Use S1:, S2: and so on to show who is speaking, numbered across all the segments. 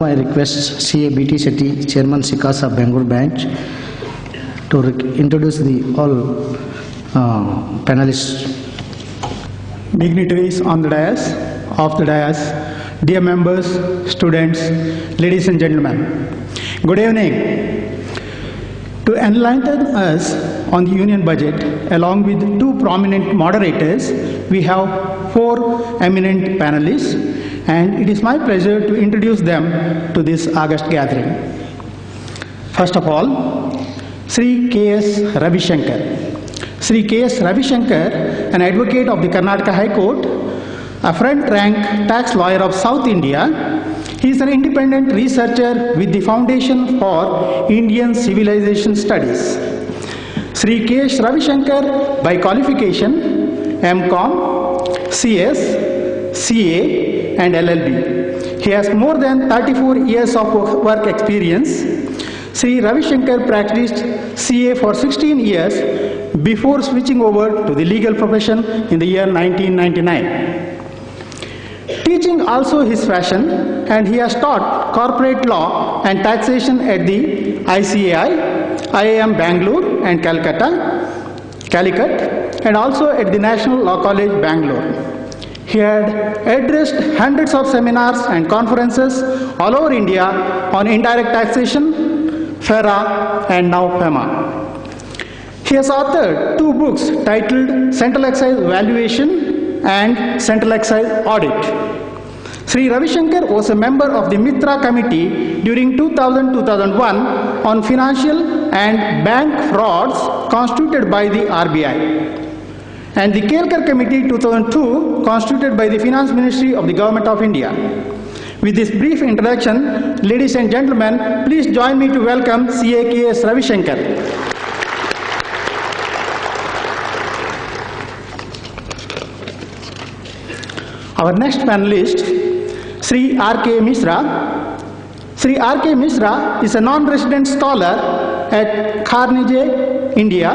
S1: I request CA BT Shetty, Chairman Sikasa Bangalore Branch, to introduce the all panelists.
S2: Dignitaries on the dais, off the dais, dear members, students, ladies and gentlemen, good evening. To enlighten us on the Union budget, along with two prominent moderators, we have four eminent panelists, and it is my pleasure to introduce them to this august gathering. First of all, Sri K.S. Ravi Shankar. Sri K.S. Ravi Shankar, an advocate of the Karnataka High Court, a front-rank tax lawyer of South India. He is an independent researcher with the Foundation for Indian Civilization Studies. Sri K.S. Ravi Shankar, by qualification, M.Com, CS, CA, and LLB. He has more than 34 years of work experience. Sri Ravi Shankar practiced CA for 16 years before switching over to the legal profession in the year 1999. Teaching also his passion, and he has taught corporate law and taxation at the ICAI, IIM Bangalore and Calicut, and also at the National Law College, Bangalore. He had addressed hundreds of seminars and conferences all over India on indirect taxation, FERA, and now PEMA. He has authored two books titled Central Excise Valuation and Central Excise Audit. Sri Ravi Shankar was a member of the Mitra Committee during 2000-2001 on financial and bank frauds constituted by the RBI, and the Kelkar Committee 2002 constituted by the Finance Ministry of the Government of India. With this brief introduction, ladies and gentlemen, please join me to welcome CAKS Ravi Shankar. Our next panelist, Sri R.K. Mishra. Sri R.K. Mishra is a non-resident scholar at Carnegie, India,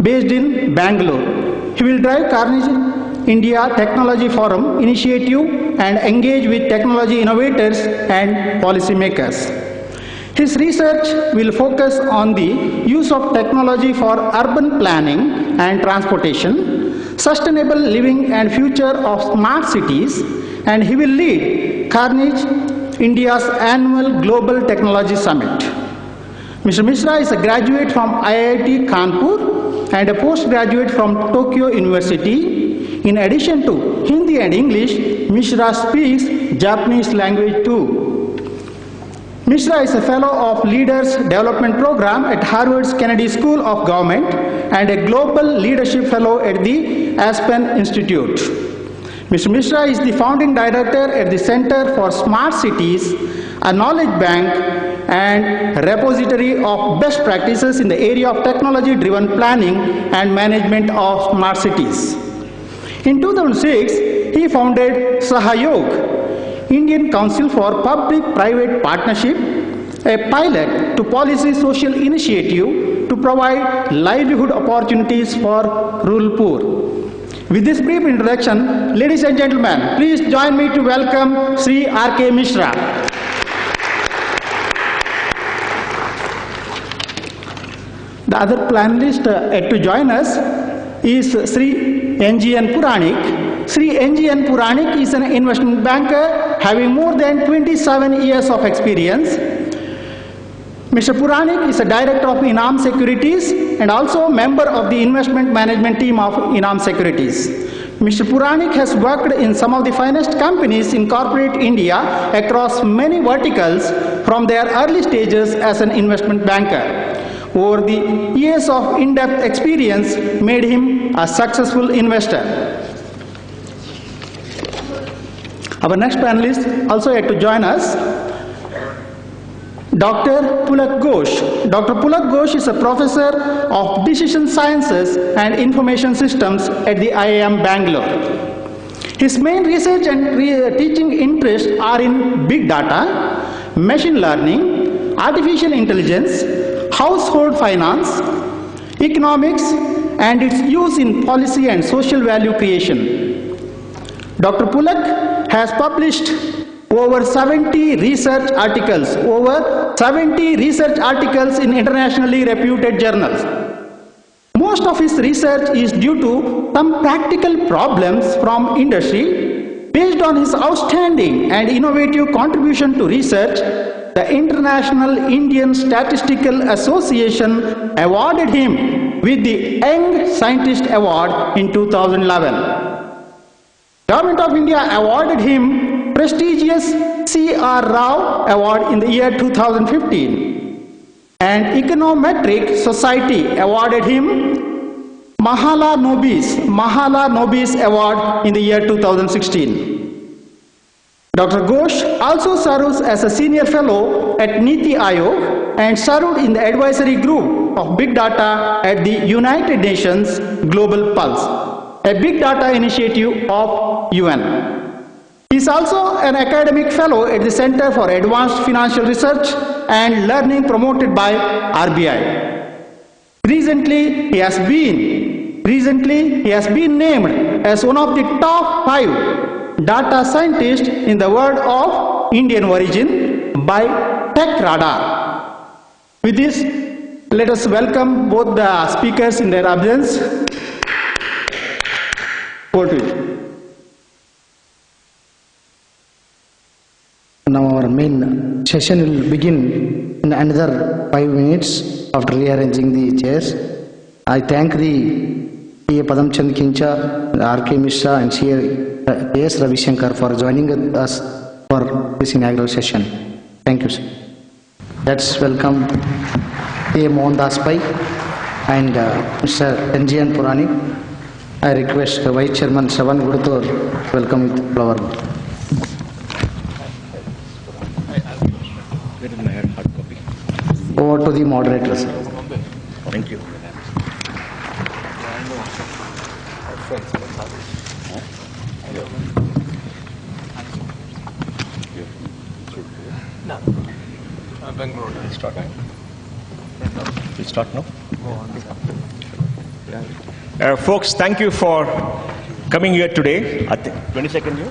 S2: based in Bangalore. He will drive Carnegie India Technology Forum initiative and engage with technology innovators and policymakers. His research will focus on the use of technology for urban planning and transportation, sustainable living and future of smart cities, and he will lead Carnegie India's annual Global Technology Summit. Mr. Mishra is a graduate from IIT Kanpur and a postgraduate from Tokyo University. In addition to Hindi and English, Mishra speaks Japanese language too. Mishra is a fellow of Leaders Development Program at Harvard's Kennedy School of Government and a Global Leadership Fellow at the Aspen Institute. Mr. Mishra is the founding director at the Center for Smart Cities, a knowledge bank and repository of best practices in the area of technology-driven planning and management of smart cities. In 2006, he founded Sahayog, Indian Council for Public-Private Partnership, a pilot to policy social initiative to provide livelihood opportunities for rural poor. With this brief introduction, ladies and gentlemen, please join me to welcome Sri R.K. Mishra. The other panelist to join us is Sri N.G.N. Puranik. Sri N.G.N. Puranik is an investment banker having more than 27 years of experience. Mr. Puranik is a director of Inam Securities and also a member of the investment management team of Inam Securities. Mr. Puranik has worked in some of the finest companies in corporate India across many verticals from their early stages as an investment banker. Over the years of in-depth experience made him a successful investor. Our next panelist also had to join us, Dr. Pulak Ghosh. Dr. Pulak Ghosh is a professor of decision sciences and information systems at the IIM Bangalore. His main research and teaching interests are in big data, machine learning, artificial intelligence, household finance, economics, and its use in policy and social value creation. Dr. Pulak has published over 70 research articles in internationally reputed journals. Most of his research is due to some practical problems from industry. Based on his outstanding and innovative contribution to research, the International Indian Statistical Association awarded him with the Young Scientist Award in 2011. Government of India awarded him prestigious C.R. Rao Award in the year 2015, and Econometric Society awarded him Mahala Nobis Award in the year 2016. Dr. Ghosh also serves as a senior fellow at Niti Aayog and served in the advisory group of Big Data at the United Nations Global Pulse, a big data initiative of UN. He is also an academic fellow at the Center for Advanced Financial Research and Learning promoted by RBI. Recently, he has been named as one of the top 5 data scientists in the world of Indian origin by Tech Radar. With this, let us welcome both the speakers in their absence. Over to you.
S1: Now our main session will begin in another 5 minutes after rearranging the chairs. I thank the PA Padamchand Khincha, R.K. Mishra and C.S. Ravi Shankar for joining us for this inaugural session. Thank you, sir. Let's welcome PA Mohandas Pai and Mr. N.G.N. Puranik. I request the Vice Chairman Shravan Gurutor to welcome with flower. Over to the moderators.
S3: Thank you.
S4: Bangalore.
S3: We start now? Folks, thank you for coming here today. I think 22nd year?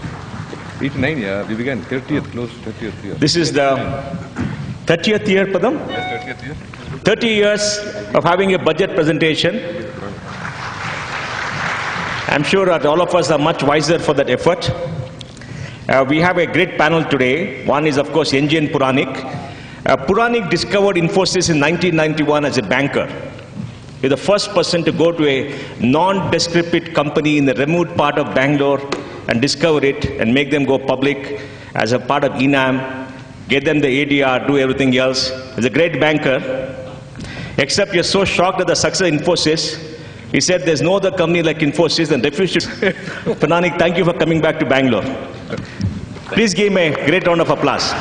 S4: 89, yeah. We began 30th, close 30th year.
S3: This is the 30th year, Padam?
S4: Yes, 30th year.
S3: 30 years of having a budget presentation. I'm sure that all of us are much wiser for that effort. We have a great panel today. One is, of course, N.G.N. Puranik. Puranik discovered Infosys in 1991 as a banker. He's the first person to go to a non-descriptive company in the remote part of Bangalore and discover it and make them go public as a part of ENAM, get them the ADR, do everything else. He's a great banker. Except you're so shocked at the success of Infosys, he said there's no other company like Infosys and refused to. Puranik, thank you for coming back to Bangalore. Please give him a great round of applause.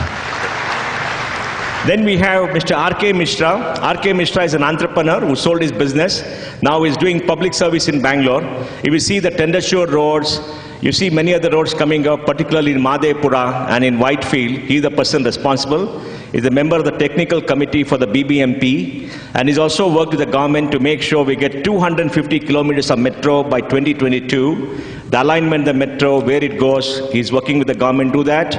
S3: Then we have Mr. R.K. Mishra. R.K. Mishra is an entrepreneur who sold his business. Now he's doing public service in Bangalore. If you see the Tendashore roads, you see many other roads coming up, particularly in Madhepura and in Whitefield. He's the person responsible. He's a member of the technical committee for the BBMP. And he's also worked with the government to make sure we get 250 kilometers of metro by 2022. The alignment of the metro, where it goes, he's working with the government to do that.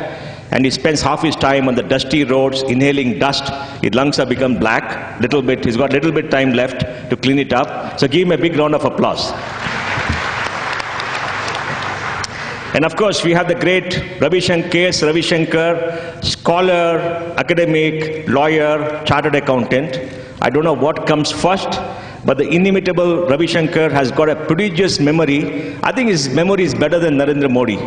S3: And he spends half his time on the dusty roads, inhaling dust. His lungs have become black, little bit. He's got little bit time left to clean it up. So give him a big round of applause. And of course, we have the great K.S. Ravi Shankar, scholar, academic, lawyer, chartered accountant. I don't know what comes first, but the inimitable Ravi Shankar has got a prodigious memory. I think his memory is better than Narendra Modi.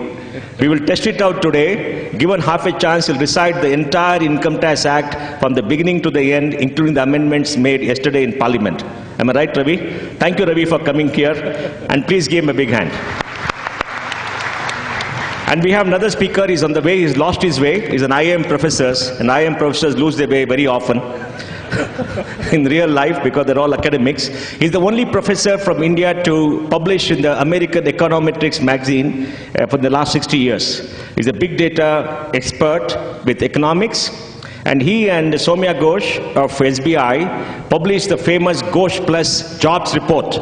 S3: We will test it out today. Given half a chance, he'll recite the entire Income Tax Act from the beginning to the end, including the amendments made yesterday in Parliament. Am I right, Ravi? Thank you, Ravi, for coming here. And please give him a big hand. And we have another speaker. He's on the way. He's lost his way. He's an IIM professor. And IIM professors lose their way very often in real life because they're all academics. He's the only professor from India to publish in the American Econometrics magazine for the last 60 years. He's a big data expert with economics. And he and Soumya Ghosh of SBI published the famous Ghosh Plus Jobs Report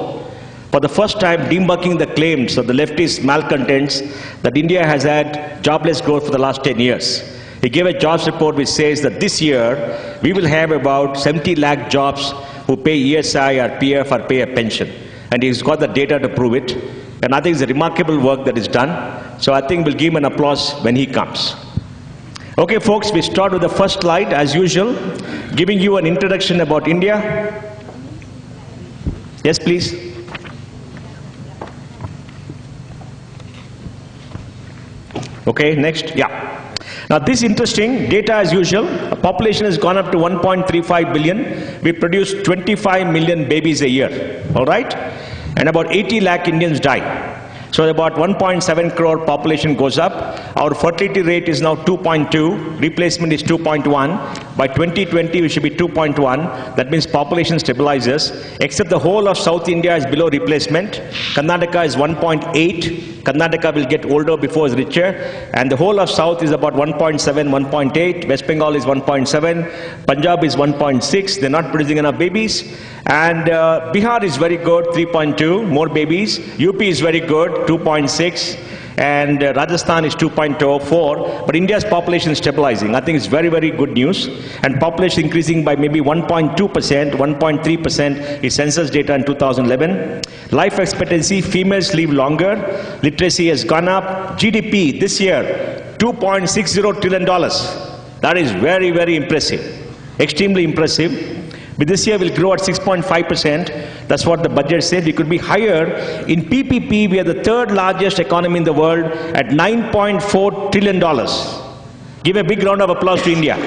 S3: for the first time debunking the claims of the leftist malcontents that India has had jobless growth for the last 10 years. He gave a jobs report which says that this year we will have about 70 lakh jobs who pay ESI or PF or pay a pension. And he's got the data to prove it. And I think it's a remarkable work that is done. So I think we'll give him an applause when he comes. Okay, folks, we start with the first slide, as usual, giving you an introduction about India. Yes, please. Okay, next. Yeah. Now, this interesting data, as usual. A population has gone up to 1.35 billion. We produce 25 million babies a year. All right? And about 80 lakh Indians die. So about 1.7 crore population goes up. Our fertility rate is now 2.2. Replacement is 2.1. By 2020, we should be 2.1. That means population stabilizes. Except the whole of South India is below replacement. Karnataka is 1.8. Karnataka will get older before it's richer. And the whole of South is about 1.7, 1.8. West Bengal is 1.7. Punjab is 1.6. They're not producing enough babies. And Bihar is very good, 3.2, more babies. UP is very good, 2.6. And Rajasthan is 2.04. But India's population is stabilizing. I think it's very, very good news. And population increasing by maybe 1.2%, 1.3% is census data in 2011. Life expectancy, females live longer. Literacy has gone up. GDP this year, $2.60 trillion. That is very, very impressive. Extremely impressive. But this year we'll grow at 6.5%. That's what the budget said. We could be higher. In PPP, we are the third largest economy in the world at $9.4 trillion. Give a big round of applause to India.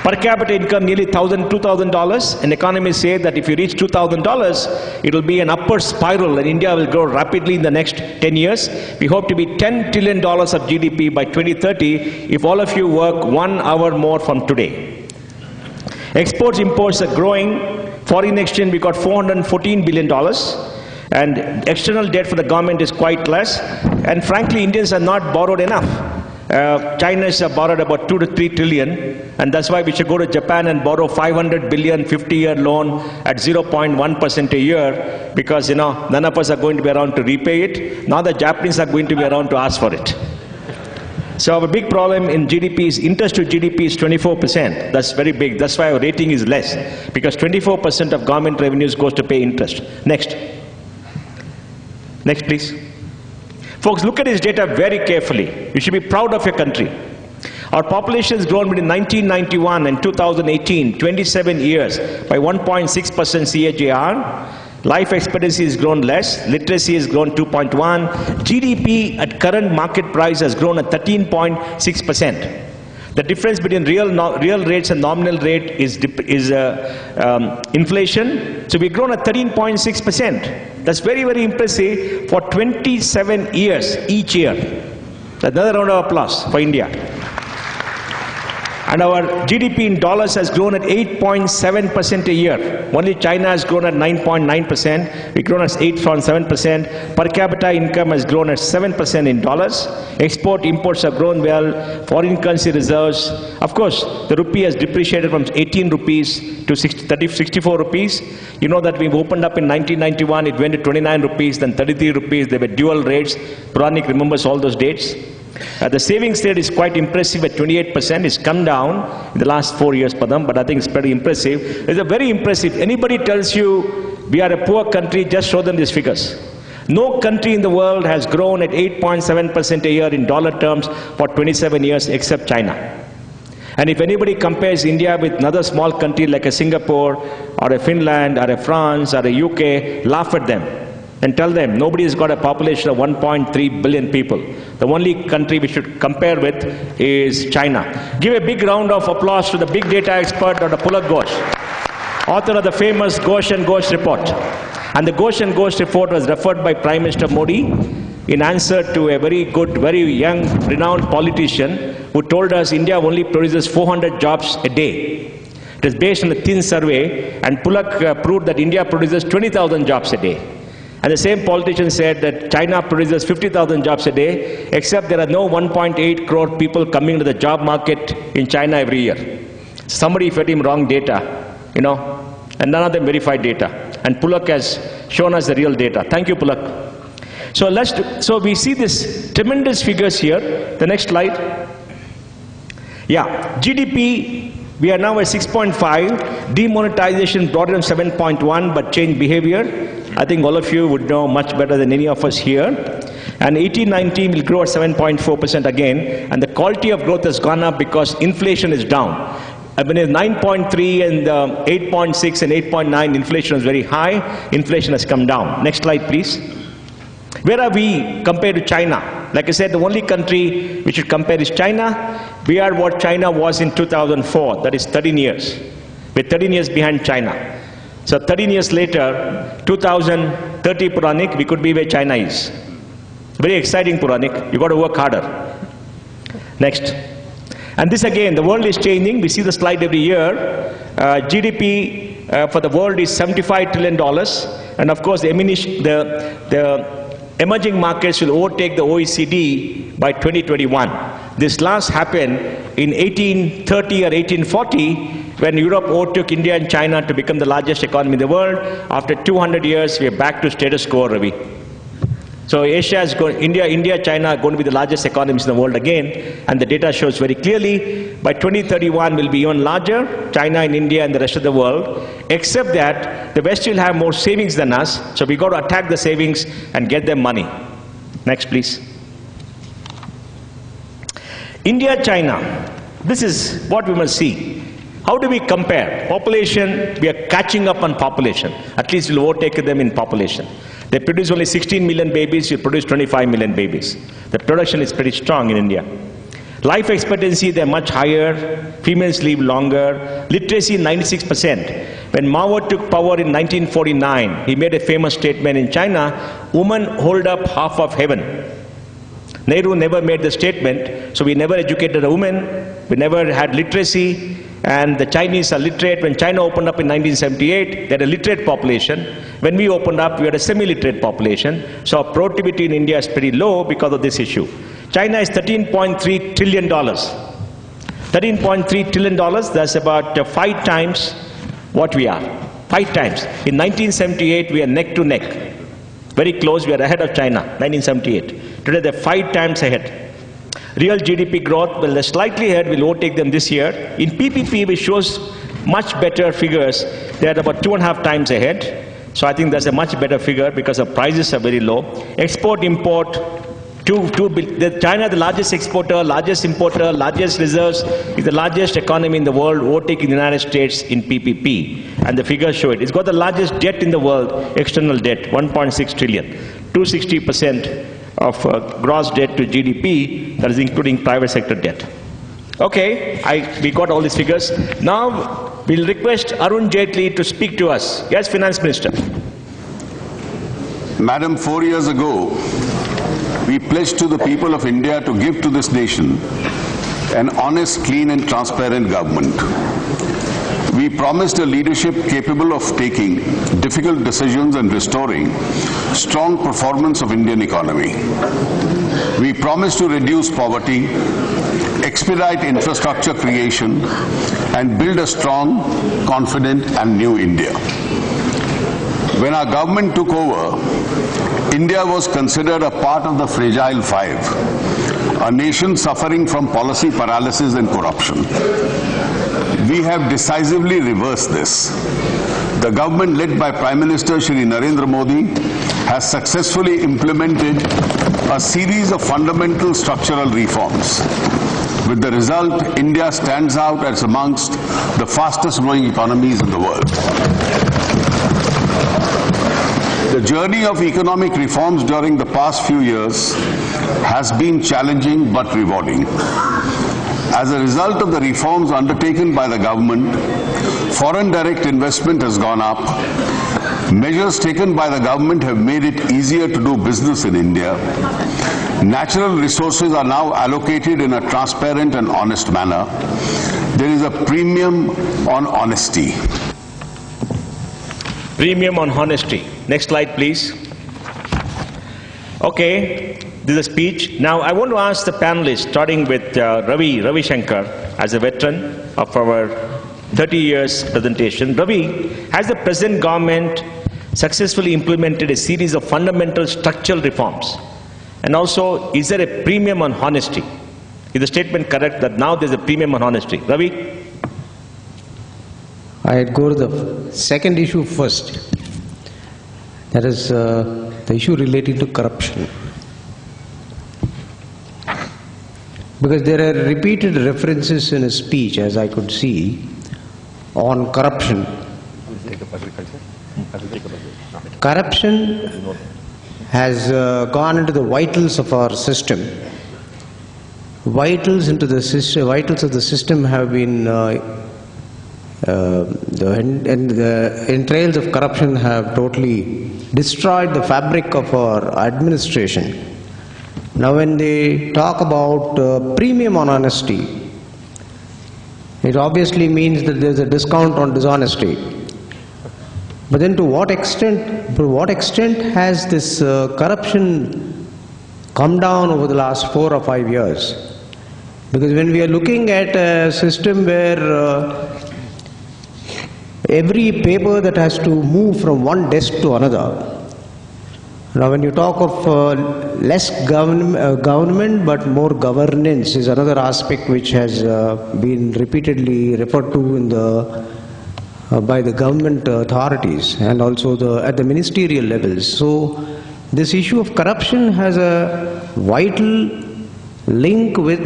S3: Per capita income nearly $2,000. And economists say that if you reach $2,000, it will be an upward spiral and India will grow rapidly in the next 10 years. We hope to be $10 trillion of GDP by 2030 if all of you work 1 hour more from today. Exports, imports are growing. Foreign exchange, we got $414 billion. And external debt for the government is quite less. And frankly, Indians are not borrowed enough. China has borrowed about 2 to 3 trillion. And that's why we should go to Japan and borrow 500 billion 50-year loan at 0.1% a year. Because, none of us are going to be around to repay it. Now the Japanese are going to be around to ask for it. So our big problem in GDP is interest to GDP is 24%. That's very big. That's why our rating is less. Because 24% of government revenues goes to pay interest. Next. Next, please. Folks, look at this data very carefully. You should be proud of your country. Our population has grown between 1991 and 2018, 27 years, by 1.6% CAGR. Life expectancy has grown less. Literacy has grown 2.1. GDP at current market price has grown at 13.6%. The difference between real rates and nominal rate is inflation. So we've grown at 13.6%. That's very, very impressive for 27 years each year. Another round of applause for India. And our GDP in dollars has grown at 8.7% a year. Only China has grown at 9.9%. We've grown at 8.7%. Per capita income has grown at 7% in dollars. Export imports have grown well. Foreign currency reserves. Of course, the rupee has depreciated from 18 rupees to 64 rupees. You know that we've opened up in 1991. It went to 29 rupees, then 33 rupees. There were dual rates. Puranik remembers all those dates. The savings rate is quite impressive at 28%. It's come down in the last 4 years, Padam, but I think it's pretty impressive. It's a very impressive. Anybody tells you we are a poor country, just show them these figures. No country in the world has grown at 8.7% a year in dollar terms for 27 years except China. And if anybody compares India with another small country like a Singapore or a Finland or a France or a UK, laugh at them. And tell them nobody has got a population of 1.3 billion people. The only country we should compare with is China. Give a big round of applause to the big data expert, Dr. Pulak Ghosh, author of the famous Ghosh and Ghosh report. And the Ghosh and Ghosh report was referred by Prime Minister Modi in answer to a very good, very young, renowned politician who told us India only produces 400 jobs a day. It is based on a thin survey, and Pulak proved that India produces 20,000 jobs a day. And the same politician said that China produces 50,000 jobs a day, except there are no 1.8 crore people coming to the job market in China every year. Somebody fed him wrong data, and none of them verified data. and Pulak has shown us the real data. Thank you, Pulak. So we see this tremendous figures here. The next slide. Yeah, GDP, we are now at 6.5. Demonetization brought it on 7.1, but changed behavior. I think all of you would know much better than any of us here. And 18-19 will grow at 7.4% again. And the quality of growth has gone up because inflation is down. I mean, 9.3 and 8.6 and 8.9, inflation is very high. Inflation has come down. Next slide, please. Where are we compared to China? Like I said, the only country we should compare is China. We are what China was in 2004, that is 13 years. We're 13 years behind China. So 13 years later, 2030 Puranik, we could be where China is. Very exciting Puranik, you got to work harder. Next. And this again, the world is changing. We see the slide every year. GDP for the world is $75 trillion. And of course, the emerging markets will overtake the OECD by 2021. This last happened in 1830 or 1840 when Europe overtook India and China to become the largest economy in the world. After 200 years, we are back to status quo, Ravi. So Asia is going, India, China are going to be the largest economies in the world again, and the data shows very clearly by 2031 will be even larger, China and India and the rest of the world, except that the West will have more savings than us, so we got to attack the savings and get them money. Next, please. India, China, this is what we must see. How do we compare? Population, we are catching up on population. At least we'll overtake them in population. They produce only 16 million babies, we produce 25 million babies. The production is pretty strong in India. Life expectancy, they're much higher. Females live longer. Literacy, 96%. When Mao took power in 1949, he made a famous statement in China, women hold up half of heaven. Nehru never made the statement, so we never educated a woman, we never had literacy, and the Chinese are literate. When China opened up in 1978, they had a literate population. When we opened up, we had a semi-literate population. So our productivity in India is pretty low because of this issue. China is $13.3 trillion. $13.3 trillion, that's about 5 times what we are. 5 times. In 1978, we are neck to neck. Very close, we are ahead of China, 1978. Today, they're 5 times ahead. Real GDP growth, well, they're slightly ahead, we'll overtake them this year. In PPP, which shows much better figures, they're about 2.5 times ahead. So I think that's a much better figure because the prices are very low. Export, import, China, the largest exporter, largest importer, largest reserves, is the largest economy in the world, overtaking the United States in PPP. And the figures show it. It's got the largest debt in the world, external debt, 1.6 trillion, 260% of gross debt to GDP, that is including private sector debt. Okay, we got all these figures. Now, we'll request Arun Jaitley to speak to us. Yes, Finance Minister.
S5: Madam, 4 years ago, we pledged to the people of India to give to this nation an honest, clean and transparent government. We promised a leadership capable of taking difficult decisions and restoring strong performance of Indian economy. We promised to reduce poverty, expedite infrastructure creation, and build a strong, confident and new India. When our government took over, India was considered a part of the fragile five, a nation suffering from policy paralysis and corruption. We have decisively reversed this. The government led by Prime Minister Shri Narendra Modi has successfully implemented a series of fundamental structural reforms. With the result, India stands out as amongst the fastest growing economies in the world. The journey of economic reforms during the past few years has been challenging but rewarding. As a result of the reforms undertaken by the government, foreign direct investment has gone up. Measures taken by the government have made it easier to do business in India. Natural resources are now allocated in a transparent and honest manner. There is a premium on honesty.
S3: Premium on honesty. Next slide, please. Okay, this is a speech. Now, I want to ask the panelists, starting with Ravi Shankar, as a veteran of our 30 years presentation. Ravi, has the present government successfully implemented a series of fundamental structural reforms? And also, is there a premium on honesty? Is the statement correct that now there's a premium on honesty? Ravi?
S6: I'd go to the second issue first. That is the issue related to corruption. Because there are repeated references in his speech, as I could see, on corruption. Corruption has gone into the vitals of our system. Vitals of the system have been the entrails of corruption have totally destroyed the fabric of our administration. Now when they talk about premium on honesty, it obviously means that there is a discount on dishonesty. But then to what extent has this corruption come down over the last 4 or 5 years? Because when we are looking at a system where every paper that has to move from one desk to another, now when you talk of less government but more governance is another aspect which has been repeatedly referred to in by the government authorities and also at the ministerial levels. So this issue of corruption has a vital link with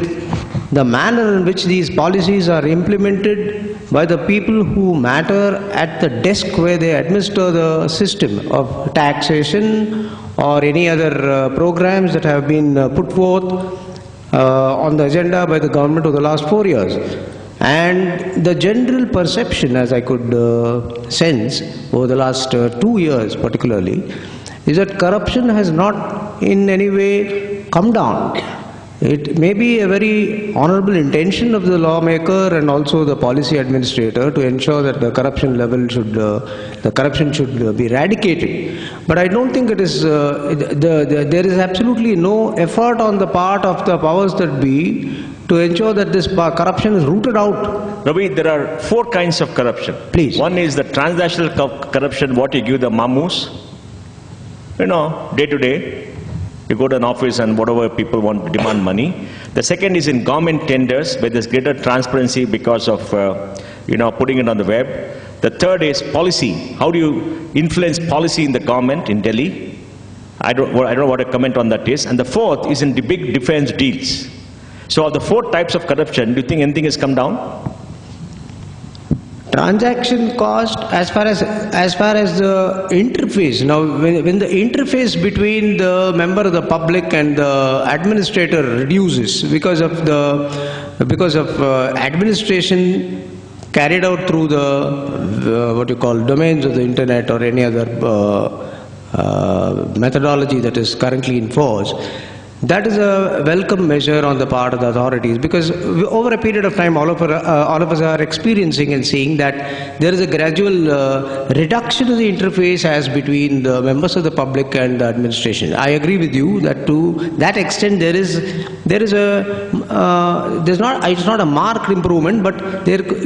S6: the manner in which these policies are implemented by the people who matter at the desk where they administer the system of taxation or any other programs that have been put forth on the agenda by the government over the last 4 years. And the general perception, as I could sense over the last 2 years particularly, is that corruption has not in any way come down. It may be a very honorable intention of the lawmaker and also the policy administrator to ensure that the corruption level should be eradicated. But I don't think it is. There is absolutely no effort on the part of the powers that be to ensure that this corruption is rooted out.
S3: Ravi, there are 4 kinds of corruption.
S6: Please.
S3: One is the transactional corruption, what you give the mamus, day to day. You go to an office and whatever people want to demand money. The second is in government tenders where there's greater transparency because of putting it on the web. The third is policy. How do you influence policy in the government in Delhi? I don't know what a comment on that is. And the fourth is in the big defense deals. So of the 4 types of corruption, do you think anything has come down?
S6: Transaction cost, as far as the interface. Now, when the interface between the member of the public and the administrator reduces because of administration carried out through the what you call domains of the internet or any other methodology that is currently in force. That is a welcome measure on the part of the authorities, because over a period of time all of us are experiencing and seeing that there is a gradual reduction of the interface as between the members of the public and the administration. I agree with you that to that extent it's not a marked improvement, but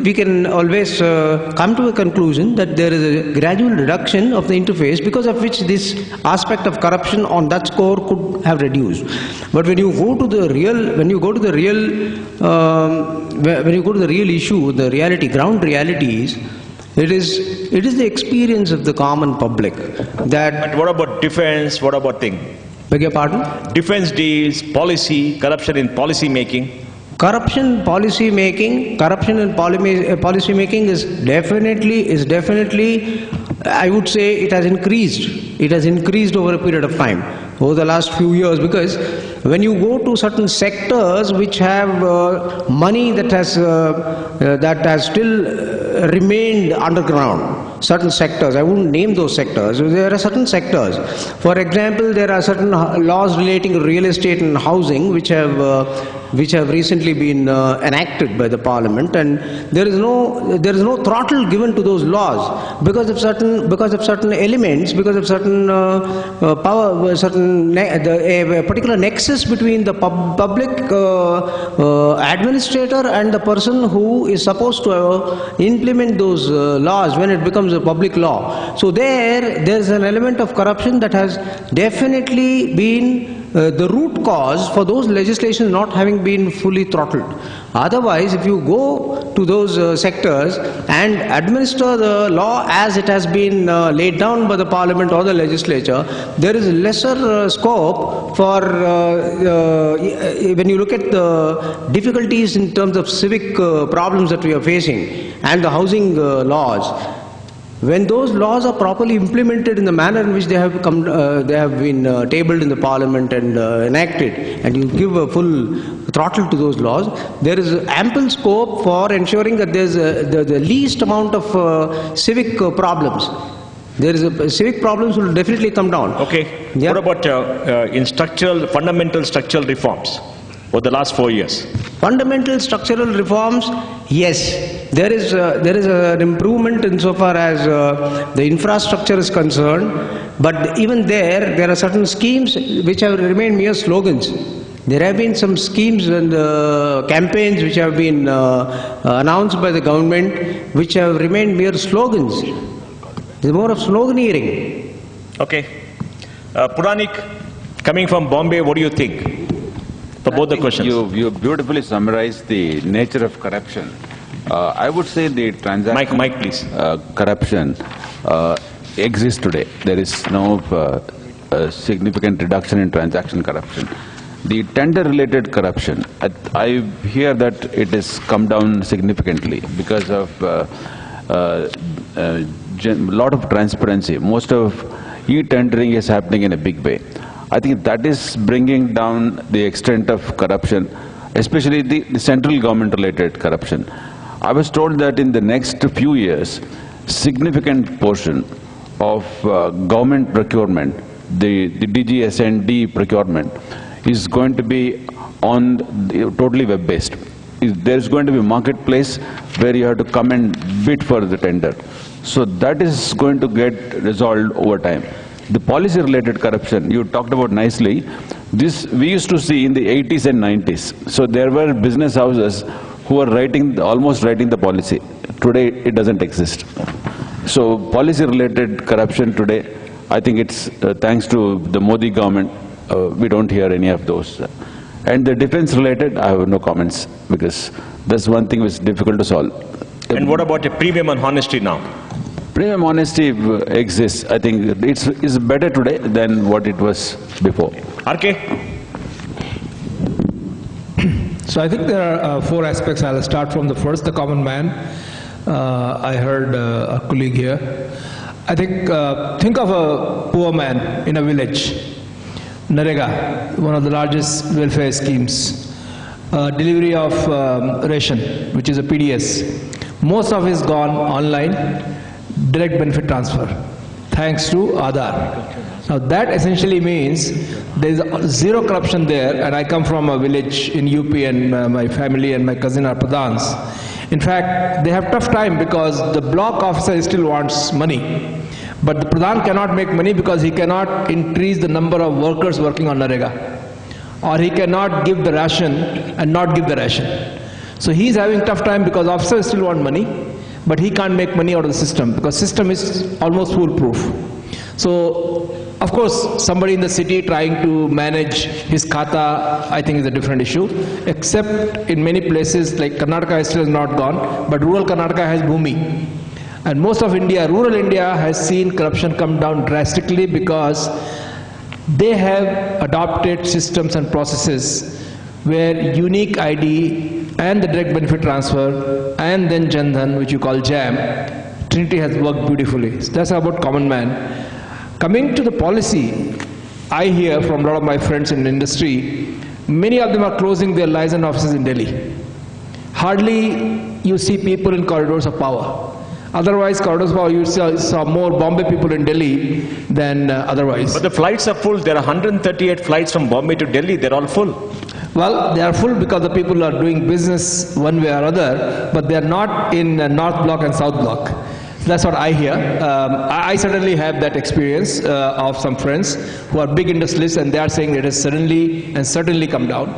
S6: we can always come to a conclusion that there is a gradual reduction of the interface, because of which this aspect of corruption on that score could have reduced. But when you go to the real issue, the reality, ground realities, it is the experience of the common public that.
S3: But what about defense? What about thing?
S6: Beg your pardon?
S3: Defense deals, policy, corruption in policy making.
S6: Corruption in policy making is definitely, I would say it has increased. It has increased over a period of time, over the last few years, because when you go to certain sectors which have money that has still remained underground, certain sectors, I wouldn't name those sectors, there are certain sectors. For example, there are certain laws relating to real estate and housing which have which have recently been enacted by the Parliament, and there is no throttle given to those laws because of certain elements, because of certain power, a particular nexus between the public administrator and the person who is supposed to implement those laws when it becomes a public law. So there's an element of corruption that has definitely been the root cause for those legislations not having been fully throttled. Otherwise, if you go to those sectors and administer the law as it has been laid down by the Parliament or the legislature, there is lesser scope for, when you look at the difficulties in terms of civic problems that we are facing and the housing laws. When those laws are properly implemented in the manner in which they have been tabled in the Parliament and enacted, and you give a full throttle to those laws, there is ample scope for ensuring that there is the least amount of civic problems. Civic problems will definitely come down.
S3: Okay.
S6: Yeah.
S3: What about in fundamental structural reforms over the last 4 years?
S6: Fundamental structural reforms, yes. There is an improvement insofar as the infrastructure is concerned, but even there are certain schemes which have remained mere slogans. There have been some schemes and campaigns which have been announced by the government which have remained mere slogans. It's more of sloganeering.
S3: Okay. Puranik, coming from Bombay, what do you think? For both the questions.
S7: You beautifully summarized the nature of corruption. I would say the transaction
S3: Mike, please.
S7: Corruption exists today. There is no significant reduction in transaction corruption. The tender-related corruption, I hear that it has come down significantly because of a lot of transparency. Most of e-tendering is happening in a big way. I think that is bringing down the extent of corruption, especially the central government-related corruption. I was told that in the next few years, significant portion of government procurement, the DGSND procurement, is going to be totally web-based. There is going to be a marketplace where you have to come and bid for the tender. So that is going to get resolved over time. The policy-related corruption, you talked about nicely, this we used to see in the 80s and 90s. So there were business houses who were almost writing the policy. Today, it doesn't exist. So policy-related corruption today, I think it's thanks to the Modi government, we don't hear any of those. And the defense-related, I have no comments, because that's one thing which is difficult to solve.
S3: And what about a premium on honesty now?
S7: Premium honesty exists. I think it's better today than what it was before.
S3: RK?
S8: So I think there are 4 aspects. I'll start from the first, the common man. I heard a colleague here. I think of a poor man in a village. Narega, one of the largest welfare schemes. Delivery of ration, which is a PDS. Most of it is gone online. Direct benefit transfer, thanks to Aadhaar. Now that essentially means there is zero corruption there, and I come from a village in UP, and my family and my cousin are Pradhans. In fact, they have tough time because the block officer still wants money, but the Pradhan cannot make money because he cannot increase the number of workers working on Narega, or he cannot give the ration and not give the ration. So he is having tough time because officers still want money, but he can't make money out of the system because system is almost foolproof. So, of course, somebody in the city trying to manage his khata, I think is a different issue, except in many places like Karnataka still has not gone, but rural Karnataka has Bhumi. And most of India, rural India has seen corruption come down drastically because they have adopted systems and processes where unique ID and the direct benefit transfer and then Jan Dhan, which you call JAM, Trinity has worked beautifully. So that's about common man. Coming to the policy, I hear from a lot of my friends in the industry, many of them are closing their license offices in Delhi. Hardly you see people in corridors of power. Otherwise, corridors of power, you saw more Bombay people in Delhi than otherwise.
S3: But the flights are full. There are 138 flights from Bombay to Delhi. They're all full.
S8: Well, they are full because the people are doing business one way or other, but they are not in North Block and South Block. That's what I hear. I certainly have that experience of some friends who are big industrialists, and they are saying it has suddenly and certainly come down.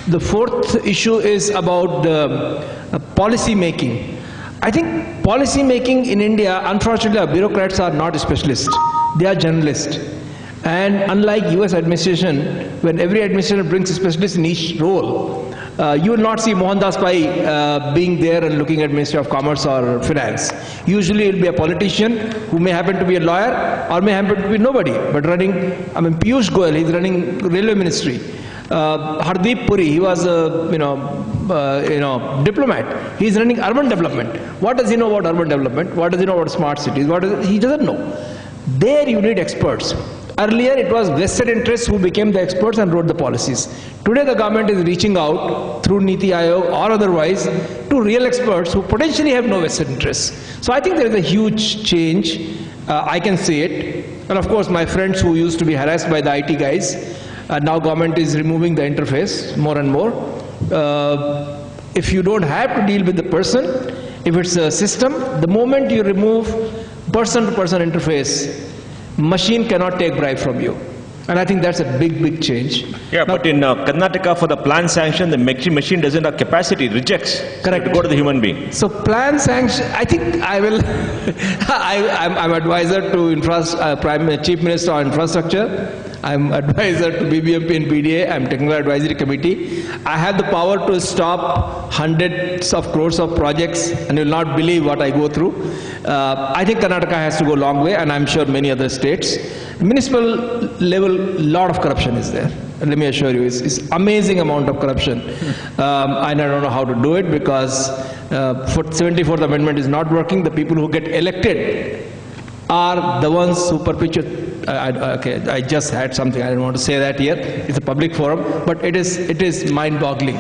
S8: The fourth issue is about policy making. I think policy making in India, unfortunately, our bureaucrats are not specialists. They are generalists. And unlike US administration, when every administration brings a specialist in each role, you will not see Mohandas being there and looking at Ministry of Commerce or Finance. Usually it will be a politician who may happen to be a lawyer or may happen to be nobody, but running, Piyush Goyal, he's running Railway Ministry. Hardeep Puri, he was a diplomat. He's running urban development. What does he know about urban development? What does he know about smart cities? He doesn't know. There you need experts. Earlier it was vested interests who became the experts and wrote the policies. Today the government is reaching out through Niti Aayog or otherwise to real experts who potentially have no vested interests. So I think there is a huge change. I can see it. And of course my friends who used to be harassed by the IT guys, now government is removing the interface more and more. If you don't have to deal with the person, if it's a system, the moment you remove person-to-person interface, machine cannot take bribe from you. And I think that's a big, big change.
S3: Yeah, now, but in Karnataka for the plan sanction, the machine doesn't have capacity, it rejects.
S8: Correct.
S3: To go to the human being.
S8: So plan sanction, I think I will, I'm advisor to Chief Minister on Infrastructure. I'm advisor to BBMP and PDA. I'm Technical Advisory Committee. I have the power to stop hundreds of crores of projects, and you'll not believe what I go through. I think Karnataka has to go a long way, and I'm sure many other states. Municipal level, lot of corruption is there. And let me assure you, it's amazing amount of corruption. And I don't know how to do it because 74th Amendment is not working. The people who get elected are the ones who perpetuate. I just had something, I don't want to say that here, it's a public forum, but it is mind-boggling.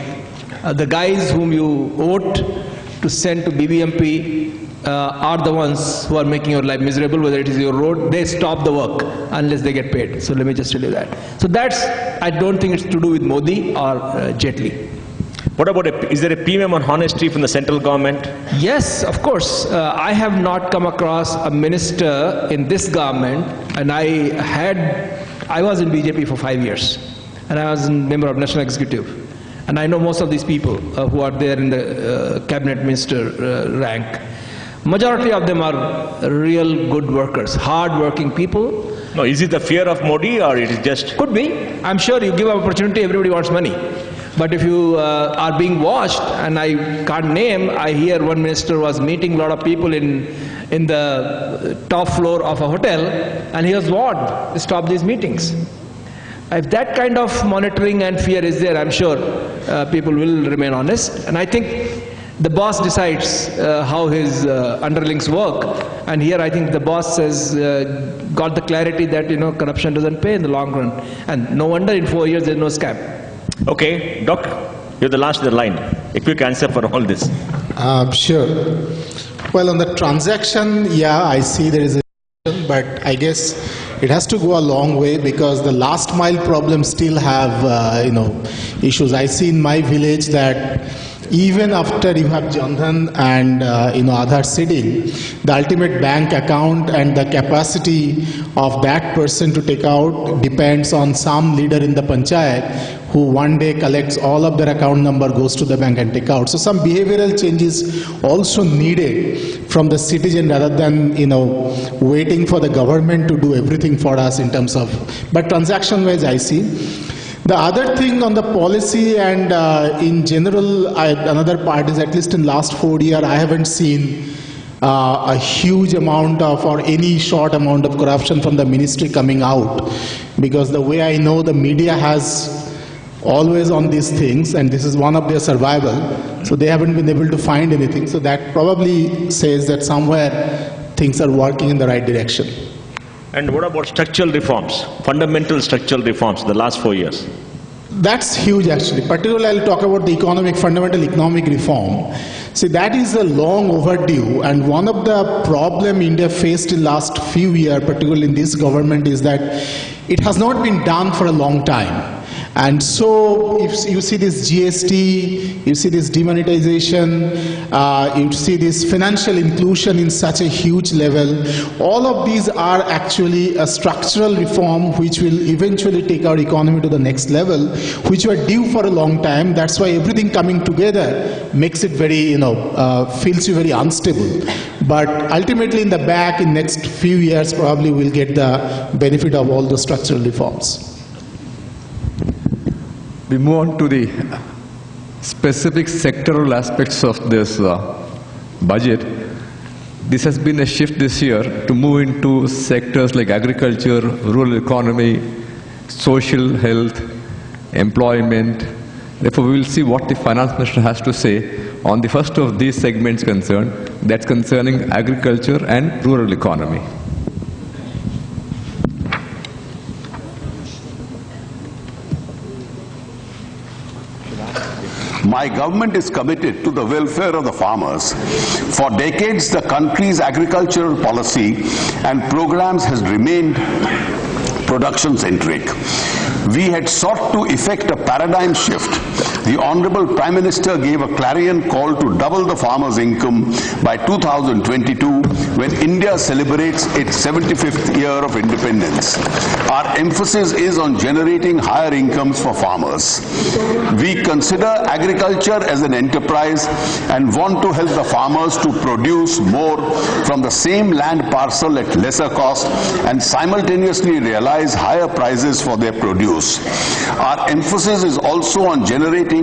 S8: The guys whom you vote to send to BBMP are the ones who are making your life miserable, whether it is your road, they stop the work unless they get paid. So let me just tell you that. So I don't think it's to do with Modi or Jaitley.
S3: What about, is there a premium on honesty from the central government?
S8: Yes, of course. I have not come across a minister in this government, and I was in BJP for 5 years, and I was a member of National Executive. And I know most of these people who are there in the cabinet minister rank. Majority of them are real good workers, hard-working people.
S3: No, is it the fear of Modi or it is just...
S8: Could be. I'm sure you give opportunity, everybody wants money. But if you are being watched, and I can't name, I hear one minister was meeting a lot of people in the top floor of a hotel, and he was warned to stop these meetings. If that kind of monitoring and fear is there, I'm sure people will remain honest. And I think the boss decides how his underlings work. And here I think the boss has got the clarity that corruption doesn't pay in the long run. And no wonder in 4 years there's no scam.
S3: Okay, Doc, you're the last of the line. A quick answer for all this.
S9: Sure. Well, on the transaction, yeah, I see there is a but I guess it has to go a long way because the last mile problems still have issues. I see in my village that even after you have Jan Dhan and Aadhaar sitting, the ultimate bank account and the capacity of that person to take out depends on some leader in the panchayat who one day collects all of their account number, goes to the bank and take out. So some behavioral changes also needed from the citizen rather than waiting for the government to do everything for us in terms of, but transaction wise I see. The other thing on the policy and in general, another part is at least in last 4 years, I haven't seen a huge amount of or any short amount of corruption from the ministry coming out. Because the way I know the media has always on these things and this is one of their survival. So they haven't been able to find anything. So that probably says that somewhere things are working in the right direction.
S3: And what about structural reforms, fundamental structural reforms, the last 4 years?
S9: That's huge actually. Particularly I'll talk about the fundamental economic reform. See, that is a long overdue, and one of the problem India faced in last few years, particularly in this government, is that it has not been done for a long time. And so if you see this GST, you see this demonetization, you see this financial inclusion in such a huge level, all of these are actually a structural reform which will eventually take our economy to the next level, which were due for a long time. That's why everything coming together makes it very, feels you very unstable. But ultimately in the back, in next few years, probably we'll get the benefit of all the structural reforms.
S4: We move on to the specific sectoral aspects of this budget. This has been a shift this year to move into sectors like agriculture, rural economy, social health, employment. Therefore, we will see what the finance minister has to say on the first of these segments concerned, that's concerning agriculture and rural economy.
S5: My government is committed to the welfare of the farmers. For decades, the country's agricultural policy and programs has remained production-centric. We had sought to effect a paradigm shift. The Honorable Prime Minister gave a clarion call to double the farmers' income by 2022 when India celebrates its 75th year of independence. Our emphasis is on generating higher incomes for farmers. We consider agriculture as an enterprise and want to help the farmers to produce more from the same land parcel at lesser cost and simultaneously realize higher prices for their produce. Our emphasis is also on generating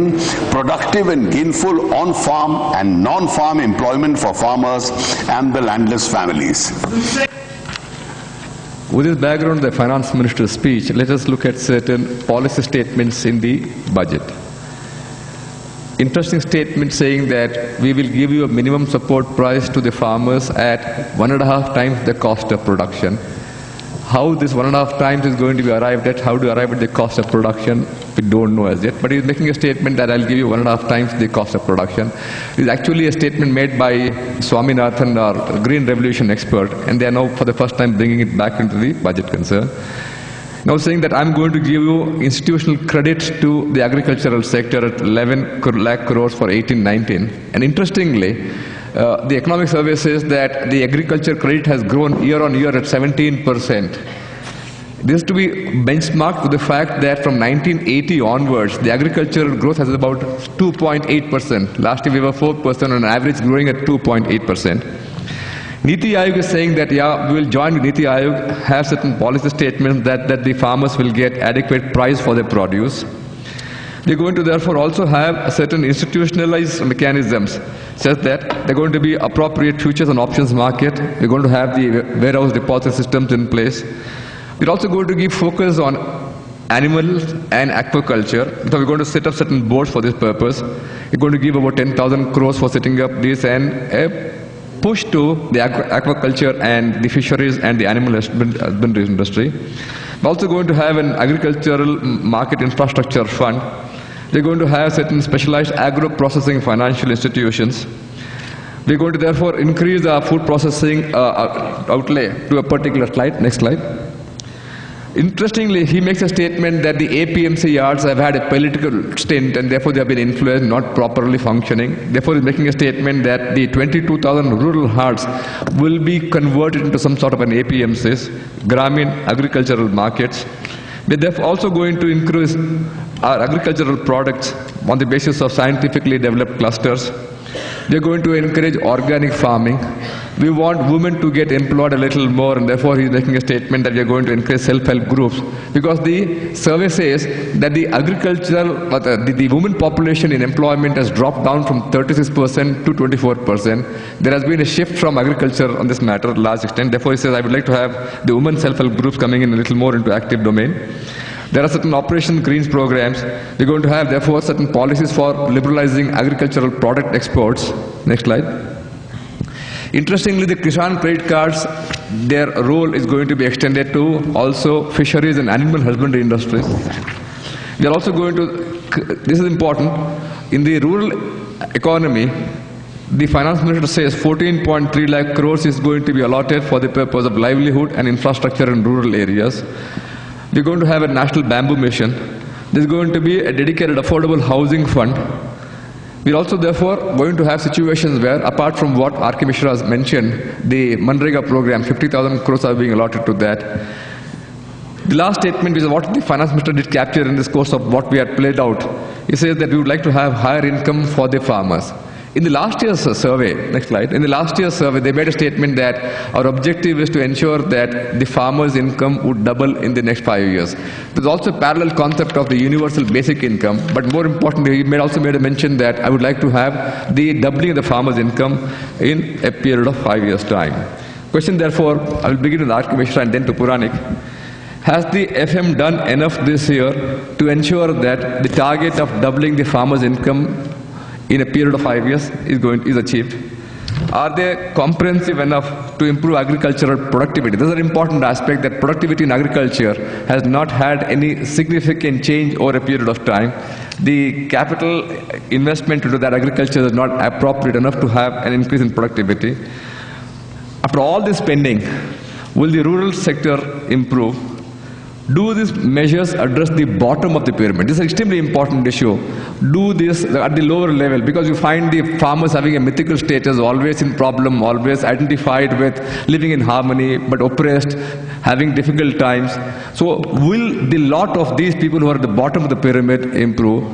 S5: productive and gainful on-farm and non-farm employment for farmers and the landless families.
S4: With this background, the finance minister's speech, let us look at certain policy statements in the budget. Interesting statement saying that we will give you a minimum support price to the farmers at 1.5 times the cost of production. How this 1.5 times is going to be arrived at, how to arrive at the cost of production, we don't know as yet. But he's making a statement that I'll give you 1.5 times the cost of production. It's actually a statement made by Swaminathan, our Green Revolution expert, and they are now for the first time bringing it back into the budget concern. Now saying that I'm going to give you institutional credit to the agricultural sector at 11 lakh crores for 18-19. And interestingly, the economic survey says that the agriculture credit has grown year on year at 17%. This is to be benchmarked with the fact that from 1980 onwards, the agricultural growth has about 2.8%. Last year we were 4% on average, growing at 2.8%. Niti Aayog is saying that, yeah, we will join with Niti Aayog, have certain policy statements that the farmers will get adequate price for their produce. They're going to therefore also have certain institutionalized mechanisms, such that they're going to be appropriate futures and options market. We're going to have the warehouse deposit systems in place. We're also going to give focus on animals and aquaculture. So we're going to set up certain boards for this purpose. We're going to give about 10,000 crores for setting up this and a push to the aquaculture and the fisheries and the animal husbandry industry. We're also going to have an agricultural market infrastructure fund. We're going to have certain specialized agro-processing financial institutions. We're going to therefore increase our food processing outlay to a particular slide. Next slide. Interestingly, he makes a statement that the APMC yards have had a political stint and therefore they have been influenced, not properly functioning. Therefore, he's making a statement that the 22,000 rural yards will be converted into some sort of an APMCs, Gramin agricultural markets. We're therefore also going to increase our agricultural products on the basis of scientifically developed clusters. We're going to encourage organic farming. We want women to get employed a little more, and therefore he's making a statement that we're going to encourage self-help groups, because the survey says that the the women population in employment has dropped down from 36% to 24%. There has been a shift from agriculture on this matter to a large extent. Therefore he says, I would like to have the women self-help groups coming in a little more into active domain. There are certain Operation Greens programs. We're going to have, therefore, certain policies for liberalizing agricultural product exports. Next slide. Interestingly, the Kisan credit cards, their role is going to be extended to also fisheries and animal husbandry industries. We are also going to, this is important, in the rural economy, the finance minister says 14.3 lakh crores is going to be allotted for the purpose of livelihood and infrastructure in rural areas. We're going to have a national bamboo mission. There's going to be a dedicated affordable housing fund. We're also therefore going to have situations where, apart from what R.K. Mishra has mentioned, the Manrega program, 50,000 crores are being allotted to that. The last statement is what the finance minister did capture in this course of what we had played out. He says that we would like to have higher income for the farmers. In the last year's survey, next slide, in the last year's survey, they made a statement that our objective is to ensure that the farmer's income would double in the next 5 years. There's also a parallel concept of the universal basic income, but more importantly, he also made a mention that I would like to have the doubling of the farmer's income in a period of 5 years' time. Question therefore, I will begin with R.K. Mishra and then to Puranik. Has the FM done enough this year to ensure that the target of doubling the farmer's income in a period of 5 years is achieved? Are they comprehensive enough to improve agricultural productivity? This is an important aspect, that productivity in agriculture has not had any significant change over a period of time. The capital investment into that agriculture is not appropriate enough to have an increase in productivity. After all this spending, will the rural sector improve? Do these measures address the bottom of the pyramid? This is an extremely important issue. Do this at the lower level, because you find the farmers having a mythical status, always in problem, always identified with living in harmony, but oppressed, having difficult times. So will the lot of these people who are at the bottom of the pyramid improve?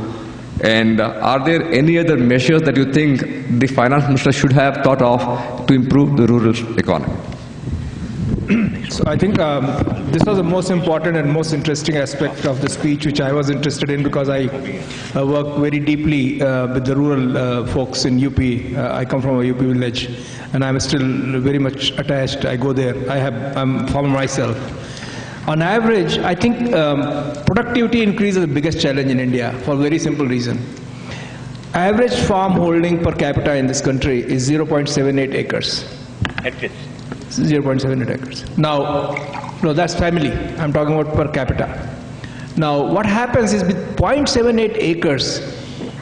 S4: And are there any other measures that you think the finance minister should have thought of to improve the rural economy?
S8: So I think this was the most important and most interesting aspect of the speech, which I was interested in because I work very deeply with the rural folks in UP. I come from a UP village, and I'm still very much attached. I go there. I'm a farmer myself. On average, I think productivity increase is the biggest challenge in India for a very simple reason. Average farm holding per capita in this country is 0.78 acres. 0.78 acres. Now, no, that's family. I'm talking about per capita. Now, what happens is with 0.78 acres,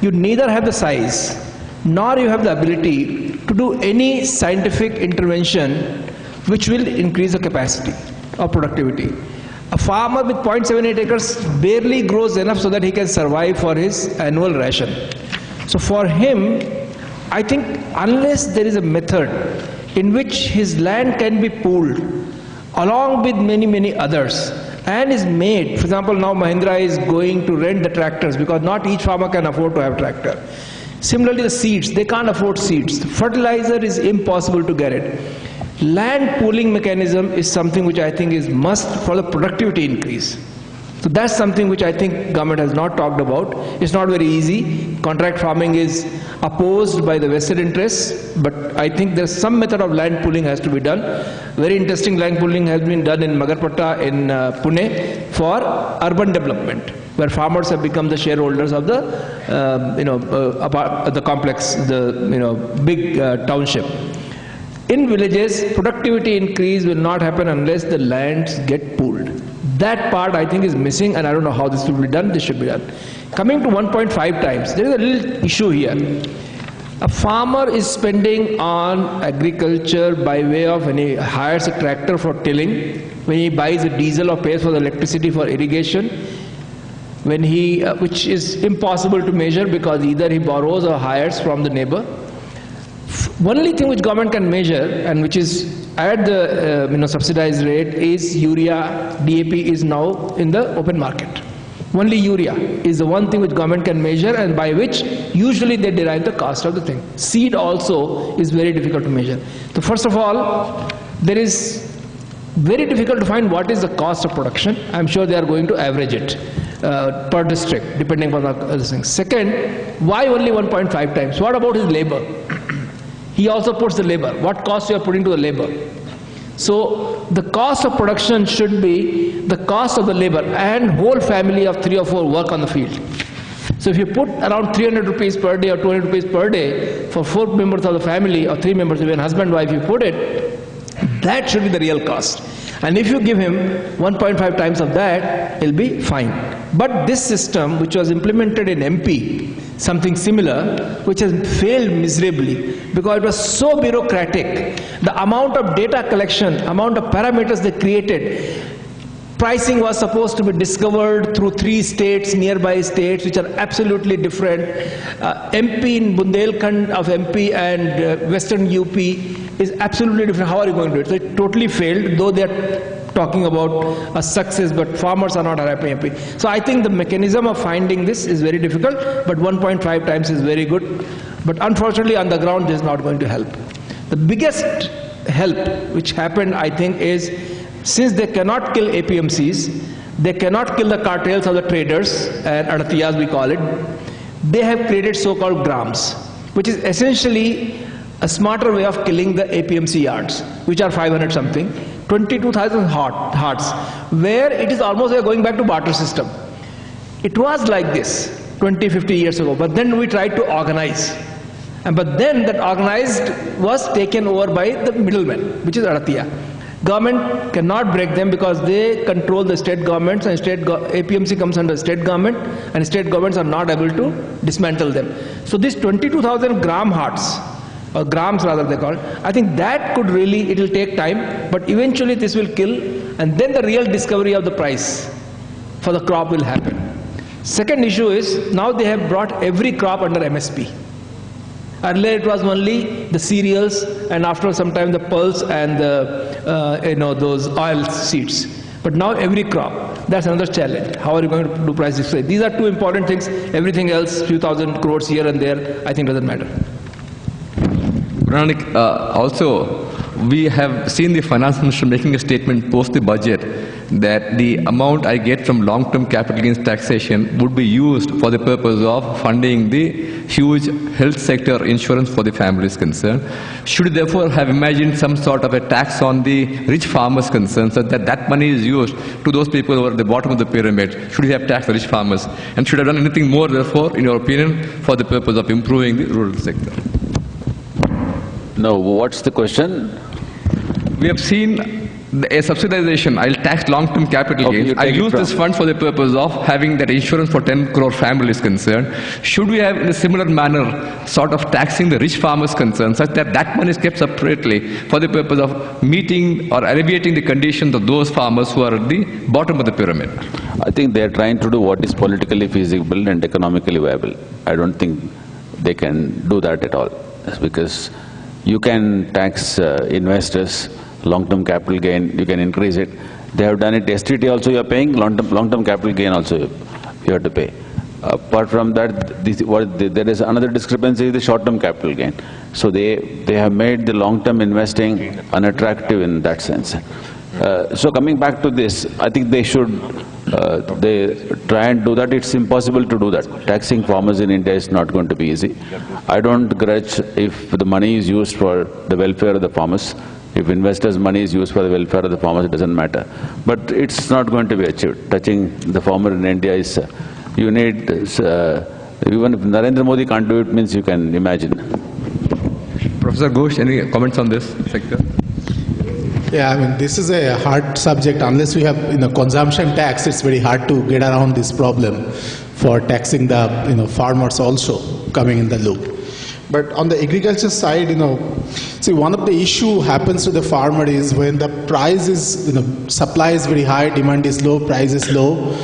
S8: you neither have the size, nor you have the ability to do any scientific intervention which will increase the capacity of productivity. A farmer with 0.78 acres barely grows enough so that he can survive for his annual ration. So for him, I think unless there is a method in which his land can be pooled along with many others and is made, for example, now Mahindra is going to rent the tractors because not each farmer can afford to have tractor. Similarly, the seeds, they can't afford seeds. Fertilizer is impossible to get it. Land pooling mechanism is something which I think is must for the productivity increase. So that's something which I think government has not talked about. It's not very easy. Contract farming is opposed by the vested interests, but I think there's some method of land pooling has to be done. Very interesting land pooling has been done in Magarpatta in Pune for urban development, where farmers have become the shareholders of the the complex, the big township. In villages, productivity increase will not happen unless the lands get pooled. That part I think is missing, and I don't know how this will be done. This should be done. Coming to 1.5 times, there is a little issue here. A farmer is spending on agriculture by way of when he hires a tractor for tilling, when he buys a diesel or pays for the electricity for irrigation, when he, which is impossible to measure because either he borrows or hires from the neighbor. Only thing which government can measure and which is at the subsidized rate is urea. DAP is now in the open market. Only urea is the one thing which government can measure and by which usually they derive the cost of the thing. Seed also is very difficult to measure. So first of all, there is very difficult to find what is the cost of production. I'm sure they are going to average it per district depending on other things. Second, why only 1.5 times? What about his labor? He also puts the labor. What cost you are putting to the labor? So the cost of production should be the cost of the labor and whole family of 3 or 4 work on the field. So if you put around 300 rupees per day or 200 rupees per day for 4 members of the family or 3 members, even husband, wife, you put it, that should be the real cost. And if you give him 1.5 times of that, he'll be fine. But this system, which was implemented in MP, something similar, which has failed miserably because it was so bureaucratic. The amount of data collection, amount of parameters they created, pricing was supposed to be discovered through 3 states, nearby states, which are absolutely different. MP in Bundelkhand of MP and Western UP is absolutely different. How are you going to do it? So it totally failed, though they are talking about a success, but farmers are not happy. So I think the mechanism of finding this is very difficult, but 1.5 times is very good. But unfortunately, on the ground, this is not going to help. The biggest help which happened, I think, is since they cannot kill APMCs, they cannot kill the cartels of the traders, and adatiyas we call it, they have created so-called grams, which is essentially a smarter way of killing the APMC yards, which are 500 something, 22,000 hearts, where it is almost like going back to barter system. It was like this 20, 50 years ago, but then we tried to organize. But then that organized was taken over by the middlemen, which is Adatiya. Government cannot break them because they control the state governments, and APMC comes under state government, and state governments are not able to dismantle them. So these 22,000 gram hearts, or grams rather they call it, I think that could really, it will take time, but eventually this will kill, and then the real discovery of the price for the crop will happen. Second issue is, now they have brought every crop under MSP. Earlier it was only the cereals, and after some time the pulse and the, those oil seeds. But now every crop, that's another challenge. How are you going to do price discovery? These are two important things. Everything else, few thousand crores here and there, I think doesn't matter.
S4: Puranik, also, we have seen the finance minister making a statement post the budget that the amount I get from long-term capital gains taxation would be used for the purpose of funding the huge health sector insurance for the families concerned. Should therefore have imagined some sort of a tax on the rich farmers concerned, so that that money is used to those people who are at the bottom of the pyramid? Should we have taxed the rich farmers? And should have done anything more, therefore, in your opinion, for the purpose of improving the rural sector?
S7: No, what's the question?
S4: We have seen a subsidization. I'll tax long-term capital gains. I'll use this fund for the purpose of having that insurance for 10 crore families concerned. Should we have, in a similar manner, sort of taxing the rich farmers concerned, such that that money is kept separately for the purpose of meeting or alleviating the conditions of those farmers who are at the bottom of the pyramid?
S7: I think they're trying to do what is politically feasible and economically viable. I don't think they can do that at all. That's because you can tax investors, long-term capital gain, you can increase it. They have done it. STT also you are paying, long-term capital gain also you have to pay. Apart from that, there is another discrepancy, the short-term capital gain. So they have made the long-term investing unattractive in that sense. So coming back to this, I think they should they try and do that. It's impossible to do that. Taxing farmers in India is not going to be easy. I don't grudge if the money is used for the welfare of the farmers. If investors' money is used for the welfare of the farmers, it doesn't matter. But it's not going to be achieved. Touching the farmer in India is, you need, even if Narendra Modi can't do it, means you can imagine.
S4: Professor Ghosh, any comments on this sector?
S9: Yeah, I mean, this is a hard subject. Unless we have, consumption tax, it's very hard to get around this problem for taxing the, farmers also coming in the loop. But on the agriculture side, see, one of the issue happens to the farmer is when the price is, supply is very high, demand is low, price is low,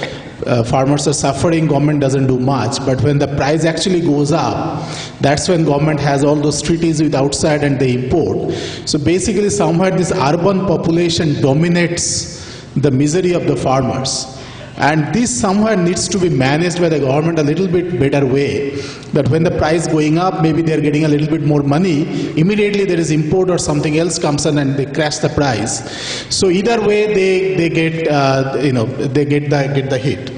S9: farmers are suffering, government doesn't do much. But when the price actually goes up, that's when government has all those treaties with outside and they import. So basically somewhere this urban population dominates the misery of the farmers. And this somewhere needs to be managed by the government a little bit better way. That when the price going up, maybe they are getting a little bit more money, immediately there is import or something else comes in and they crash the price. So either way they get they get the hit.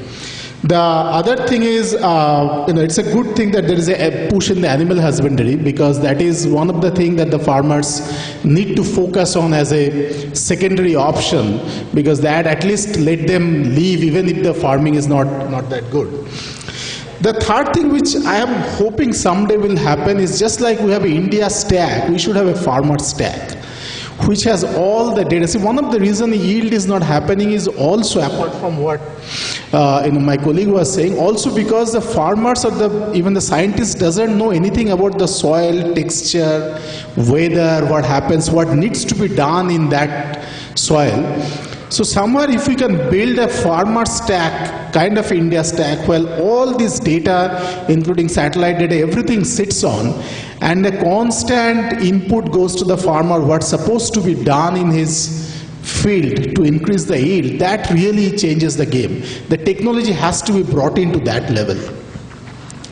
S9: The other thing is, it's a good thing that there is a push in the animal husbandry, because that is one of the things that the farmers need to focus on as a secondary option, because that at least let them live even if the farming is not that good. The third thing which I am hoping someday will happen is, just like we have an India stack, we should have a farmer stack. which has all the data. See, one of the reasons yield is not happening is also, apart from what my colleague was saying, also because the farmers or even the scientists doesn't know anything about the soil, texture, weather, what happens, what needs to be done in that soil. So somewhere if we can build a farmer stack, kind of India stack, well, all this data, including satellite data, everything sits on, and a constant input goes to the farmer, what's supposed to be done in his field to increase the yield, that really changes the game. The technology has to be brought into that level,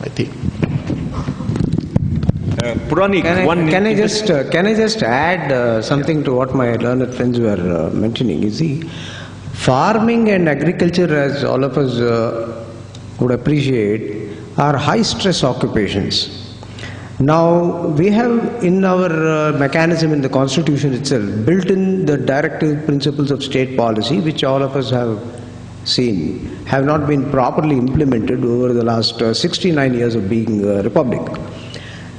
S9: I think.
S3: Puranik,
S6: can I just add something to what my learned friends were mentioning? You see, farming and agriculture, as all of us would appreciate, are high stress occupations. Now, we have in our mechanism in the Constitution itself built in the directive principles of state policy, which all of us have seen have not been properly implemented over the last 69 years of being a republic.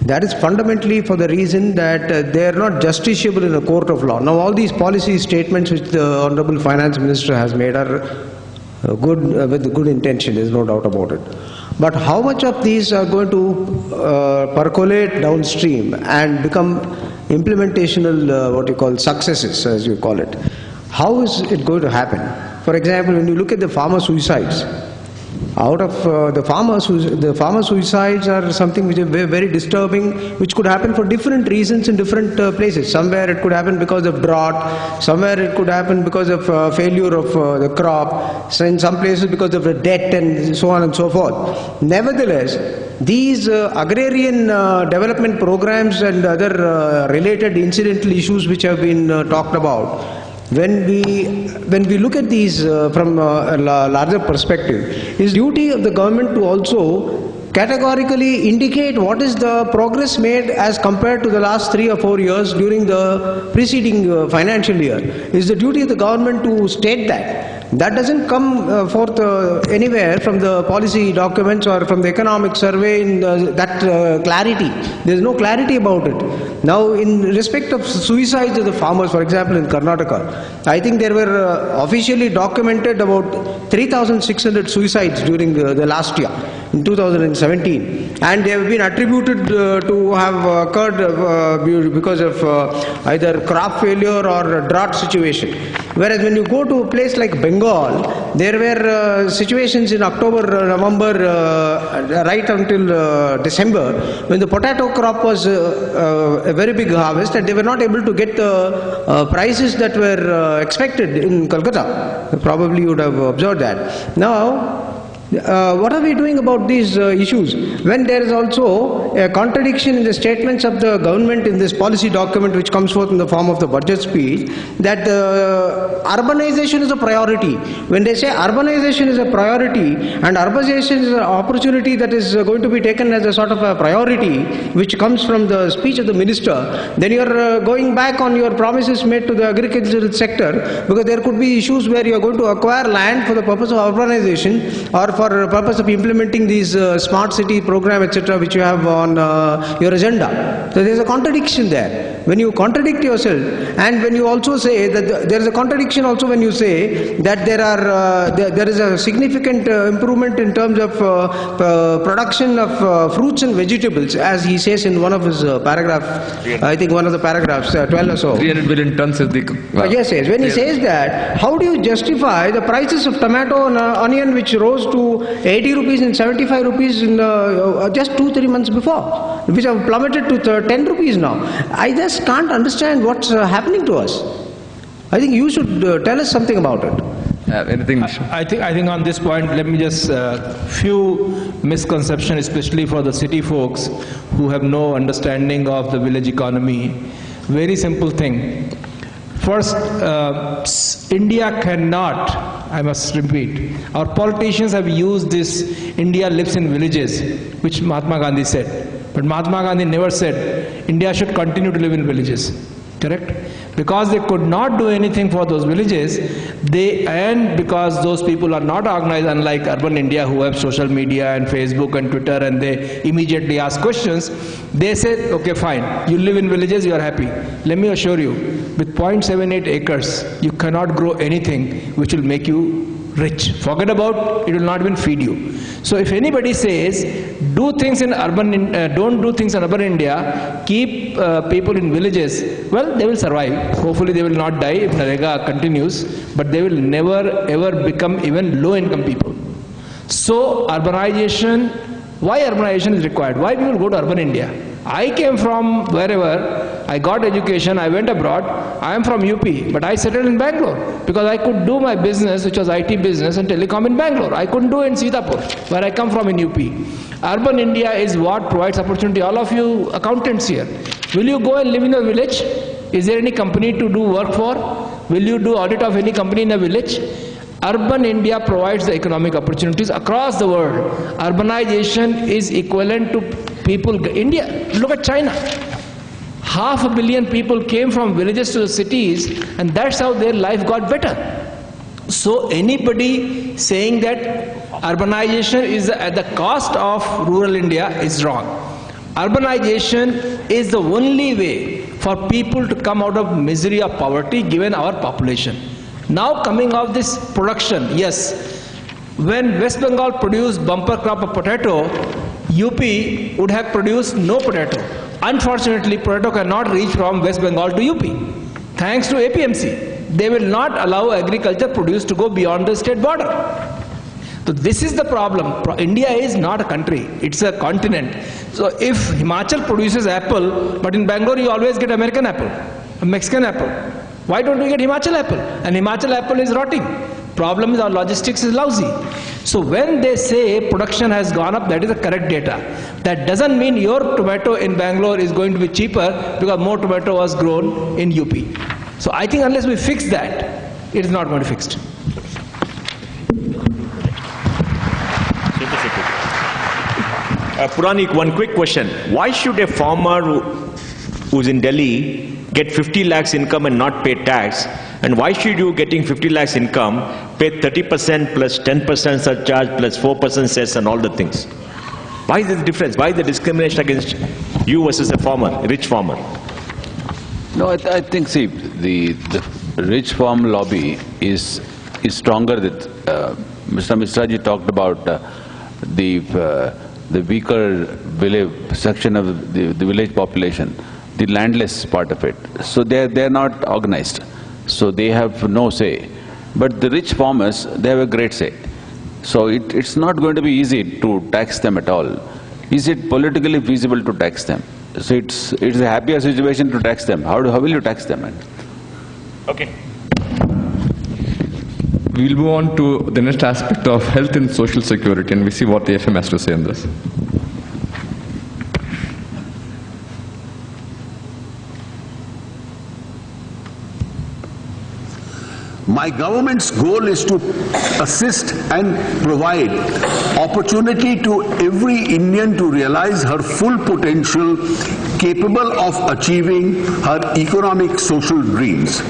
S6: That is fundamentally for the reason that they are not justiciable in a court of law. Now, all these policy statements which the Honorable Finance Minister has made are good, with good intention, there is no doubt about it. But how much of these are going to percolate downstream and become implementational, what you call successes, as you call it? How is it going to happen? For example, when you look at the farmer suicides, out of the farmer suicides are something which is very disturbing, which could happen for different reasons in different places. Somewhere it could happen because of drought, somewhere it could happen because of failure of the crop, so in some places because of the debt and so on and so forth. Nevertheless, these agrarian development programs and other related incidental issues which have been talked about, when we look at these from a larger perspective, it's duty of the government to also categorically indicate what is the progress made as compared to the last 3 or 4 years during the preceding financial year. It's the duty of the government to state that. That doesn't come forth anywhere from the policy documents or from the economic survey in that clarity. There is no clarity about it. Now, in respect of suicides of the farmers, for example, in Karnataka, I think there were officially documented about 3,600 suicides during the last year, in 2017. And they have been attributed to have occurred because of either crop failure or drought situation. Whereas when you go to a place like Bengal, there were situations in October, November, right until December, when the potato crop was a very big harvest and they were not able to get the prices that were expected in Kolkata. Probably you would have observed that. Now, what are we doing about these issues when there is also a contradiction in the statements of the government in this policy document which comes forth in the form of the budget speech, that urbanization is a priority. When they say urbanization is a priority and urbanization is an opportunity that is going to be taken as a sort of a priority which comes from the speech of the minister, then you are going back on your promises made to the agricultural sector, because there could be issues where you are going to acquire land for the purpose of urbanization or for purpose of implementing these smart city program, etc., which you have on your agenda. So there is a contradiction there. When you contradict yourself, and when you also say that there is a contradiction also when you say that there is a significant improvement in terms of production of fruits and vegetables, as he says in one of his paragraphs, I think one of the paragraphs, 12 or so.
S4: 300 billion tons is the...
S6: Yes. When he says that, how do you justify the prices of tomato and onion which rose to 80 rupees and 75 rupees in just 2-3 months before, which have plummeted to 10 rupees now? I just can't understand what's happening to us. I think you should tell us something about it.
S4: Anything?
S8: I think on this point, let me just few misconceptions, especially for the city folks who have no understanding of the village economy. Very simple thing. First, India cannot, I must repeat, our politicians have used this India lives in villages, which Mahatma Gandhi said. But Mahatma Gandhi never said India should continue to live in villages. Correct? Because they could not do anything for those villages, and because those people are not organized, unlike urban India who have social media and Facebook and Twitter, and they immediately ask questions, they said, okay, fine, you live in villages, you are happy. Let me assure you, with 0.78 acres, you cannot grow anything which will make you rich. Forget about, it will not even feed you. So if anybody says, do things in urban, don't do things in urban India, keep people in villages, well, they will survive. Hopefully they will not die if Narega continues, but they will never ever become even low income people. So urbanization, why urbanization is required? Why people go to urban India? I came from wherever, I got education, I went abroad, I am from UP, but I settled in Bangalore because I could do my business, which was IT business and telecom in Bangalore. I couldn't do it in Sitapur, where I come from in UP. Urban India is what provides opportunity. All of you accountants here, will you go and live in a village? Is there any company to do work for? Will you do audit of any company in a village? Urban India provides the economic opportunities across the world. Urbanization is equivalent to people. India, look at China. 500 million people came from villages to the cities, and that's how their life got better. So anybody saying that urbanization is at the cost of rural India is wrong. Urbanization is the only way for people to come out of misery of poverty given our population. Now coming off this production, yes, when West Bengal produced bumper crop of potato, UP would have produced no potato. Unfortunately, potato cannot reach from West Bengal to UP. Thanks to APMC, they will not allow agriculture produce to go beyond the state border. So this is the problem. India is not a country, it's a continent. So if Himachal produces apple, but in Bangalore you always get American apple, a Mexican apple. Why don't we get Himachal apple? And Himachal apple is rotting. Problem is our logistics is lousy. So when they say production has gone up, that is the correct data. That doesn't mean your tomato in Bangalore is going to be cheaper because more tomato was grown in UP. So I think unless we fix that, it is not going to be fixed.
S3: Puranik, one quick question. Why should a farmer who's in Delhi get 50 lakhs income and not pay tax? And why should you, getting 50 lakhs income, pay 30% plus 10% surcharge plus 4% cess and all the things? Why is the difference? Why the discrimination against you versus a farmer, a rich farmer?
S7: No, I think, see, the rich farm lobby is stronger. That Mr. Misraji talked about the weaker village section of the village population, the landless part of it. So they're not organized. So they have no say. But the rich farmers, they have a great say. So it's not going to be easy to tax them at all. Is it politically feasible to tax them? So it's a happier situation to tax them. How will you tax them?
S3: Okay.
S4: We'll move on to the next aspect of health and social security, and we see what the FM has to say on this.
S5: My government's goal is to assist and provide opportunity to every Indian to realize her full potential, capable of achieving her economic social dreams.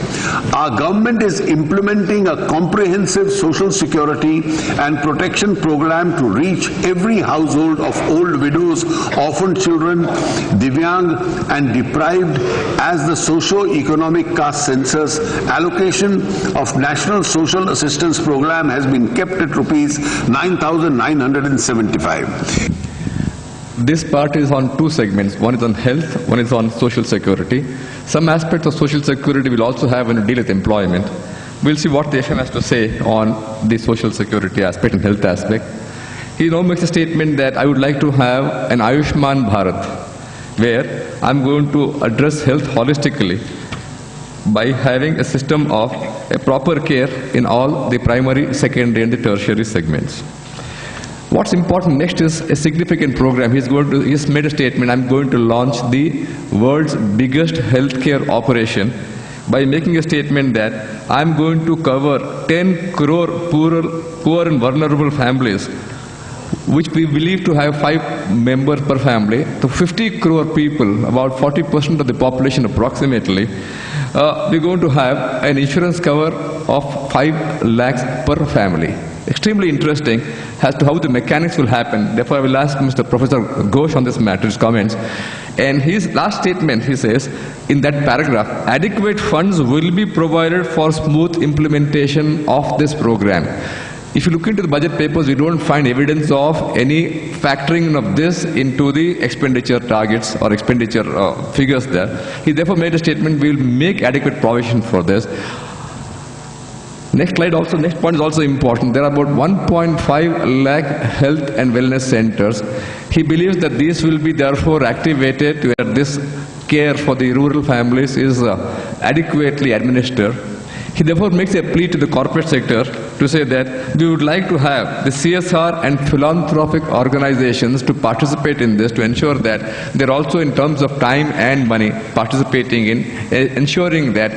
S5: Our government is implementing a comprehensive social security and protection program to reach every household of old widows, orphan children, divyang and deprived as the socio-economic caste census allocation of National Social Assistance Program has been kept at rupees 9,975.
S4: This part is on two segments. One is on health, one is on social security. Some aspects of social security will also have when you deal with employment. We'll see what the FM has to say on the social security aspect and health aspect. He now makes a statement that I would like to have an Ayushman Bharat, where I'm going to address health holistically by having a system of a proper care in all the primary, secondary and the tertiary segments. What's important next is a significant program. He's made a statement, I'm going to launch the world's biggest healthcare operation by making a statement that I'm going to cover 10 crore poor and vulnerable families which we believe to have 5 members per family, to 50 crore people, about 40% of the population approximately, we're going to have an insurance cover of 5 lakhs per family. Extremely interesting as to how the mechanics will happen. Therefore, I will ask Mr. Professor Ghosh on this matter, his comments. And his last statement, he says, in that paragraph, adequate funds will be provided for smooth implementation of this program. If you look into the budget papers, we don't find evidence of any factoring of this into the expenditure targets or expenditure figures there. He therefore made a statement, we will make adequate provision for this. Next point is also important. There are about 1.5 lakh health and wellness centers. He believes that these will be therefore activated where this care for the rural families is adequately administered. He therefore makes a plea to the corporate sector to say that we would like to have the CSR and philanthropic organizations to participate in this, to ensure that they're also in terms of time and money participating in ensuring that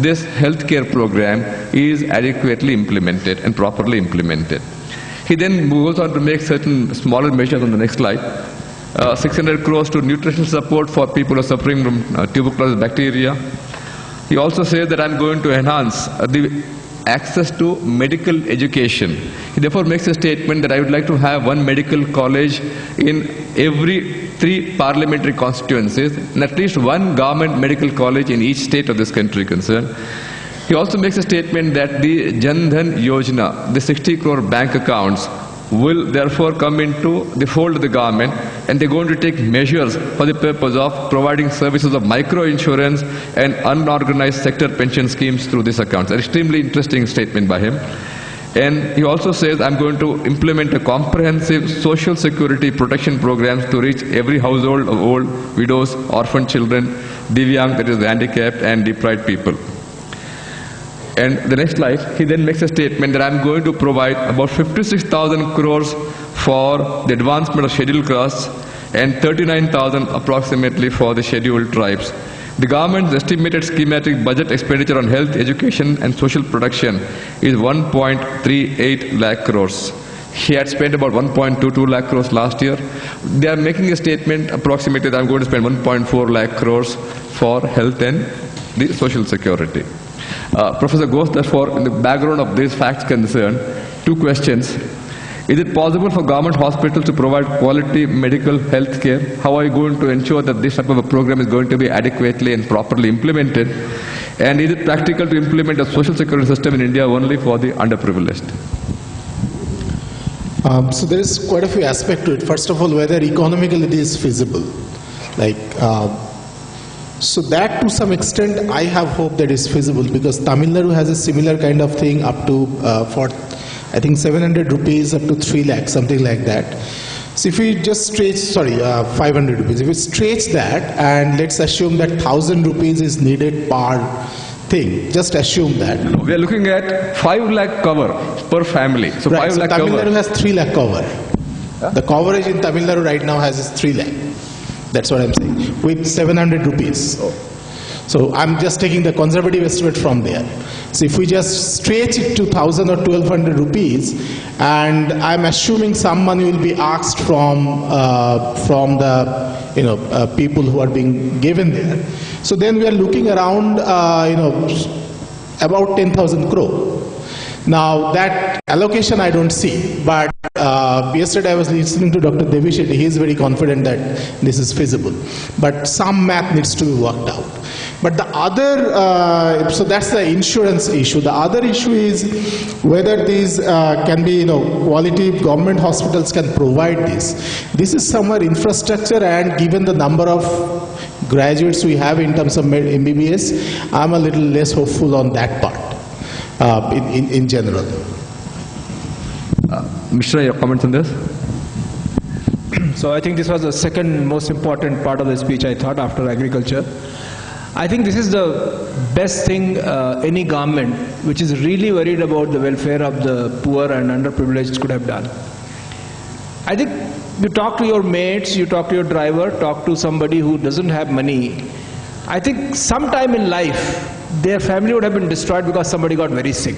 S4: this healthcare program is adequately implemented and properly implemented. He then goes on to make certain smaller measures on the next slide. 600 crores to nutritional support for people who are suffering from tuberculosis bacteria. He also says that I'm going to enhance the access to medical education. He therefore makes a statement that I would like to have 1 medical college in every 3 parliamentary constituencies and at least 1 government medical college in each state of this country concerned. He also makes a statement that the Jan Dhan Yojana, the 60 crore bank accounts, will therefore come into the fold of the government, and they're going to take measures for the purpose of providing services of micro-insurance and unorganized sector pension schemes through these accounts. An extremely interesting statement by him. And he also says, I'm going to implement a comprehensive social security protection programs to reach every household of old, widows, orphan children, Divyang, that is handicapped, and deprived people. And the next slide, he then makes a statement that I'm going to provide about 56,000 crores for the advancement of scheduled castes and 39,000 approximately for the scheduled tribes. The government's estimated schematic budget expenditure on health, education and social protection is 1.38 lakh crores. He had spent about 1.22 lakh crores last year. They are making a statement approximately that I'm going to spend 1.4 lakh crores for health and the social security. Professor Ghosh, therefore, in the background of these facts concerned, 2 questions. Is it possible for government hospitals to provide quality medical health care? How are you going to ensure that this type of a program is going to be adequately and properly implemented? And is it practical to implement a social security system in India only for the underprivileged?
S9: So there is quite a few aspects to it. First of all, whether economically it is feasible. So that to some extent I have hope that is feasible, because Tamil Nadu has a similar kind of thing up to for I think 700 rupees up to 3 lakhs, something like that. So if we just stretch, 500 rupees, if we stretch that and let's assume that 1,000 rupees is needed per thing, just assume that.
S4: We are looking at 5 lakh cover per family. So
S9: right,
S4: 5 lakh
S9: Tamil
S4: cover.
S9: Nadu has 3 lakh cover. Huh? The coverage in Tamil Nadu right now is 3 lakh. That's what I'm saying, with 700 rupees. So I'm just taking the conservative estimate from there. So if we just stretch it to 1,000 or 1,200 rupees, and I'm assuming some money will be asked from the people who are being given there. So then we are looking around about 10,000 crore. Now that allocation I don't see, but yesterday I was listening to Dr. Devi Shetty. He is very confident that this is feasible, but some math needs to be worked out. But the other, so that's the insurance issue. The other issue is whether these can be, quality government hospitals can provide this. This is somewhere infrastructure, and given the number of graduates we have in terms of MBBS, I'm a little less hopeful on that part. In general.
S4: Mishra, your comments on this?
S8: So I think this was the second most important part of the speech, I thought, after agriculture. I think this is the best thing any government which is really worried about the welfare of the poor and underprivileged could have done. I think you talk to your mates, you talk to your driver, talk to somebody who doesn't have money. I think sometime in life, their family would have been destroyed because somebody got very sick.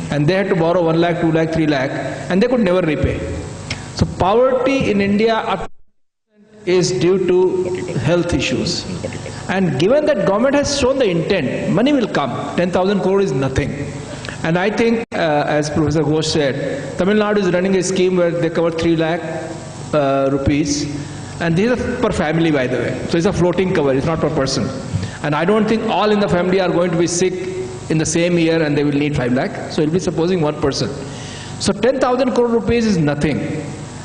S8: And they had to borrow 1 lakh, 2 lakh, 3 lakh, and they could never repay. So poverty in India is due to health issues. And given that government has shown the intent, money will come. 10,000 crore is nothing. And I think, as Professor Ghosh said, Tamil Nadu is running a scheme where they cover 3 lakh rupees. And this is per family, by the way. So it's a floating cover, it's not per person. And I don't think all in the family are going to be sick in the same year and they will need 5 lakh. So it will be supposing one person. So 10,000 crore rupees is nothing.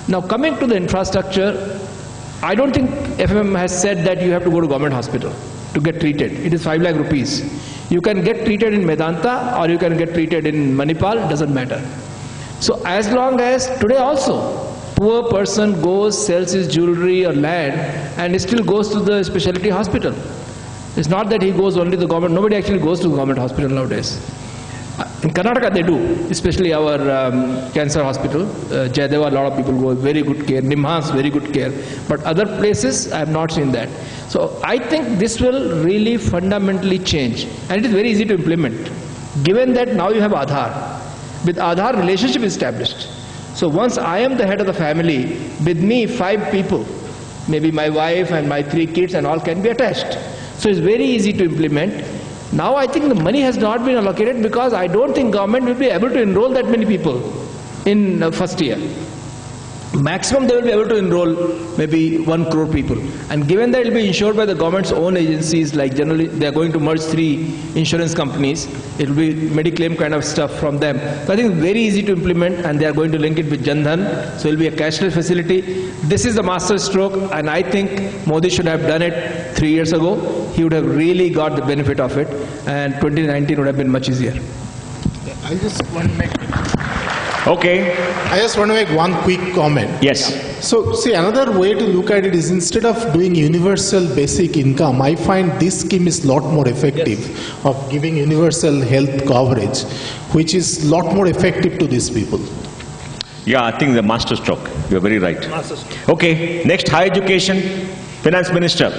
S8: Now coming to the infrastructure, I don't think FMM has said that you have to go to government hospital to get treated. It is 5 lakh rupees. You can get treated in Medanta or you can get treated in Manipal, doesn't matter. So as long as today also, poor person goes, sells his jewelry or land and still goes to the specialty hospital. It's not that he goes only to the government. Nobody actually goes to the government hospital nowadays. In Karnataka they do, especially our cancer hospital. Jayadeva, a lot of people go, very good care. Nimhas, very good care. But other places, I have not seen that. So I think this will really fundamentally change. And it is very easy to implement. Given that now you have Aadhaar. With Aadhaar, relationship is established. So once I am the head of the family, with me 5 people, maybe my wife and my 3 kids and all can be attached. So it's very easy to implement. Now I think the money has not been allocated because I don't think government will be able to enroll that many people in first year. Maximum they will be able to enroll maybe 1 crore people. And given that it will be insured by the government's own agencies, like generally they are going to merge 3 insurance companies, it will be Mediclaim kind of stuff from them. So I think it's very easy to implement and they are going to link it with Jan Dhan. So it will be a cashless facility. This is the master stroke and I think Modi should have done it 3 years ago. He would have really got the benefit of it and 2019 would have been much easier.
S9: I just want to make...
S3: Okay.
S9: I just want to make one quick comment.
S3: Yes.
S9: So, see, another way to look at it is instead of doing universal basic income, I find this scheme is a lot more effective of giving universal health coverage, which is a lot more effective to these people.
S3: Yeah, I think the master stroke. You're very right. Okay. Next, higher education, Finance Minister.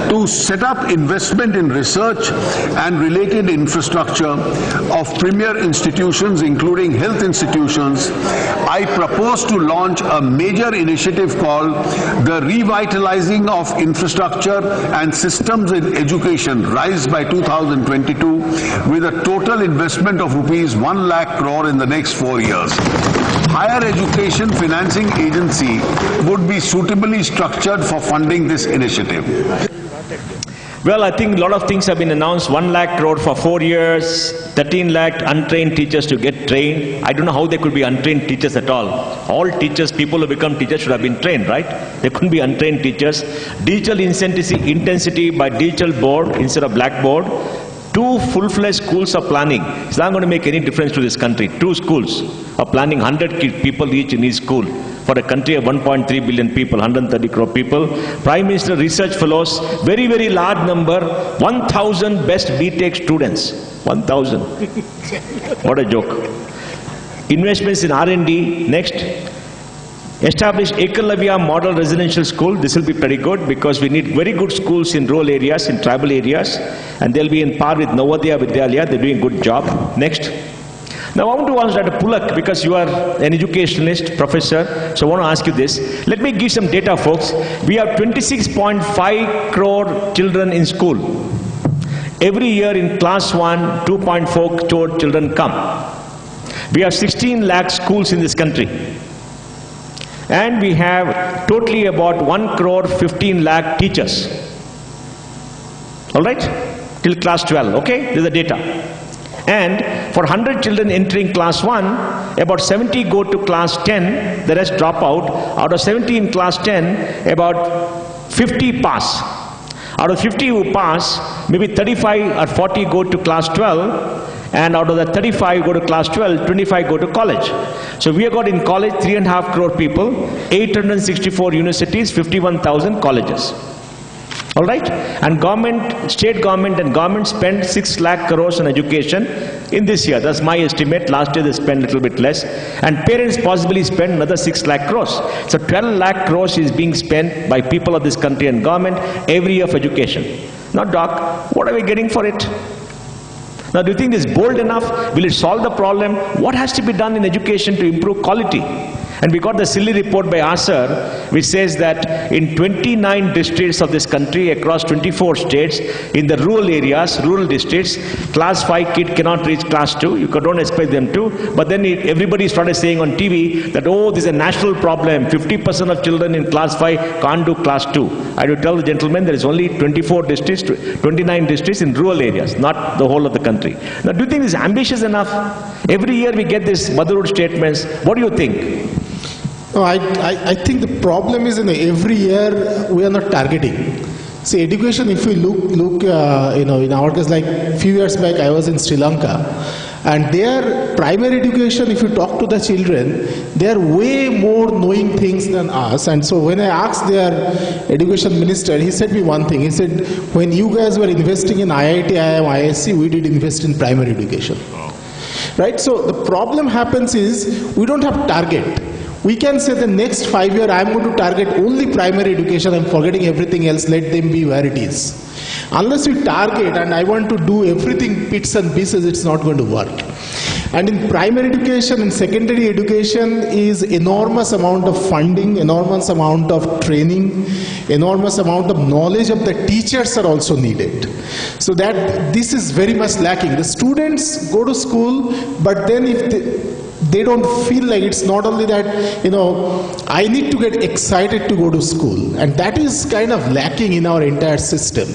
S5: To set up investment in research and related infrastructure of premier institutions, including health institutions, I propose to launch a major initiative called the Revitalizing of Infrastructure and Systems in Education, RISE by 2022, with a total investment of rupees 1 lakh crore in the next 4 years. Higher Education Financing Agency would be suitably structured for funding this initiative.
S3: Well, I think a lot of things have been announced. 1 lakh crore for 4 years, 13 lakh untrained teachers to get trained. I don't know how they could be untrained teachers at all. All teachers, people who become teachers should have been trained, right? They couldn't be untrained teachers. Digital intensity by digital board instead of blackboard. 2 full-fledged schools are planning. It's not going to make any difference to this country. 2 schools are planning, 100 people each in each school. For a country of 1.3 billion people, 130 crore people. Prime Minister Research Fellows, very, very large number, 1,000 best BTech students. 1,000. What a joke. Investments in R&D, next. Establish Ekalavya Model Residential School. This will be pretty good because we need very good schools in rural areas, in tribal areas. And they'll be in par with Navodaya Vidyalaya. They're doing a good job. Next. Now I want to ask Dr. Pulak, because you are an educationalist, professor, so I want to ask you this. Let me give some data, folks. We have 26.5 crore children in school. Every year in class 1, 2.4 crore children come. We have 16 lakh schools in this country. And we have totally about 1 crore 15 lakh teachers. All right? Till class 12, okay? This is the data. And for 100 children entering class 1, about 70 go to class 10, the rest drop out. Out of 70 in class 10, about 50 pass. Out of 50 who pass, maybe 35 or 40 go to class 12, and out of the 35 go to class 12, 25 go to college. So we have got in college 3.5 crore people, 864 universities, 51,000 colleges. All right? And government, state government and government spend 6 lakh crores on education in this year. That's my estimate. Last year they spent a little bit less. And parents possibly spend another 6 lakh crores. So 12 lakh crores is being spent by people of this country and government every year for education. Now, doc, what are we getting for it? Now, do you think this is bold enough? Will it solve the problem? What has to be done in education to improve quality? And we got the silly report by ASER, which says that in 29 districts of this country, across 24 states, in the rural areas, rural districts, class 5 kid cannot reach class 2. You don't expect them to. But then everybody started saying on TV that, oh, this is a national problem. 50% of children in class 5 can't do class 2. I do tell the gentleman there is only 24 districts, 29 districts in rural areas, not the whole of the country. Now, do you think this is ambitious enough? Every year we get these motherhood statements. What do you think?
S9: No, I think the problem is every year we are not targeting. See, education, if we look in our case, like a few years back I was in Sri Lanka, and their primary education, if you talk to the children, they are way more knowing things than us. And so when I asked their education minister, he said me one thing. He said, when you guys were investing in IIT, IIM, ISC, we did invest in primary education. Right? So the problem happens is we don't have target. We can say the next 5 years I am going to target only primary education, I am forgetting everything else, let them be where it is. Unless we target and I want to do everything bits and pieces, it's not going to work. And in primary education and secondary education is enormous amount of funding, enormous amount of training, enormous amount of knowledge of the teachers are also needed. So that this is very much lacking. The students go to school, but then if they don't feel like it's not only that, I need to get excited to go to school. And that is kind of lacking in our entire system.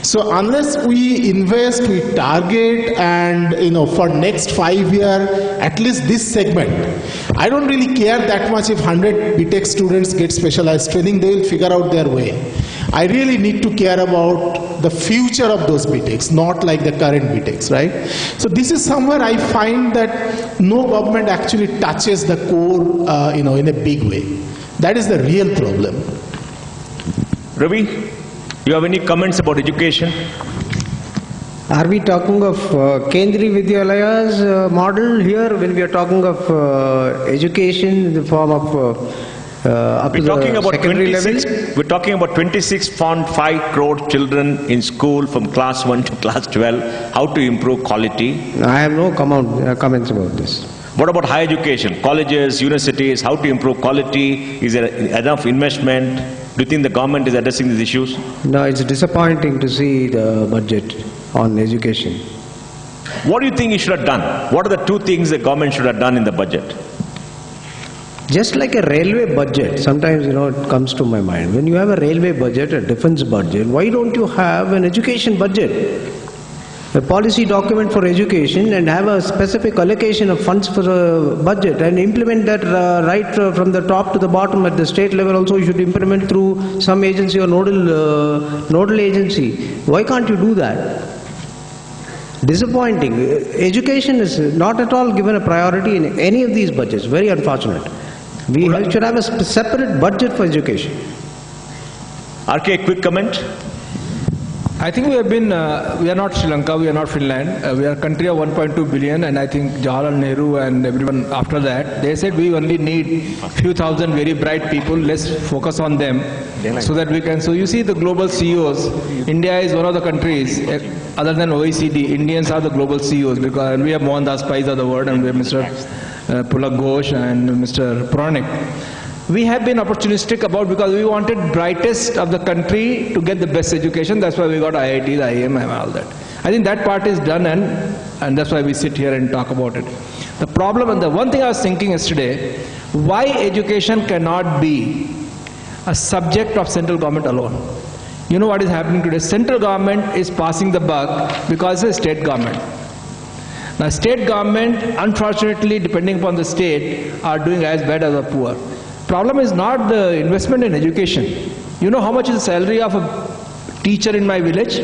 S9: So unless we invest, we target, and, for next 5 years, at least this segment, I don't really care that much if 100 BTech students get specialized training, they will figure out their way. I really need to care about the future of those BTechs, not like the current BTechs, right? So this is somewhere I find that no government actually touches the core, in a big way. That is the real problem.
S3: Ravi, you have any comments about education?
S6: Are we talking of Kendriya Vidyalayas model here when we are talking of education in the form of up to the secondary level?
S3: We're talking about 26.5 crore children in school from class 1 to class 12. How to improve quality?
S6: I have no comments about this.
S3: What about higher education, colleges, universities? How to improve quality? Is there enough investment? Do you think the government is addressing these issues?
S6: No, it's disappointing to see the budget on education.
S3: What do you think it should have done? What are the two things the government should have done in the budget?
S6: Just like a railway budget, sometimes, it comes to my mind. When you have a railway budget, a defense budget, why don't you have an education budget? A policy document for education and have a specific allocation of funds for the budget and implement that right from the top to the bottom at the state level also. You should implement through some agency or nodal agency. Why can't you do that? Disappointing. Education is not at all given a priority in any of these budgets. Very unfortunate. We should have a separate budget for education.
S3: RK, a quick comment?
S8: I think we are not Sri Lanka, we are not Finland. We are a country of 1.2 billion, and I think Jawaharlal Nehru and everyone after that, they said we only need few thousand very bright people, let's focus on them so that we can. So you see the global CEOs, India is one of the countries, other than OECD, Indians are the global CEOs, because we have Mohandas Pais of the world, and we have Mr. Pulak Ghosh and Mr. Puranik. We have been opportunistic about, because we wanted brightest of the country to get the best education. That's why we got IIT, the IIM and all that. I think that part is done, and that's why we sit here and talk about it. The problem, and the one thing I was thinking yesterday, why education cannot be a subject of central government alone. You know what is happening today? Central government is passing the buck because it's a state government. Now state government, unfortunately, depending upon the state, are doing as bad as the poor. Problem is not the investment in education. You know how much is the salary of a teacher in my village?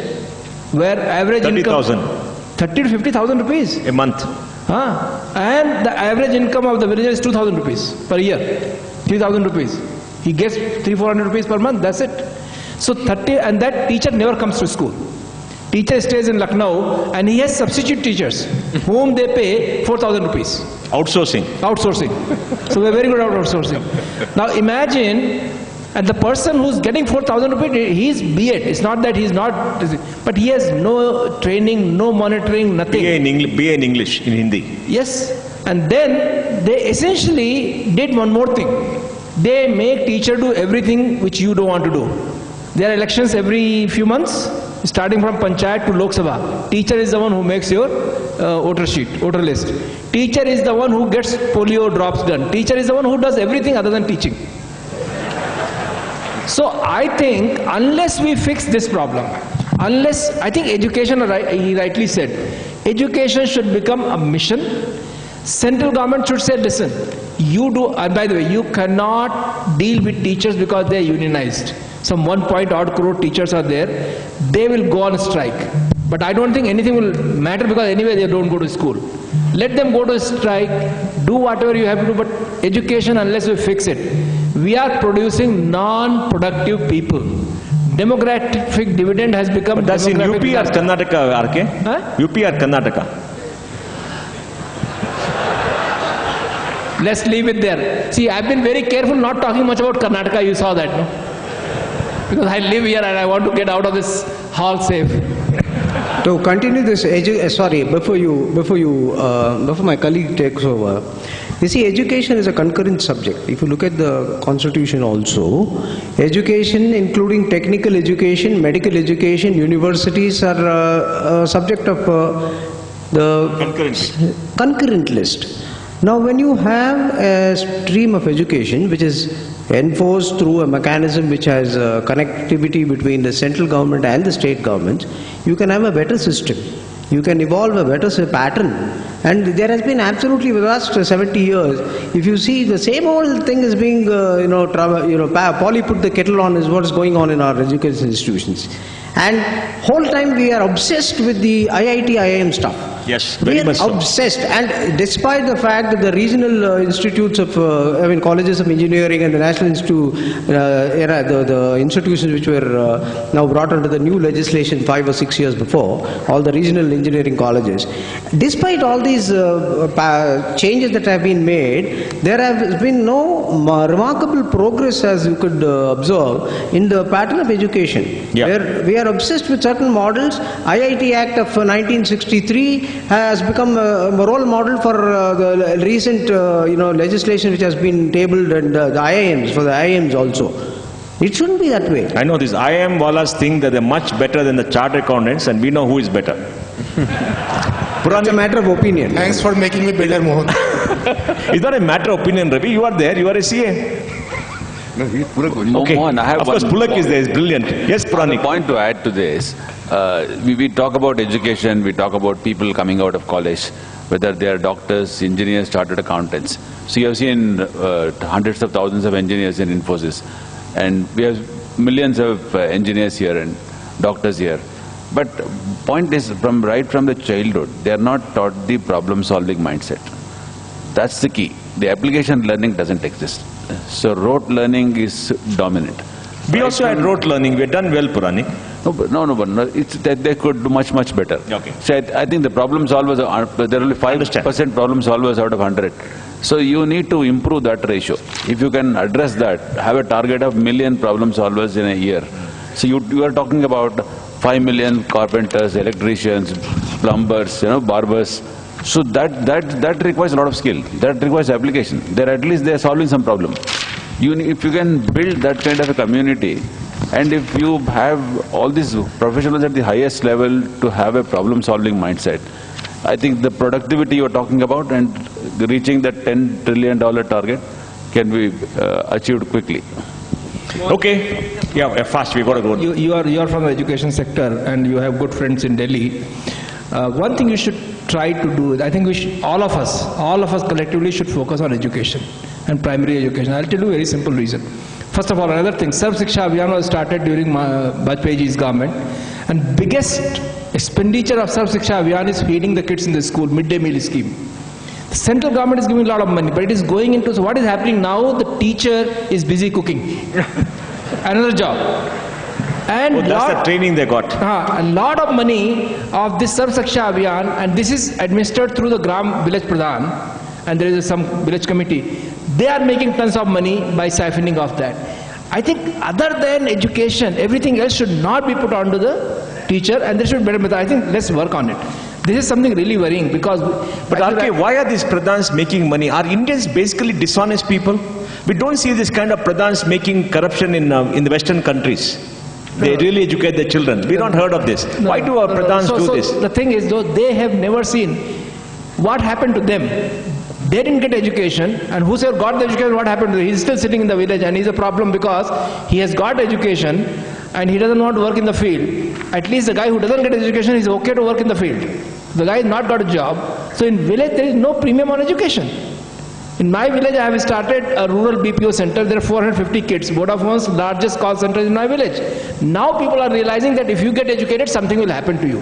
S8: Where average
S3: 30,000.
S8: 30 to 50,000 rupees.
S3: A month.
S8: And the average income of the villager is 2,000 rupees per year. 3,000 rupees. He gets 300-400 rupees per month, that's it. So 30, and that teacher never comes to school. Teacher stays in Lucknow and he has substitute teachers whom they pay 4,000 rupees.
S3: Outsourcing.
S8: Outsourcing. So we're very good at outsourcing. Now imagine And the person who's getting 4,000 rupees, he's B.Ed. It's not that he's not, but he has no training, no monitoring, nothing.
S3: BA in English, in Hindi.
S8: Yes. And then they essentially did one more thing. They make teacher do everything which you don't want to do. There are elections every few months, starting from Panchayat to Lok Sabha. Teacher is the one who makes your voter sheet, voter list. Teacher is the one who gets polio drops done. Teacher is the one who does everything other than teaching. So I think unless we fix this problem, I think education, he rightly said, education should become a mission. Central government should say, listen, you do, and by the way, you cannot deal with teachers because they are unionized. Some 1.odd crore teachers are there. They will go on strike. But I don't think anything will matter because anyway they don't go to school. Let them go to strike, do whatever you have to do, but education, unless we fix it, we are producing non-productive people. Demographic dividend has become...
S3: But that's in UP or Karnataka, RK?
S8: Huh?
S3: UP or Karnataka?
S8: Let's leave it there. See, I've been very careful not talking much about Karnataka, you saw that, no? Because I live here and I want to get out of this hall safe.
S6: To continue this, before my colleague takes over, you see, education is a concurrent subject. If you look at the constitution also, education, including technical education, medical education, universities are a subject of the concurrent list. Now, when you have a stream of education which is enforced through a mechanism which has connectivity between the central government and the state government, you can have a better system. You can evolve a better pattern. And there has been absolutely, for the last 70 years, if you see the same old thing is being, Polly put the kettle on is what's going on in our education institutions. And whole time we are obsessed with the IIT, IIM stuff.
S3: Yes, very much
S6: so. Obsessed, and despite the fact that the regional institutes of, colleges of engineering and the National Institute, the institutions which were now brought under the new legislation 5 or 6 years before, all the regional engineering colleges, despite all these changes that have been made, there has been no remarkable progress, as you could observe, in the pattern of education.
S3: Yeah.
S6: Where we are obsessed with certain models. IIT Act of 1963 has become a role model for the recent legislation which has been tabled, and the IIMs, for the IIMs also. It shouldn't be that way.
S3: I know this IIM wallas think that they're much better than the chartered accountants, and we know who is better.
S6: It's a matter of opinion.
S9: Thanks for making me better, Mohan.
S3: It's not a matter of opinion, Ravi. You are there. You are a CA. Okay.
S7: Mohan, I have
S3: of course, Pulak is there. Is brilliant. Yes, Puranik.
S7: Point to add to this. We talk about education. We talk about people coming out of college, whether they are doctors, engineers, chartered accountants. So you have seen hundreds of thousands of engineers in Infosys, and we have millions of engineers here and doctors here. But point is, right from the childhood, they are not taught the problem-solving mindset. That's the key. The application learning doesn't exist. So rote learning is dominant.
S3: We also had rote learning. We had done well, Puranik.
S7: No. It's that they could do much better.
S3: Okay.
S7: So I think the problem solvers there are only 5% problem solvers out of 100. So you need to improve that ratio. If you can address that, have a target of 1 million problem solvers in a year. So you are talking about 5 million carpenters, electricians, plumbers, barbers. So that requires a lot of skill. That requires application. At least they are solving some problem. If you can build that kind of a community, and if you have all these professionals at the highest level to have a problem-solving mindset, I think the productivity you are talking about and reaching that $10 trillion target can be achieved quickly.
S3: Okay. Yeah, fast. We got to go.
S8: You are from the education sector and you have good friends in Delhi. One thing you should try to do, I think all of us collectively should focus on education and primary education. I'll tell you a very simple reason. First of all, another thing, Sarv Shiksha Abhiyan was started during Bajpayeeji's government, and biggest expenditure of Sarv Shiksha Abhiyan is feeding the kids in the school, midday meal scheme. The central government is giving a lot of money, but it is going into, so what is happening now? The teacher is busy cooking. Another job. And
S3: that's the training they got.
S8: A lot of money of this Sarv Shiksha Abhiyan, and this is administered through the Gram Village Pradhan, and there is some village committee. They are making tons of money by siphoning off that. I think other than education, everything else should not be put onto the teacher, and there should be better method. I think let's work on it. This is something really worrying because...
S3: But RK, why are these pradhans making money? Are Indians basically dishonest people? We don't see this kind of pradhans making corruption in the Western countries. They really educate their children. We don't heard of this. Why do our pradhans do this?
S8: The thing is, though, they have never seen what happened to them. They didn't get education, and whosoever got the education, what happened to him? He's still sitting in the village, and he's a problem because he has got education and he doesn't want to work in the field. At least the guy who doesn't get education is okay to work in the field. The guy has not got a job. So in village there is no premium on education. In my village I have started a rural BPO center. There are 450 kids. Vodafone's largest call center is in my village. Now people are realizing that if you get educated, something will happen to you.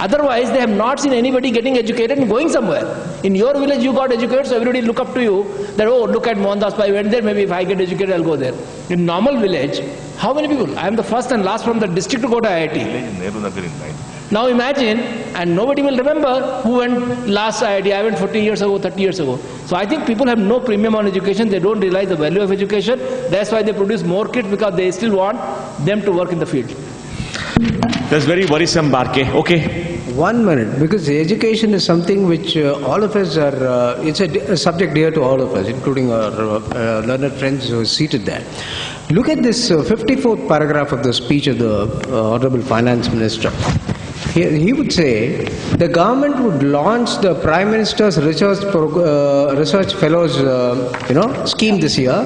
S8: Otherwise they have not seen anybody getting educated and going somewhere. In your village you got educated, so everybody look up to you that, oh, look at Mohandas, I went there, maybe if I get educated I'll go there. In normal village, how many people? I am the first and last from the district to go to IIT. Now imagine, and nobody will remember who went last IIT. I went 40 years ago, 30 years ago. So I think people have no premium on education. They don't realize the value of education. That's why they produce more kids, because they still want them to work in the field.
S3: That's very worrisome, Barke. Okay.
S6: 1 minute, because education is something which all of us are, it's a subject dear to all of us, including our learned friends who are seated there. Look at this 54th paragraph of the speech of the Honorable Finance Minister. He would say, the government would launch the Prime Minister's Research Fellows scheme this year.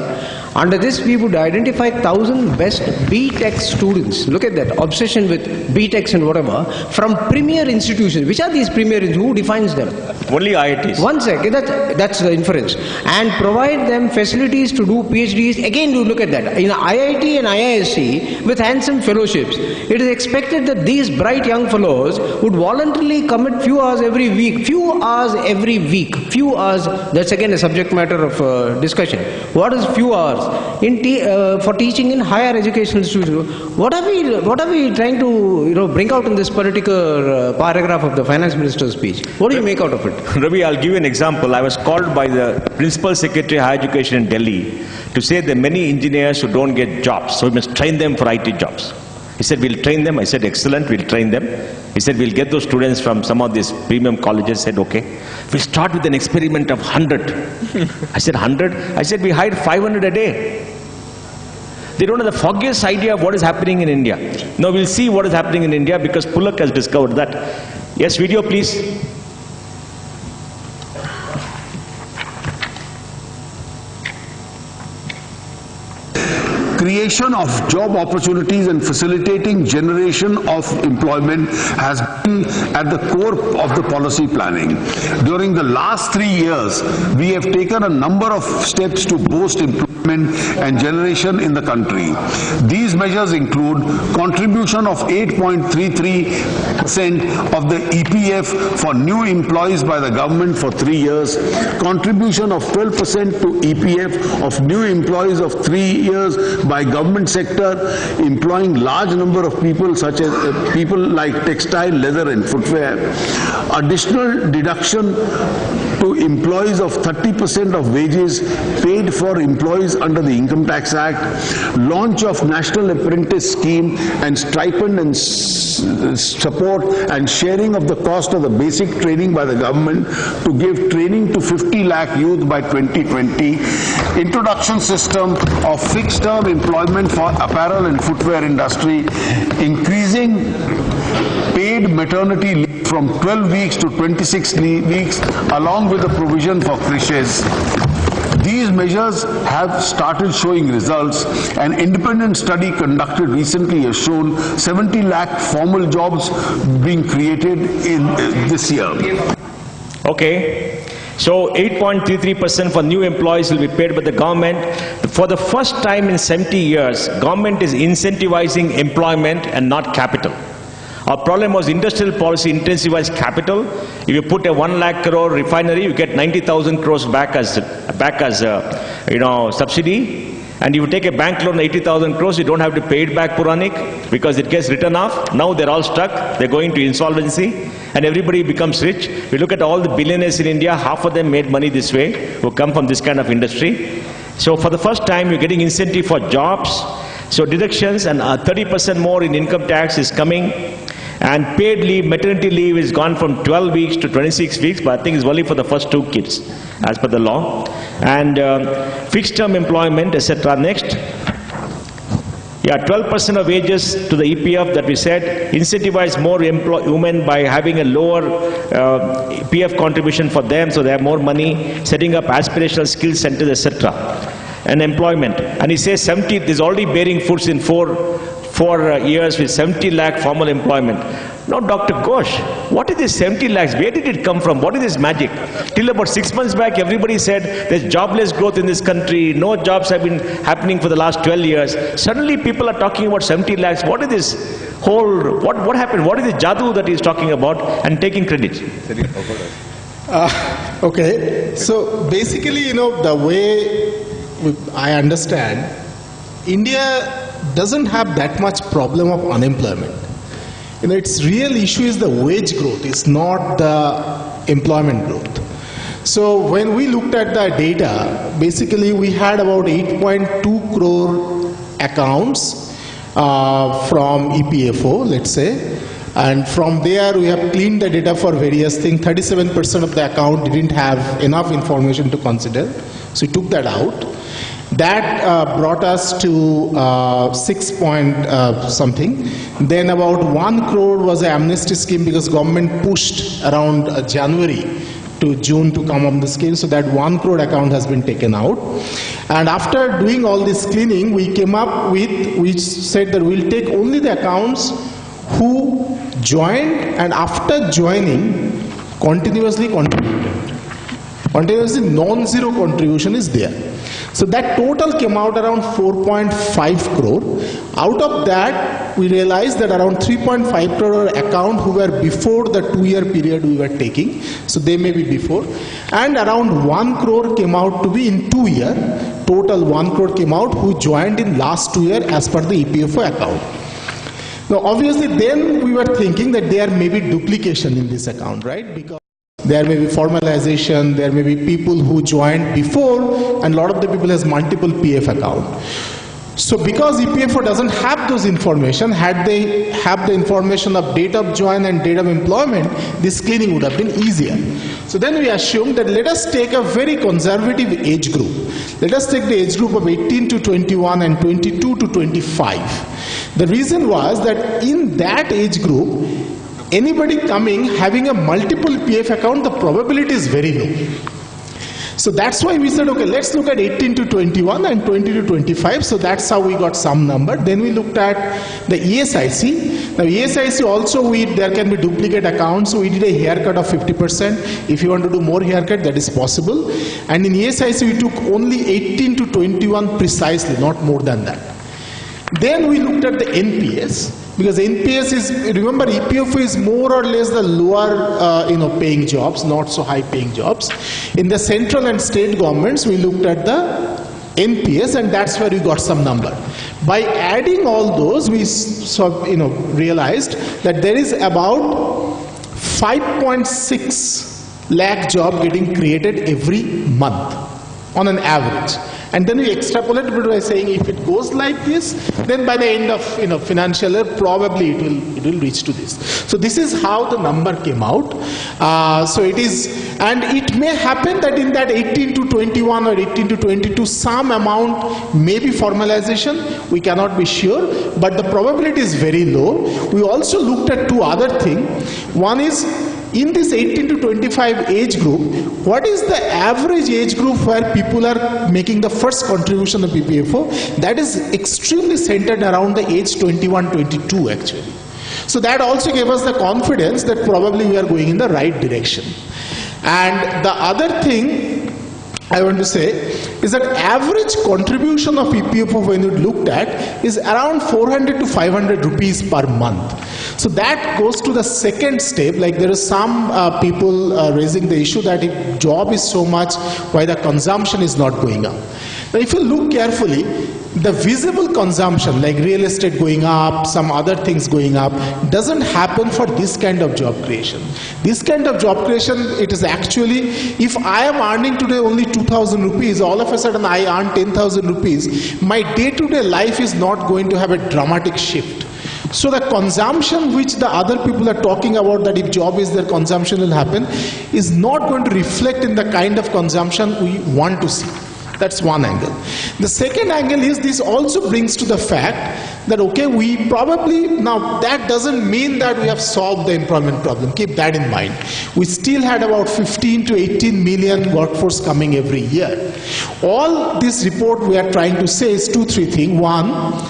S6: Under this, we would identify 1,000 best B.Tech students. Look at that, obsession with B.Techs and whatever, from premier institutions. Which are these premier institutions? Who defines them?
S3: Only IITs.
S6: One sec, that's the inference. And provide them facilities to do PhDs. Again, you look at that. In IIT and IISc, with handsome fellowships, it is expected that these bright young fellows would voluntarily commit few hours every week. Few hours, that's again a subject matter of discussion. What is few hours? For teaching in higher educational institutions. What are we trying to bring out in this particular paragraph of the Finance Minister's speech? What do you make out of it?
S3: Ravi, I'll give you an example. I was called by the Principal Secretary of Higher Education in Delhi to say there are many engineers who don't get jobs, so we must train them for IT jobs. He said, we'll train them. I said, excellent, we'll train them. He said, we'll get those students from some of these premium colleges. I said, okay. We'll start with an experiment of 100. I said, 100? I said, we hired 500 a day. They don't have the foggiest idea of what is happening in India. Now we'll see what is happening in India, because Pulak has discovered that. Yes, video please.
S5: Creation of job opportunities and facilitating generation of employment has been at the core of the policy planning. During the last 3 years, we have taken a number of steps to boost employment and generation in the country. These measures include contribution of 8.33% of the EPF for new employees by the government for 3 years, contribution of 12% to EPF of new employees of 3 years by government sector employing large number of people, such as people like textile, leather and footwear, additional deduction to employees of 30% of wages paid for employees under the Income Tax Act, launch of National Apprentice Scheme and stipend and support and sharing of the cost of the basic training by the government to give training to 50 lakh youth by 2020, introduction system of fixed term employment for apparel and footwear industry, increasing paid maternity leave from 12 weeks to 26 weeks, along with the provision for creches. These measures have started showing results. An independent study conducted recently has shown 70 lakh formal jobs being created in this year.
S3: Okay. So 8.33% for new employees will be paid by the government. For the first time in 70 years, government is incentivizing employment and not capital. Our problem was industrial policy intensifies capital. If you put a 1 lakh crore refinery, you get 90,000 crores back as subsidy. And if you take a bank loan 80,000 crores, you don't have to pay it back, Puranik, because it gets written off. Now they're all stuck. They're going to insolvency, and everybody becomes rich. We look at all the billionaires in India, half of them made money this way, who come from this kind of industry. So for the first time, you're getting incentive for jobs. So deductions and 30% more in income tax is coming. And paid leave, maternity leave is gone from 12 weeks to 26 weeks, but I think it's only for the first 2 kids, as per the law. And fixed term employment, etc. Next. Yeah, 12% of wages to the EPF that we said, incentivize more women by having a lower PF contribution for them, so they have more money, setting up aspirational skill centers, etc. And employment. And he says 70, there's already bearing fruits in 4 years with 70 lakh formal employment. Now, Dr. Ghosh, what is this 70 lakhs? Where did it come from? What is this magic? Till about 6 months back, everybody said there's jobless growth in this country. No jobs have been happening for the last 12 years. Suddenly, people are talking about 70 lakhs. What is this whole, what happened? What is the jadoo that he's talking about and taking credit?
S9: Okay, so basically, the way I understand, India doesn't have that much problem of unemployment. Its real issue is the wage growth, it's not the employment growth. So when we looked at the data, basically we had about 8.2 crore accounts from EPFO, let's say. And from there we have cleaned the data for various things. 37% of the account didn't have enough information to consider. So we took that out. That brought us to 6 point something. Then about 1 crore was an amnesty scheme because government pushed around January to June to come on the scheme. So that 1 crore account has been taken out. And after doing all this cleaning, we came up with, we said that we'll take only the accounts who joined and after joining continuously contributed. Continuously non-zero contribution is there. So that total came out around 4.5 crore. Out of that, we realized that around 3.5 crore account who were before the 2-year period we were taking. So they may be before. And around 1 crore came out to be in 2 years. Total 1 crore came out who joined in last 2 years as per the EPFO account. Now obviously then we were thinking that there may be duplication in this account, right? Because there may be formalization, there may be people who joined before, and a lot of the people has multiple PF account. So because EPFO doesn't have those information, had they have the information of date of join and date of employment, this cleaning would have been easier. So then we assumed that let us take a very conservative age group. Let us take the age group of 18 to 21 and 22 to 25. The reason was that in that age group, anybody coming having a multiple PF account, the probability is very low. So that's why we said, okay, let's look at 18 to 21 and 20 to 25. So that's how we got some number. Then we looked at the ESIC. Now ESIC also, there can be duplicate accounts. So we did a haircut of 50%. If you want to do more haircut, that is possible. And in ESIC, we took only 18 to 21 precisely, not more than that. Then we looked at the NPS. Because NPS is, remember, EPFO is more or less the lower, paying jobs, not so high paying jobs. In the central and state governments, we looked at the NPS, and that's where we got some number. By adding all those, we realized that there is about 5.6 lakh job getting created every month on an average. And then we extrapolate it by saying if it goes like this, then by the end of financial year, probably it will reach to this. So this is how the number came out. So it is, and it may happen that in that 18 to 21 or 18 to 22, some amount may be formalization. We cannot be sure, but the probability is very low. We also looked at two other things. One is, in this 18 to 25 age group, what is the average age group where people are making the first contribution of EPFO? That is extremely centered around the age 21-22 actually. So that also gave us the confidence that probably we are going in the right direction. And the other thing I want to say is that average contribution of EPFO when you looked at is around 400 to 500 rupees per month. So that goes to the second step, like there is some people raising the issue that if job is so much, why the consumption is not going up. Now, if you look carefully, the visible consumption, like real estate going up, some other things going up, doesn't happen for this kind of job creation. This kind of job creation, it is actually, if I am earning today only 2,000 rupees, all of a sudden I earn 10,000 rupees, my day-to-day life is not going to have a dramatic shift. So the consumption which the other people are talking about, that if job is there, consumption will happen, is not going to reflect in the kind of consumption we want to see. That's one angle. The second angle is this also brings to the fact that, okay, we probably, now that doesn't mean that we have solved the employment problem. Keep that in mind. We still had about 15 to 18 million workforce coming every year. All this report we are trying to say is 2-3 things. One,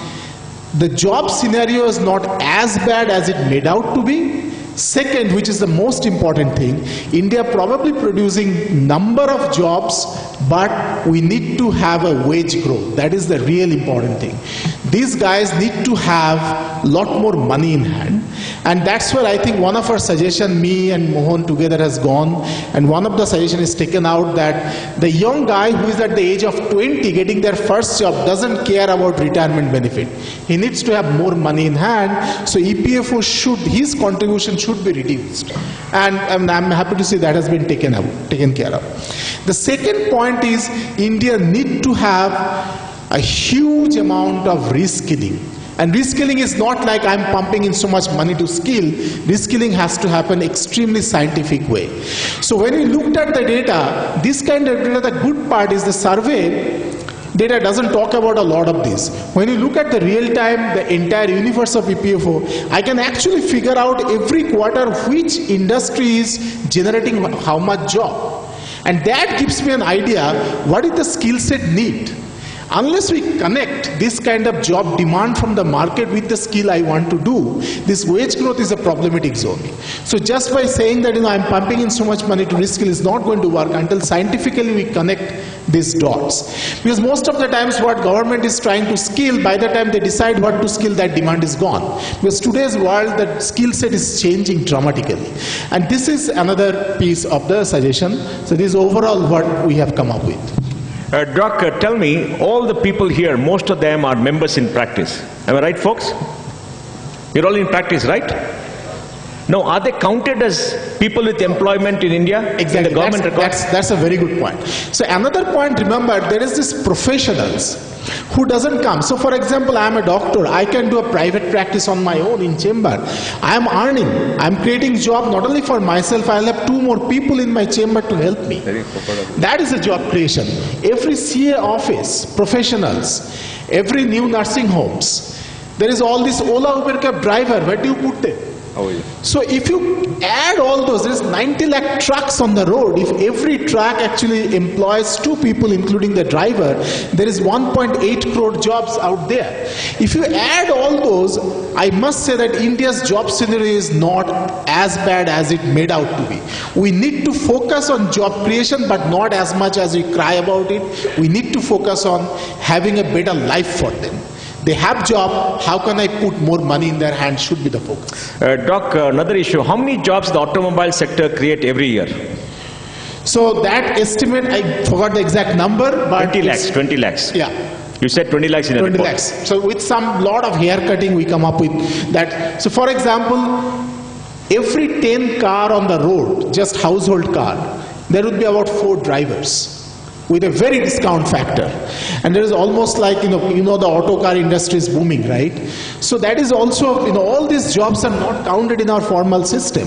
S9: the job scenario is not as bad as it made out to be. Second, which is the most important thing, India probably producing number of jobs, but we need to have a wage growth. That is the real important thing. These guys need to have a lot more money in hand, and that's where I think one of our suggestions, me and Mohan together, has gone, and one of the suggestions is taken out that the young guy who is at the age of 20 getting their first job doesn't care about retirement benefit. He needs to have more money in hand, so EPFO should, his contribution should be reduced, and I'm happy to see that has been taken care of. The second point is India need to have a huge amount of reskilling. And reskilling is not like I'm pumping in so much money to skill. Reskilling has to happen extremely scientific way. So when we looked at the data, this kind of data, the good part is the survey data doesn't talk about a lot of this. When you look at the real time, the entire universe of EPFO, I can actually figure out every quarter which industry is generating how much job. And that gives me an idea what is the skill set need. Unless we connect this kind of job demand from the market with the skill I want to do, this wage growth is a problematic zone. So just by saying that, I'm pumping in so much money to reskill is not going to work until scientifically we connect these dots. Because most of the times what government is trying to skill, by the time they decide what to skill, that demand is gone. Because today's world, that skill set is changing dramatically. And this is another piece of the suggestion. So this is overall what we have come up with.
S3: Doc, tell me, all the people here, most of them are members in practice. Am I right, folks? You're all in practice, right? Now, are they counted as people with employment in India?
S9: Exactly.
S3: In the government records?
S9: That's a very good point. So another point, remember, there is this professionals who doesn't come. So for example, I am a doctor. I can do a private practice on my own in chamber. I am earning. I am creating job not only for myself, I will have 2 more people in my chamber to help me. That is a job creation. Every CA office, professionals, every new nursing homes, there is all this Ola Uber cab driver. Where do you put them? So if you add all those, there is 90 lakh trucks on the road. If every truck actually employs 2 people, including the driver, there is 1.8 crore jobs out there. If you add all those, I must say that India's job scenario is not as bad as it made out to be. We need to focus on job creation, but not as much as we cry about it. We need to focus on having a better life for them. They have job, how can I put more money in their hands should be the focus.
S3: Doc, another issue, how many jobs the automobile sector create every year?
S9: So that estimate, I forgot the exact number, but
S3: 20 lakhs.
S9: Yeah.
S3: You said 20 lakhs in a
S9: 20
S3: report.
S9: lakhs. So with some lot of haircutting we come up with that. So for example, every 10 car on the road, just household car, there would be about 4 drivers with a very discount factor. And there is almost like, the auto car industry is booming, right? So that is also, all these jobs are not counted in our formal system.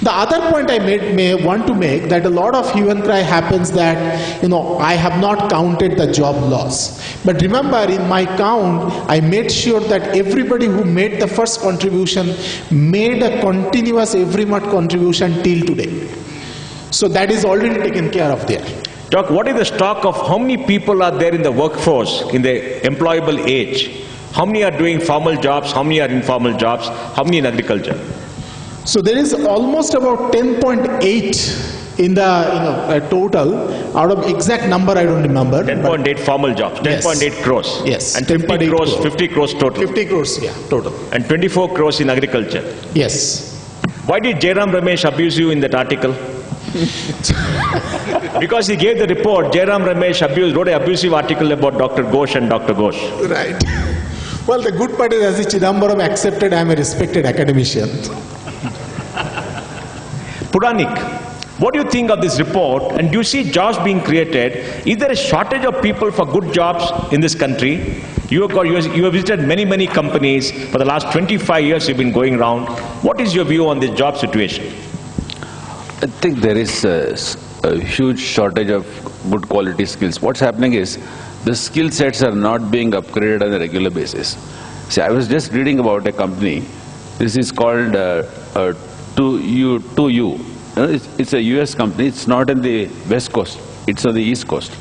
S9: The other point I may want to make, that a lot of hue and cry happens that, I have not counted the job loss. But remember, in my count, I made sure that everybody who made the first contribution made a continuous every month contribution till today. So that is already taken care of there.
S3: Doc, what is the stock of how many people are there in the workforce, in the employable age? How many are doing formal jobs? How many are informal jobs? How many in agriculture?
S9: So there is almost about 10.8 in the total. Out of exact number I don't remember.
S3: 10.8 formal jobs. 10.8 crores.
S9: Yes.
S3: And 50 crores. 50 crores total.
S9: 50 crores, yeah, total.
S3: And 24 crores in agriculture.
S9: Yes.
S3: Why did Jairam Ramesh abuse you in that article? Because he gave the report, Jairam Ramesh wrote an abusive article about Dr. Ghosh and Dr. Ghosh.
S9: Right. Well, the good part is, as the Chidambaram accepted, I am a respected academician.
S3: Puranik, what do you think of this report, and do you see jobs being created? Is there a shortage of people for good jobs in this country? You have visited many companies. For the last 25 years you've been going around. What is your view on this job situation?
S7: I think there is a huge shortage of good quality skills. What's happening is the skill sets are not being upgraded on a regular basis. See, I was just reading about a company. This is called 2U. It's a US company. It's not in the West Coast. It's on the East Coast.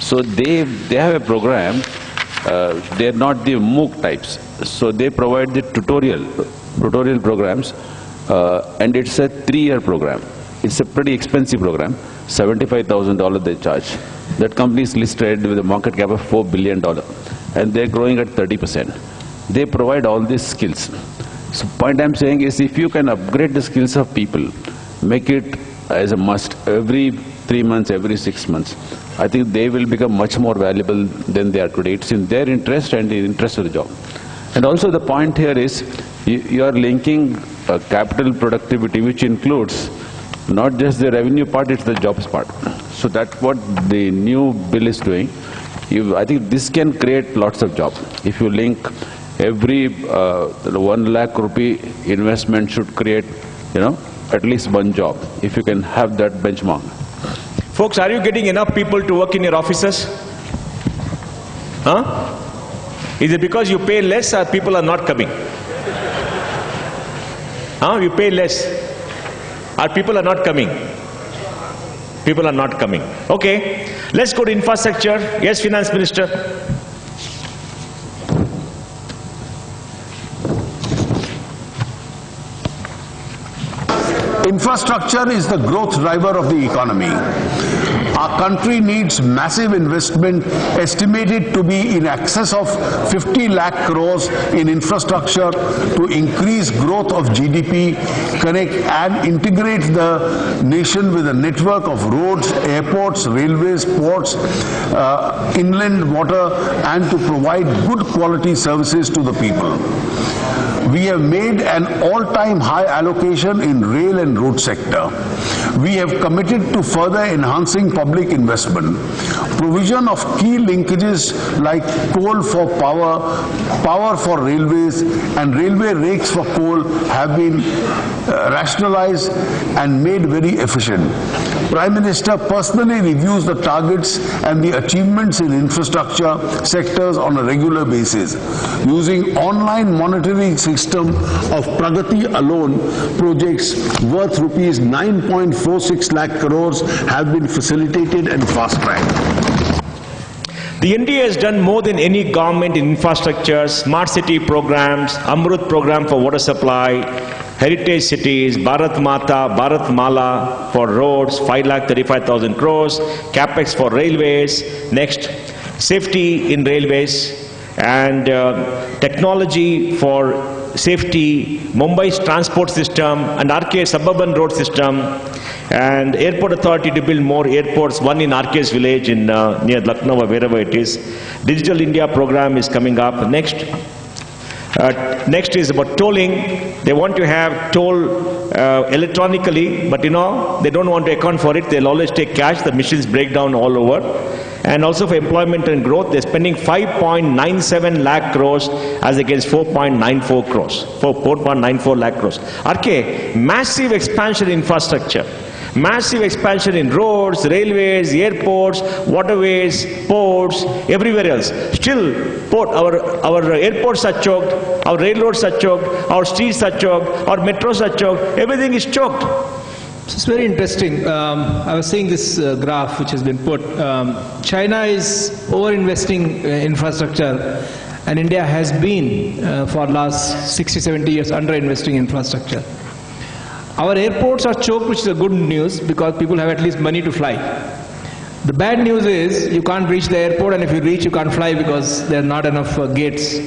S7: So they have a program. They're not the MOOC types. So they provide the tutorial programs, and it's a 3-year program. It's a pretty expensive program. $75,000 they charge. That company is listed with a market cap of $4 billion, and they're growing at 30%. They provide all these skills. So point I'm saying is, if you can upgrade the skills of people, make it as a must every 3 months, every 6 months, I think they will become much more valuable than they are today. It's in their interest and the interest of the job. And also the point here is, you are linking capital productivity, which includes not just the revenue part, it's the jobs part. So that's what the new bill is doing. I think this can create lots of jobs. If you link every 1 lakh rupee investment should create, at least one job, if you can have that benchmark.
S3: Folks, are you getting enough people to work in your offices? Huh? Is it because you pay less or people are not coming? Huh? You pay less or people are not coming? People are not coming. Okay, let's go to infrastructure. Yes, Finance Minister.
S5: Infrastructure is the growth driver of the economy. Our country needs massive investment, estimated to be in excess of 50 lakh crores in infrastructure to increase growth of GDP, connect and integrate the nation with a network of roads, airports, railways, ports, inland water, and to provide good quality services to the people. We have made an all-time high allocation in rail and road sector. We have committed to further enhancing public investment. Provision of key linkages like coal for power, power for railways, and railway rakes for coal have been rationalized and made very efficient. Prime Minister personally reviews the targets and the achievements in infrastructure sectors on a regular basis. Using online monitoring system of Pragati alone, projects worth rupees 9.46 lakh crores have been facilitated and fast-tracked.
S3: The NDA has done more than any government in infrastructure, smart city programs, Amrut program for water supply, heritage cities, Bharat Mata, Bharat Mala for roads, 5,35,000 crores, capex for railways, next, safety in railways, and technology for safety, Mumbai's transport system, and RK suburban road system, and airport authority to build more airports, one in RK's village in near Lucknow or wherever it is. Digital India program is coming up. Next is about tolling. They want to have toll electronically, but they don't want to account for it. They'll always take cash. The machines break down all over. And also for employment and growth, they're spending 5.97 lakh crores as against 4.94 crores. 4.94 lakh crores. RK, massive expansion in infrastructure. Massive expansion in roads, railways, airports, waterways, ports, everywhere else. Still, our airports are choked, our railroads are choked, our streets are choked, our metros are choked, everything is choked.
S8: It's very interesting. I was seeing this graph which has been put. China is over-investing in infrastructure, and India has been for the last 60-70 years under-investing in infrastructure. Our airports are choked, which is a good news because people have at least money to fly. The bad news is you can't reach the airport, and if you reach, you can't fly because there are not enough gates,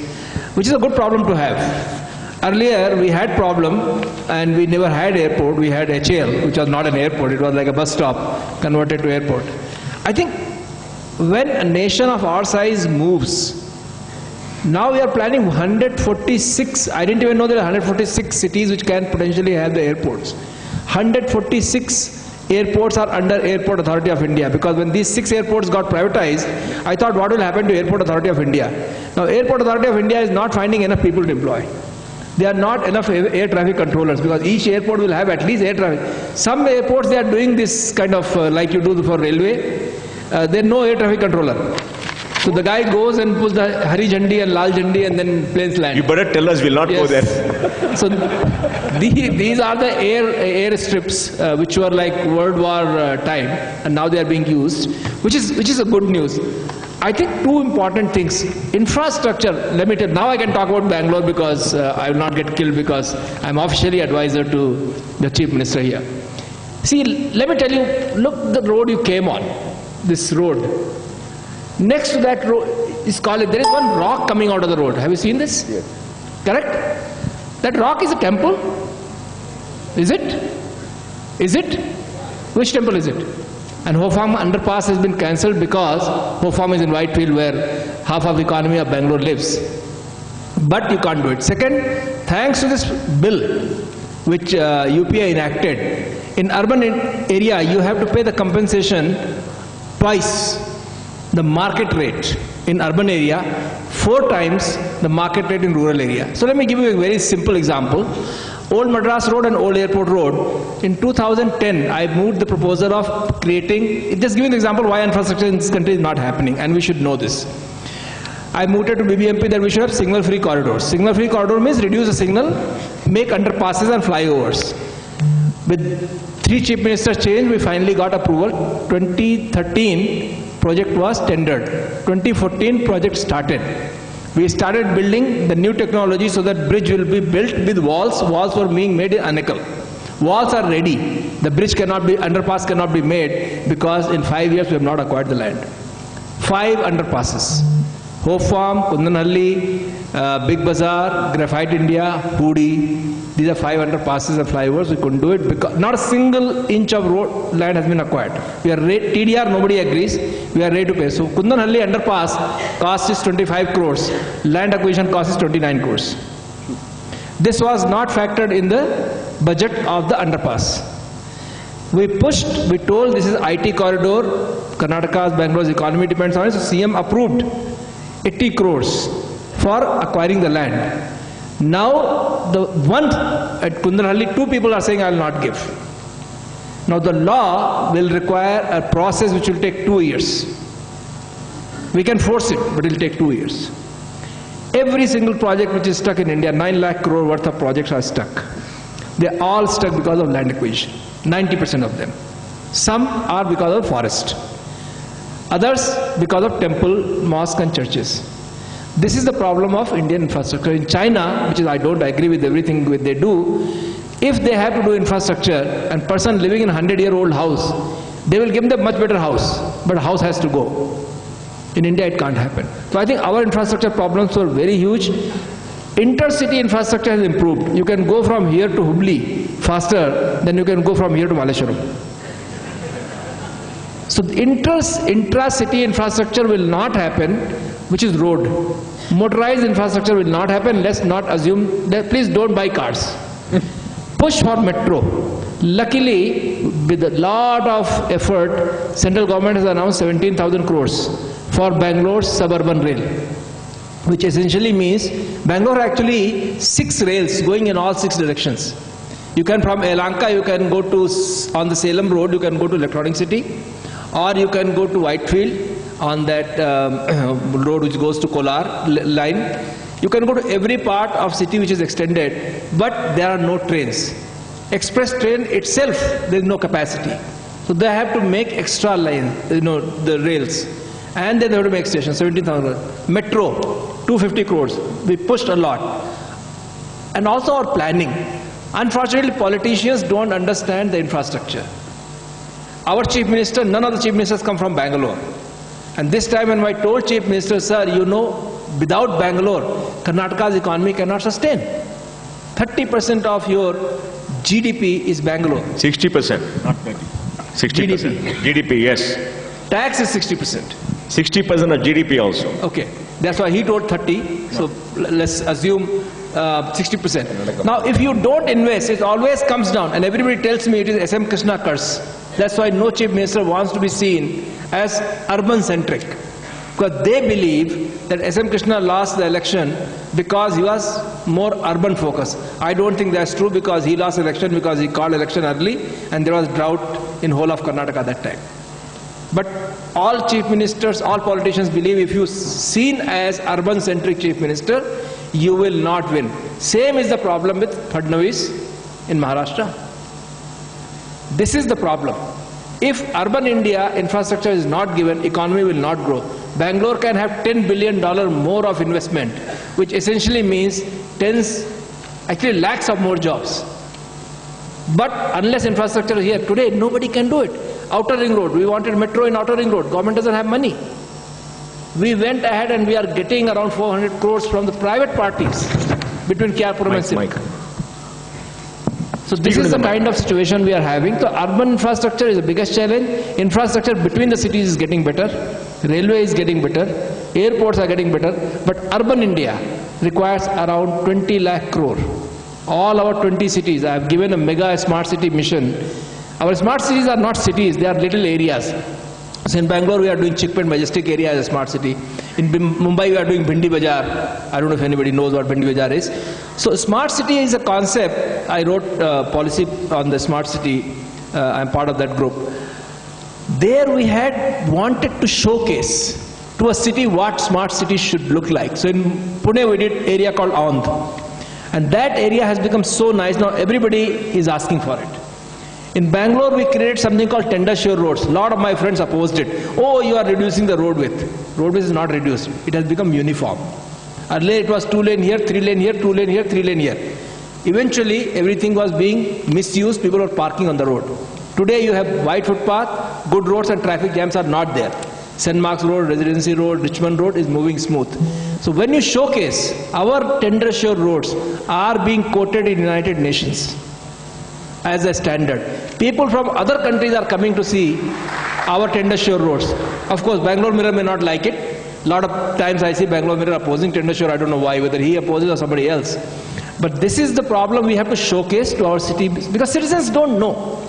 S8: which is a good problem to have. Earlier we had problem and we never had airport. We had HAL, which was not an airport. It was like a bus stop converted to airport. I think when a nation of our size moves, now we are planning 146, I didn't even know there are 146 cities which can potentially have the airports. 146 airports are under Airport Authority of India, because when these 6 airports got privatized, I thought what will happen to Airport Authority of India? Now Airport Authority of India is not finding enough people to employ. There are not enough air traffic controllers, because each airport will have at least air traffic. Some airports they are doing this kind of like you do for railway. There is no air traffic controller. So the guy goes and puts the Hari Jhandi and Lal Jhandi and then planes land.
S3: You better tell us, we'll not go there.
S8: So these are the air strips which were like World War time, and now they are being used, which is a good news. I think 2 important things. Infrastructure, let me tell you, now I can talk about Bangalore because I will not get killed because I am officially advisor to the Chief Minister here. See, let me tell you, look the road you came on, this road. Next to that road is called, there is one rock coming out of the road. Have you seen this? Yes. Correct? That rock is a temple? Is it? Is it? Which temple is it? And Hofam underpass has been cancelled because Hofam is in Whitefield where half of the economy of Bangalore lives. But you can't do it. Second, thanks to this bill which UPA enacted, in urban area you have to pay the compensation twice the market rate in urban area, 4 times the market rate in rural area. So let me give you a very simple example. Old Madras Road and Old Airport Road, in 2010 I moved the proposal of creating, just giving the example why infrastructure in this country is not happening, and we should know this. I moved it to BBMP that we should have signal free corridors. Signal free corridor means reduce the signal, make underpasses and flyovers. With 3 chief ministers change, we finally got approval. 2013 project was tendered. 2014 project started. We started building the new technology so that bridge will be built with walls. Walls were being made in Anikal. Walls are ready. The bridge cannot be, underpass cannot be made because in 5 years we have not acquired the land. 5 underpasses. Hope Farm, Kundanhalli, Big Bazaar, Graphite India, Pudi. These are 5 underpasses and flyovers. We couldn't do it because not a single inch of road land has been acquired. We are TDR, nobody agrees. We are ready to pay. So Kundanhalli underpass cost is 25 crores. Land acquisition cost is 29 crores. This was not factored in the budget of the underpass. We pushed, we told this is IT corridor, Karnataka's, Bangalore's economy depends on it. So CM approved 80 crores for acquiring the land. Now the one at Kundanhalli, 2 people are saying I will not give. Now the law will require a process which will take 2 years. We can force it, but it will take 2 years. Every single project which is stuck in India, 9 lakh crore worth of projects are stuck. They are all stuck because of land acquisition, 90% of them. Some are because of forest. Others because of temple, mosque and churches. This is the problem of Indian infrastructure. In China, which is I don't agree with everything they do, if they have to do infrastructure and person living in a 100-year-old house, they will give them a much better house, but house has to go. In India it can't happen. So I think our infrastructure problems were very huge. Intercity infrastructure has improved. You can go from here to Hubli faster than you can go from here to Malleshwaram. So the intra-city infrastructure will not happen, which is road. Motorized infrastructure will not happen. Let's not assume that. Please don't buy cars. Push for metro. Luckily, with a lot of effort, central government has announced 17,000 crores for Bangalore's suburban rail, which essentially means Bangalore actually 6 rails going in all 6 directions. You can from Elanka, you can go to, on the Salem road, you can go to Electronic City, or you can go to Whitefield on that road which goes to Kolar line. You can go to every part of city which is extended, but there are no trains. Express train itself, there is no capacity. So they have to make extra line, the rails. And then they have to make stations, 17,000. Metro, 250 crores. We pushed a lot. And also our planning. Unfortunately, politicians don't understand the infrastructure. Our chief minister, none of the chief ministers come from Bangalore. And this time when I told chief minister, sir, without Bangalore, Karnataka's economy cannot sustain. 30% of your GDP is Bangalore.
S3: 60%, not 30. 60%. GDP, yes.
S8: Tax is 60%.
S3: 60% of GDP also.
S8: Okay, that's why he told 30. So let's assume 60%. Now, if you don't invest, it always comes down, and everybody tells me it is SM Krishna curse. That's why no chief minister wants to be seen as urban-centric, because they believe that SM Krishna lost the election because he was more urban-focused. I don't think that's true, because he lost the election because he called election early, and there was drought in whole of Karnataka that time. But all chief ministers, all politicians believe if you seen as urban-centric chief minister, you will not win. Same is the problem with Fadnavis in Maharashtra. This is the problem. If urban India infrastructure is not given, economy will not grow. Bangalore can have $10 billion more of investment, which essentially means actually lakhs of more jobs. But unless infrastructure is here, today nobody can do it. Outer Ring Road, we wanted metro in Outer Ring Road. Government doesn't have money. We went ahead and we are getting around 400 crores from the private parties between Kyapuram and Simla. So this is the kind of situation we are having. So urban infrastructure is the biggest challenge. Infrastructure between the cities is getting better. Railway is getting better. Airports are getting better. But urban India requires around 20 lakh crore. All our 20 cities, I have given a mega smart city mission. Our smart cities are not cities, they are little areas. So in Bangalore we are doing Chickpet Majestic area as a smart city. In Mumbai we are doing Bhindi Bazaar. I don't know if anybody knows what Bhindi Bazaar is. So smart city is a concept. I wrote policy on the smart city. I'm part of that group. There we had wanted to showcase to a city what smart city should look like. So in Pune we did area called Aundh. And that area has become so nice, now everybody is asking for it. In Bangalore, we created something called tender sure roads. A lot of my friends opposed it. Oh, you are reducing the road width. Road width is not reduced. It has become uniform. Earlier it was 2 lane here, 3 lane here, 2 lane here, 3 lane here. Eventually, everything was being misused. People were parking on the road. Today, you have wide footpath, good roads, and traffic jams are not there. St. Mark's Road, Residency Road, Richmond Road is moving smooth. So when you showcase, our tender sure roads are being quoted in United Nations as a standard. People from other countries are coming to see our tender sure roads. Of course, Bangalore Mirror may not like it. A lot of times I see Bangalore Mirror opposing tender sure. I don't know why, whether he opposes or somebody else. But this is the problem we have to showcase to our city, because citizens don't know.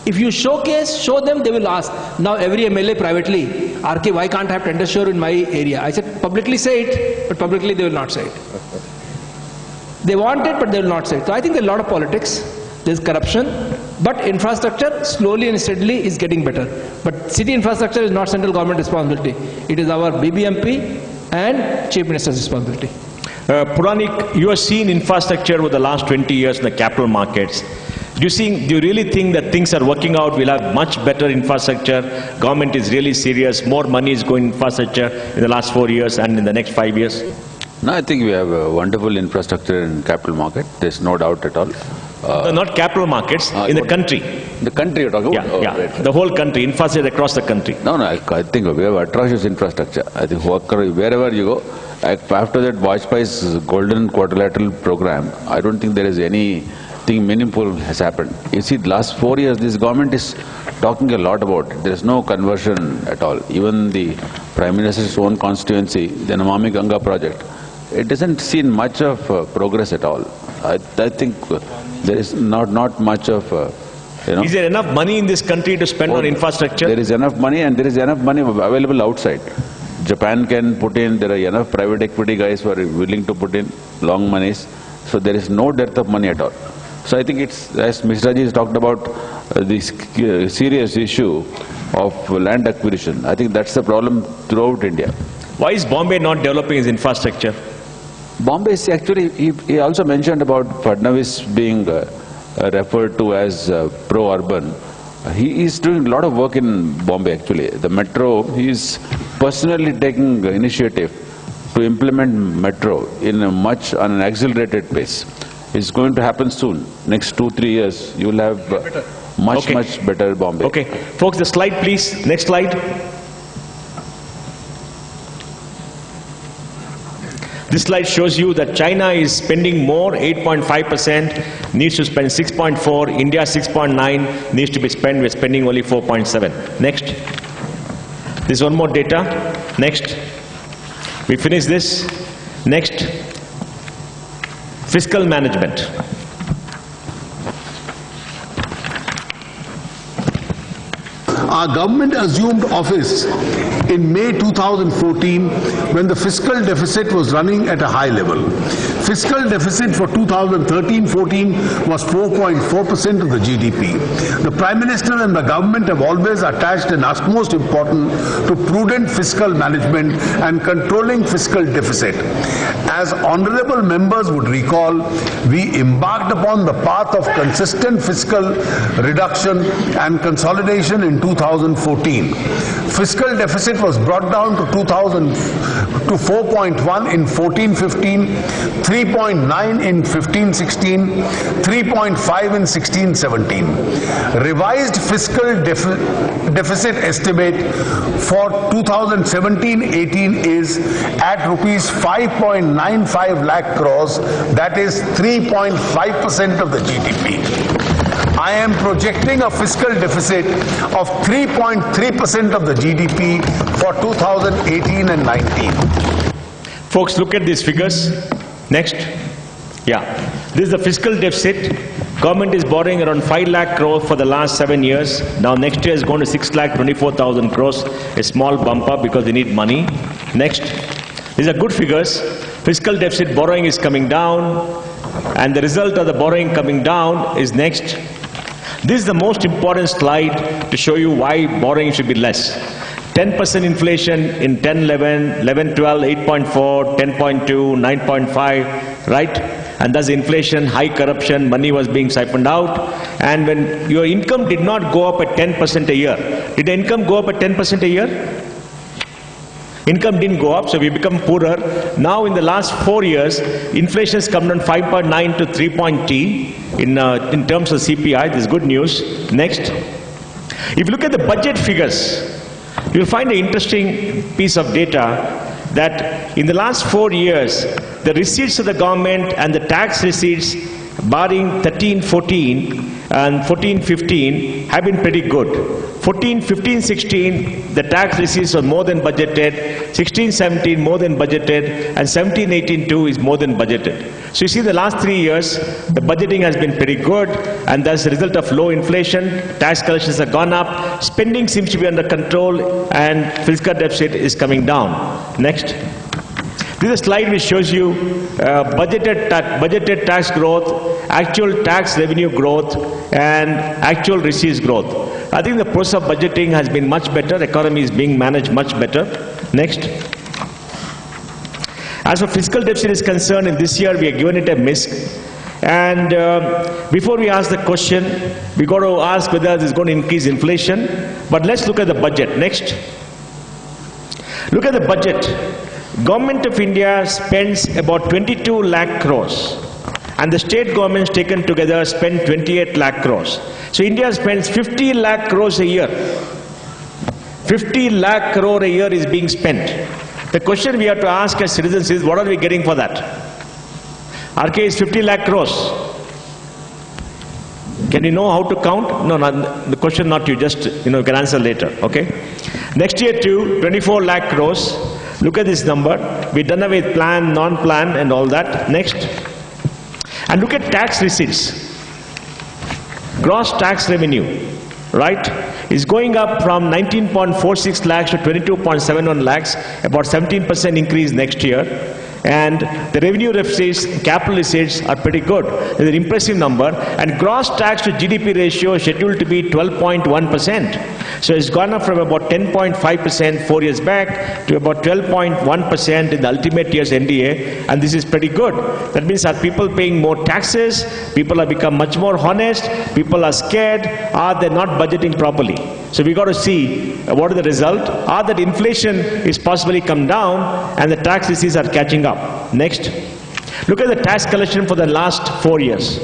S8: If you showcase, show them, they will ask. Now every MLA privately, RK, why can't I have tender sure in my area? I said, publicly say it, but publicly they will not say it. They want it, but they will not say it. So I think there are a lot of politics. There is corruption, but infrastructure slowly and steadily is getting better. But city infrastructure is not central government responsibility. It is our BBMP and Chief Minister's responsibility.
S3: Puranik, you have seen infrastructure over the last 20 years in the capital markets. Do you really think that things are working out? We'll have much better infrastructure. Government is really serious. More money is going infrastructure in the last 4 years and in the next 5 years.
S7: No, I think we have a wonderful infrastructure in capital market. There's no doubt at all.
S3: Not capital markets, in the country.
S7: The country you're talking about?
S3: Yeah, right. The whole country, infrastructure across the country.
S7: No, I think we have atrocious infrastructure. I think wherever you go, after that Vajpayee's golden quadrilateral program, I don't think there is anything meaningful has happened. You see, the last 4 years, this government is talking a lot about it. There is no conversion at all. Even the Prime Minister's own constituency, the Namami Ganga project, it doesn't see much of progress at all. I think there is not much of,
S3: Is there enough money in this country to spend on infrastructure?
S7: There is enough money, and there is enough money available outside. Japan can put in, there are enough private equity guys who are willing to put in long monies. So there is no dearth of money at all. So I think it's, as Mr. Ji has talked about, this serious issue of land acquisition. I think that's the problem throughout India.
S3: Why is Bombay not developing its infrastructure?
S7: Bombay is actually, he also mentioned about Fadnavis being referred to as pro-urban. He is doing a lot of work in Bombay actually. The metro, he is personally taking initiative to implement metro in on an accelerated pace. It's going to happen soon. Next 2-3 years, you will have much better Bombay.
S3: Okay. Folks, the slide please. Next slide. This slide shows you that China is spending more, 8.5%, needs to spend 6.4, India 6.9, needs to be spent, we're spending only 4.7. Next. This is one more data. Next. We finish this. Next. Fiscal management.
S5: Our government assumed office in May 2014 when the fiscal deficit was running at a high level. Fiscal deficit for 2013-14 was 4.4% of the GDP. The Prime Minister and the government have always attached an utmost importance to prudent fiscal management and controlling fiscal deficit. As honorable members would recall, we embarked upon the path of consistent fiscal reduction and consolidation in 2014. Fiscal deficit was brought down to 4.1 in 14-15, 3.9 in 15-16, 3.5 in 16-17. Revised fiscal deficit estimate for 2017-18 is at rupees 5.95 lakh crores, that is 3.5% of the GDP. I am projecting a fiscal deficit of 3.3% of the GDP for 2018 and 19.
S3: Folks, look at these figures. Next. Yeah. This is the fiscal deficit. Government is borrowing around 5 lakh crores for the last 7 years. Now next year is going to 6,24,000 crores. A small bump up because they need money. Next. These are good figures. Fiscal deficit borrowing is coming down. And the result of the borrowing coming down is next. This is the most important slide to show you why borrowing should be less. 10% inflation in 10-11, 11-12, 8.4, 10.2, 9.5, right? And thus inflation, high corruption, money was being siphoned out. And when your income did not go up at 10% a year, did the income go up at 10% a year? Income didn't go up, so we become poorer. Now in the last 4 years, inflation has come down 5.9 to 3.t in terms of CPI. This is good news. Next. If you look at the budget figures, you'll find an interesting piece of data that in the last 4 years, the receipts of the government and the tax receipts, barring 13-14 and 14-15, have been pretty good. 14-15-16, the tax receipts are more than budgeted. 16-17, more than budgeted. And 17-18 too is more than budgeted. So you see the last 3 years, the budgeting has been pretty good. And that's the result of low inflation. Tax collections have gone up. Spending seems to be under control. And fiscal deficit is coming down. Next. This is a slide which shows you budgeted tax growth, actual tax revenue growth, and actual receipts growth. I think the process of budgeting has been much better. The economy is being managed much better. Next. As for fiscal deficit is concerned, in this year we have given it a miss. And before we ask the question, we got to ask whether this is going to increase inflation. But let's look at the budget. Next. Look at the budget. Government of India spends about 22 lakh crores. And the state governments taken together spend 28 lakh crores. So India spends 50 lakh crores a year. 50 lakh crore a year is being spent. The question we have to ask as citizens is, what are we getting for that? RK is 50 lakh crores. Can you know how to count? No, the question not you, just you can answer later, okay? Next year too, 24 lakh crores. Look at this number. We've done away with plan, non-plan and all that. Next. And look at tax receipts. Gross tax revenue, right, is going up from 19.46 lakhs to 22.71 lakhs, about 17% increase next year. And the revenue receipts, capital receipts are pretty good. It's an impressive number. And gross tax to GDP ratio is scheduled to be 12.1%. So it's gone up from about 10.5% 4 years back to about 12.1% in the ultimate year's NDA. And this is pretty good. That means are people paying more taxes? People have become much more honest? People are scared? Are they not budgeting properly? So we got to see what is the result. Are that inflation is possibly come down and the tax receipts are catching up. Next. Look at the tax collection for the last 4 years.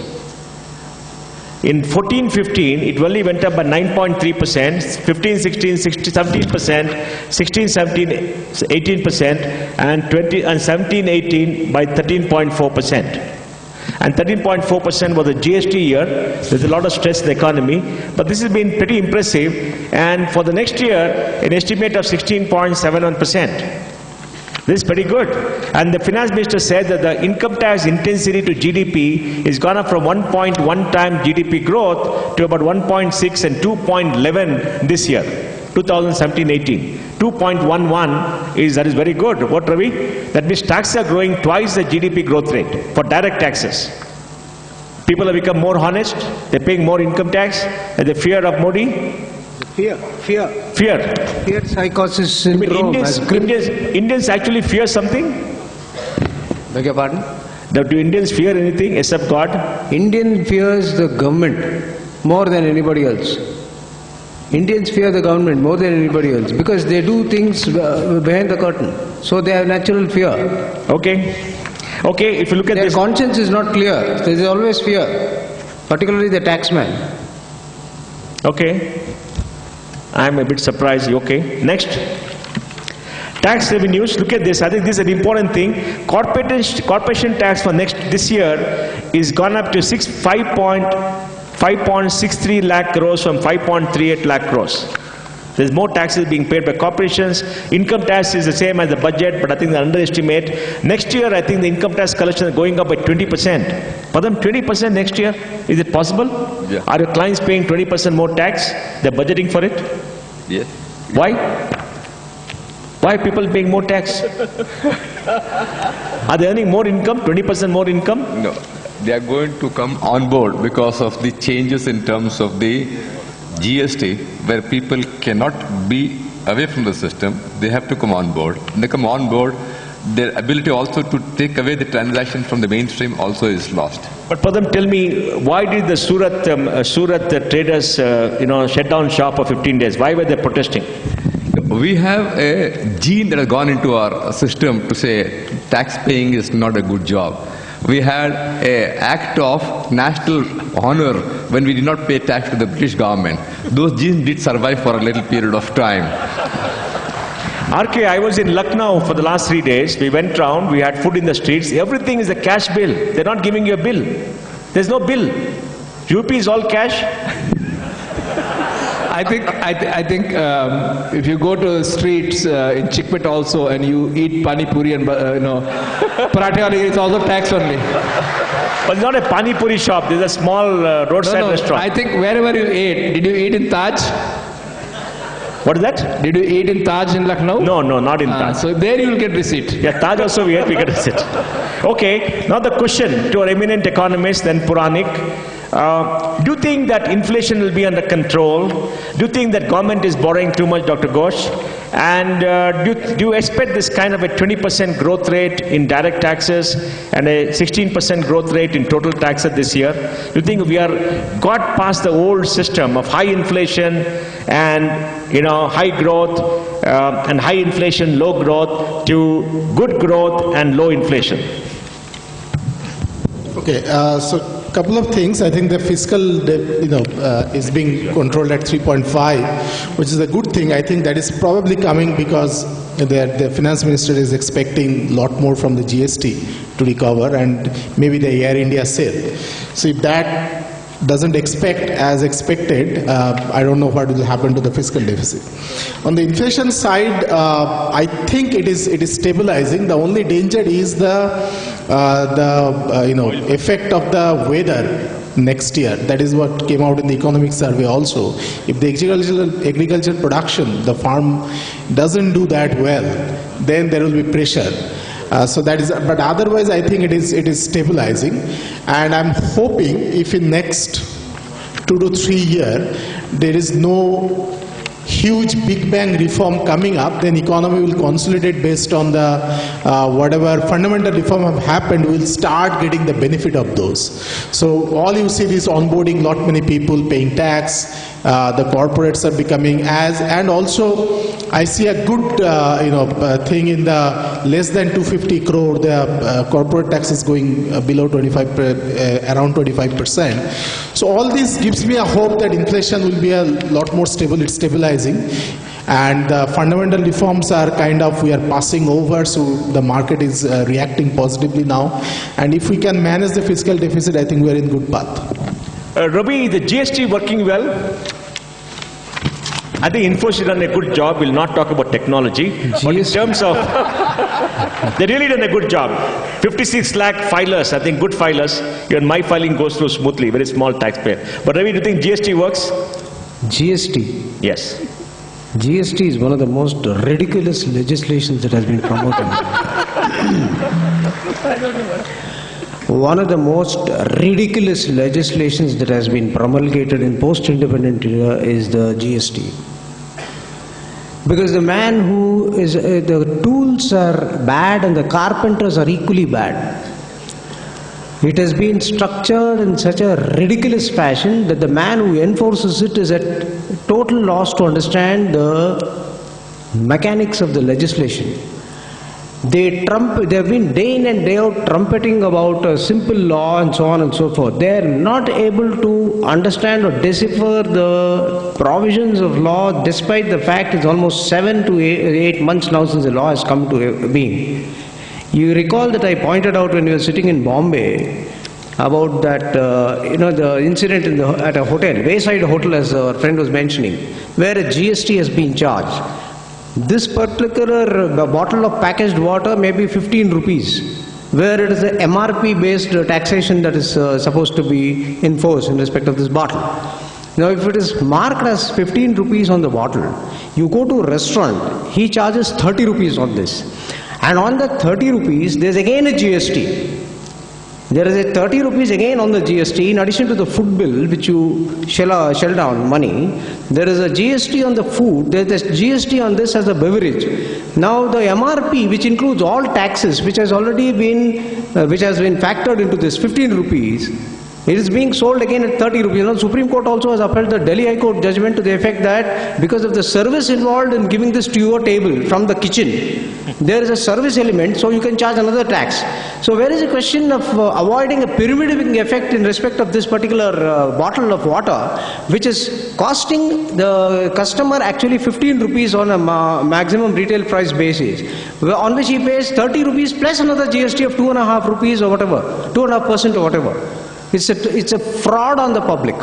S3: In 14-15, it only went up by 9.3%, 15-16, 17%, 16-17, 18%, and 17-18 by 13.4%. And 13.4% was the GST year. There's a lot of stress in the economy, but this has been pretty impressive. And for the next year, an estimate of 16.71%. This is pretty good. And the finance minister said that the income tax intensity to GDP is gone up from 1.1 times GDP growth to about 1.6 and 2.11 this year, 2017-18. 2.11 is, that is very good. What, Ravi? That means taxes are growing twice the GDP growth rate for direct taxes. People have become more honest. They're paying more income tax. And the fear of Modi.
S6: Fear psychosis syndrome.
S3: Indians actually fear something?
S6: Beg your pardon?
S3: Do Indians fear anything except God?
S6: Indian fears the government more than anybody else. Indians fear the government more than anybody else because they do things behind the curtain. So they have natural fear.
S3: Okay. Okay, if you look at
S6: Their
S3: this.
S6: conscience is not clear. There is always fear, particularly the taxman.
S3: Okay. I'm a bit surprised. Okay. Next. Tax revenues. Look at this. I think this is an important thing. Corporation tax for this year is gone up to 5.63 lakh crores from 5.38 lakh crores. There's more taxes being paid by corporations. Income tax is the same as the budget, but I think they underestimate. Next year, I think the income tax collection is going up by 20%. For them, 20% next year, is it possible?
S4: Yeah.
S3: Are your clients paying 20% more tax? They're budgeting for it?
S4: Yes.
S3: Why? Why are people paying more tax? Are they earning more income, 20% more income?
S4: No. They are going to come on board because of the changes in terms of the GST, where people cannot be away from the system. They have to come on board. When they come on board, their ability also to take away the transaction from the mainstream also is lost.
S3: But for them, tell me, why did the Surat traders, shut down shop for 15 days? Why were they protesting?
S4: We have a gene that has gone into our system to say tax paying is not a good job. We had an act of national honor when we did not pay tax to the British government. Those genes did survive for a little period of time.
S3: RK, I was in Lucknow for the last 3 days. We went round, we had food in the streets. Everything is a cash bill. They're not giving you a bill. There's no bill. UP is all cash.
S8: I think if you go to the streets in Chickpet also and you eat pani puri and parathe, it's also tax only.
S3: But it's not a pani puri shop. There's a small roadside restaurant.
S8: I think wherever you ate, did you eat in Taj?
S3: What is that?
S8: Did you eat in Taj in Lucknow?
S3: No, not in Taj.
S8: So there you will get receipt.
S3: Yeah, Taj also we get receipt. Okay, now the question to our eminent economist, then Puranik. Do you think that inflation will be under control? Do you think that government is borrowing too much, Dr. Ghosh? And do you expect this kind of a 20% growth rate in direct taxes and a 16% growth rate in total taxes this year? Do you think we got past the old system of high inflation and high growth and high inflation, low growth to good growth and low inflation?
S9: Okay, so couple of things. I think the fiscal, is being controlled at 3.5, which is a good thing. I think that is probably coming because the finance minister is expecting a lot more from the GST to recover and maybe the Air India sale. So if that doesn't expect as expected, I don't know what will happen to the fiscal deficit. On the inflation side, I think it is stabilizing. The only danger is the effect of the weather next year. That is what came out in the economic survey also. If the agricultural production, the farm doesn't do that well, then there will be pressure. So that is, but otherwise I think it is stabilizing, and I'm hoping if in next 2 to 3 years there is no huge big bang reform coming up, then economy will consolidate based on the whatever fundamental reform have happened, we'll start getting the benefit of those. So all you see is onboarding lot many people paying tax, the corporates are becoming and also I see a good thing in the less than 250 crore, the corporate tax is going below 25, around 25%. So all this gives me a hope that inflation will be a lot more stable, it's stabilizing. And the fundamental reforms are we are passing over, so the market is reacting positively now. And if we can manage the fiscal deficit, I think we are in good path.
S3: Ravi, the GST working well? I think Infosys done a good job. We'll not talk about technology. But in terms of, they really done a good job. 56 lakh filers, I think good filers. Even my filing goes through smoothly, very small taxpayer. But Ravi, do you think GST works?
S6: GST?
S3: Yes.
S6: GST is one of the most ridiculous legislations that has been promoted. One of the most ridiculous legislations that has been promulgated in post-independent India is the GST. Because the man who is, the tools are bad and the carpenters are equally bad. It has been structured in such a ridiculous fashion that the man who enforces it is at total loss to understand the mechanics of the legislation. They have been day in and day out trumpeting about a simple law and so on and so forth. They are not able to understand or decipher the provisions of law, despite the fact it's almost 7 to 8 months now since the law has come to being. You recall that I pointed out when we were sitting in Bombay about that, the incident at a hotel, Wayside Hotel, as our friend was mentioning, where a GST has been charged. This particular bottle of packaged water may be 15 rupees, where it is the MRP based taxation that is supposed to be enforced in respect of this bottle. Now if it is marked as 15 rupees on the bottle, you go to a restaurant, he charges 30 rupees on this. And on the 30 rupees, there is again a GST. There is a 30 rupees again on the GST, in addition to the food bill which you shell down money. There is a GST on the food, there is a GST on this as a beverage. Now the MRP, which includes all taxes, which has already been, factored into this 15 rupees, it is being sold again at 30 rupees. Now, Supreme Court also has upheld the Delhi High Court judgment to the effect that because of the service involved in giving this to your table from the kitchen, there is a service element, so you can charge another tax. So where is the question of avoiding a pyramiding effect in respect of this particular bottle of water, which is costing the customer actually 15 rupees on a maximum retail price basis, on which he pays 30 rupees plus another GST of 2.5 rupees or whatever, 2.5% or whatever. It's a fraud on the public.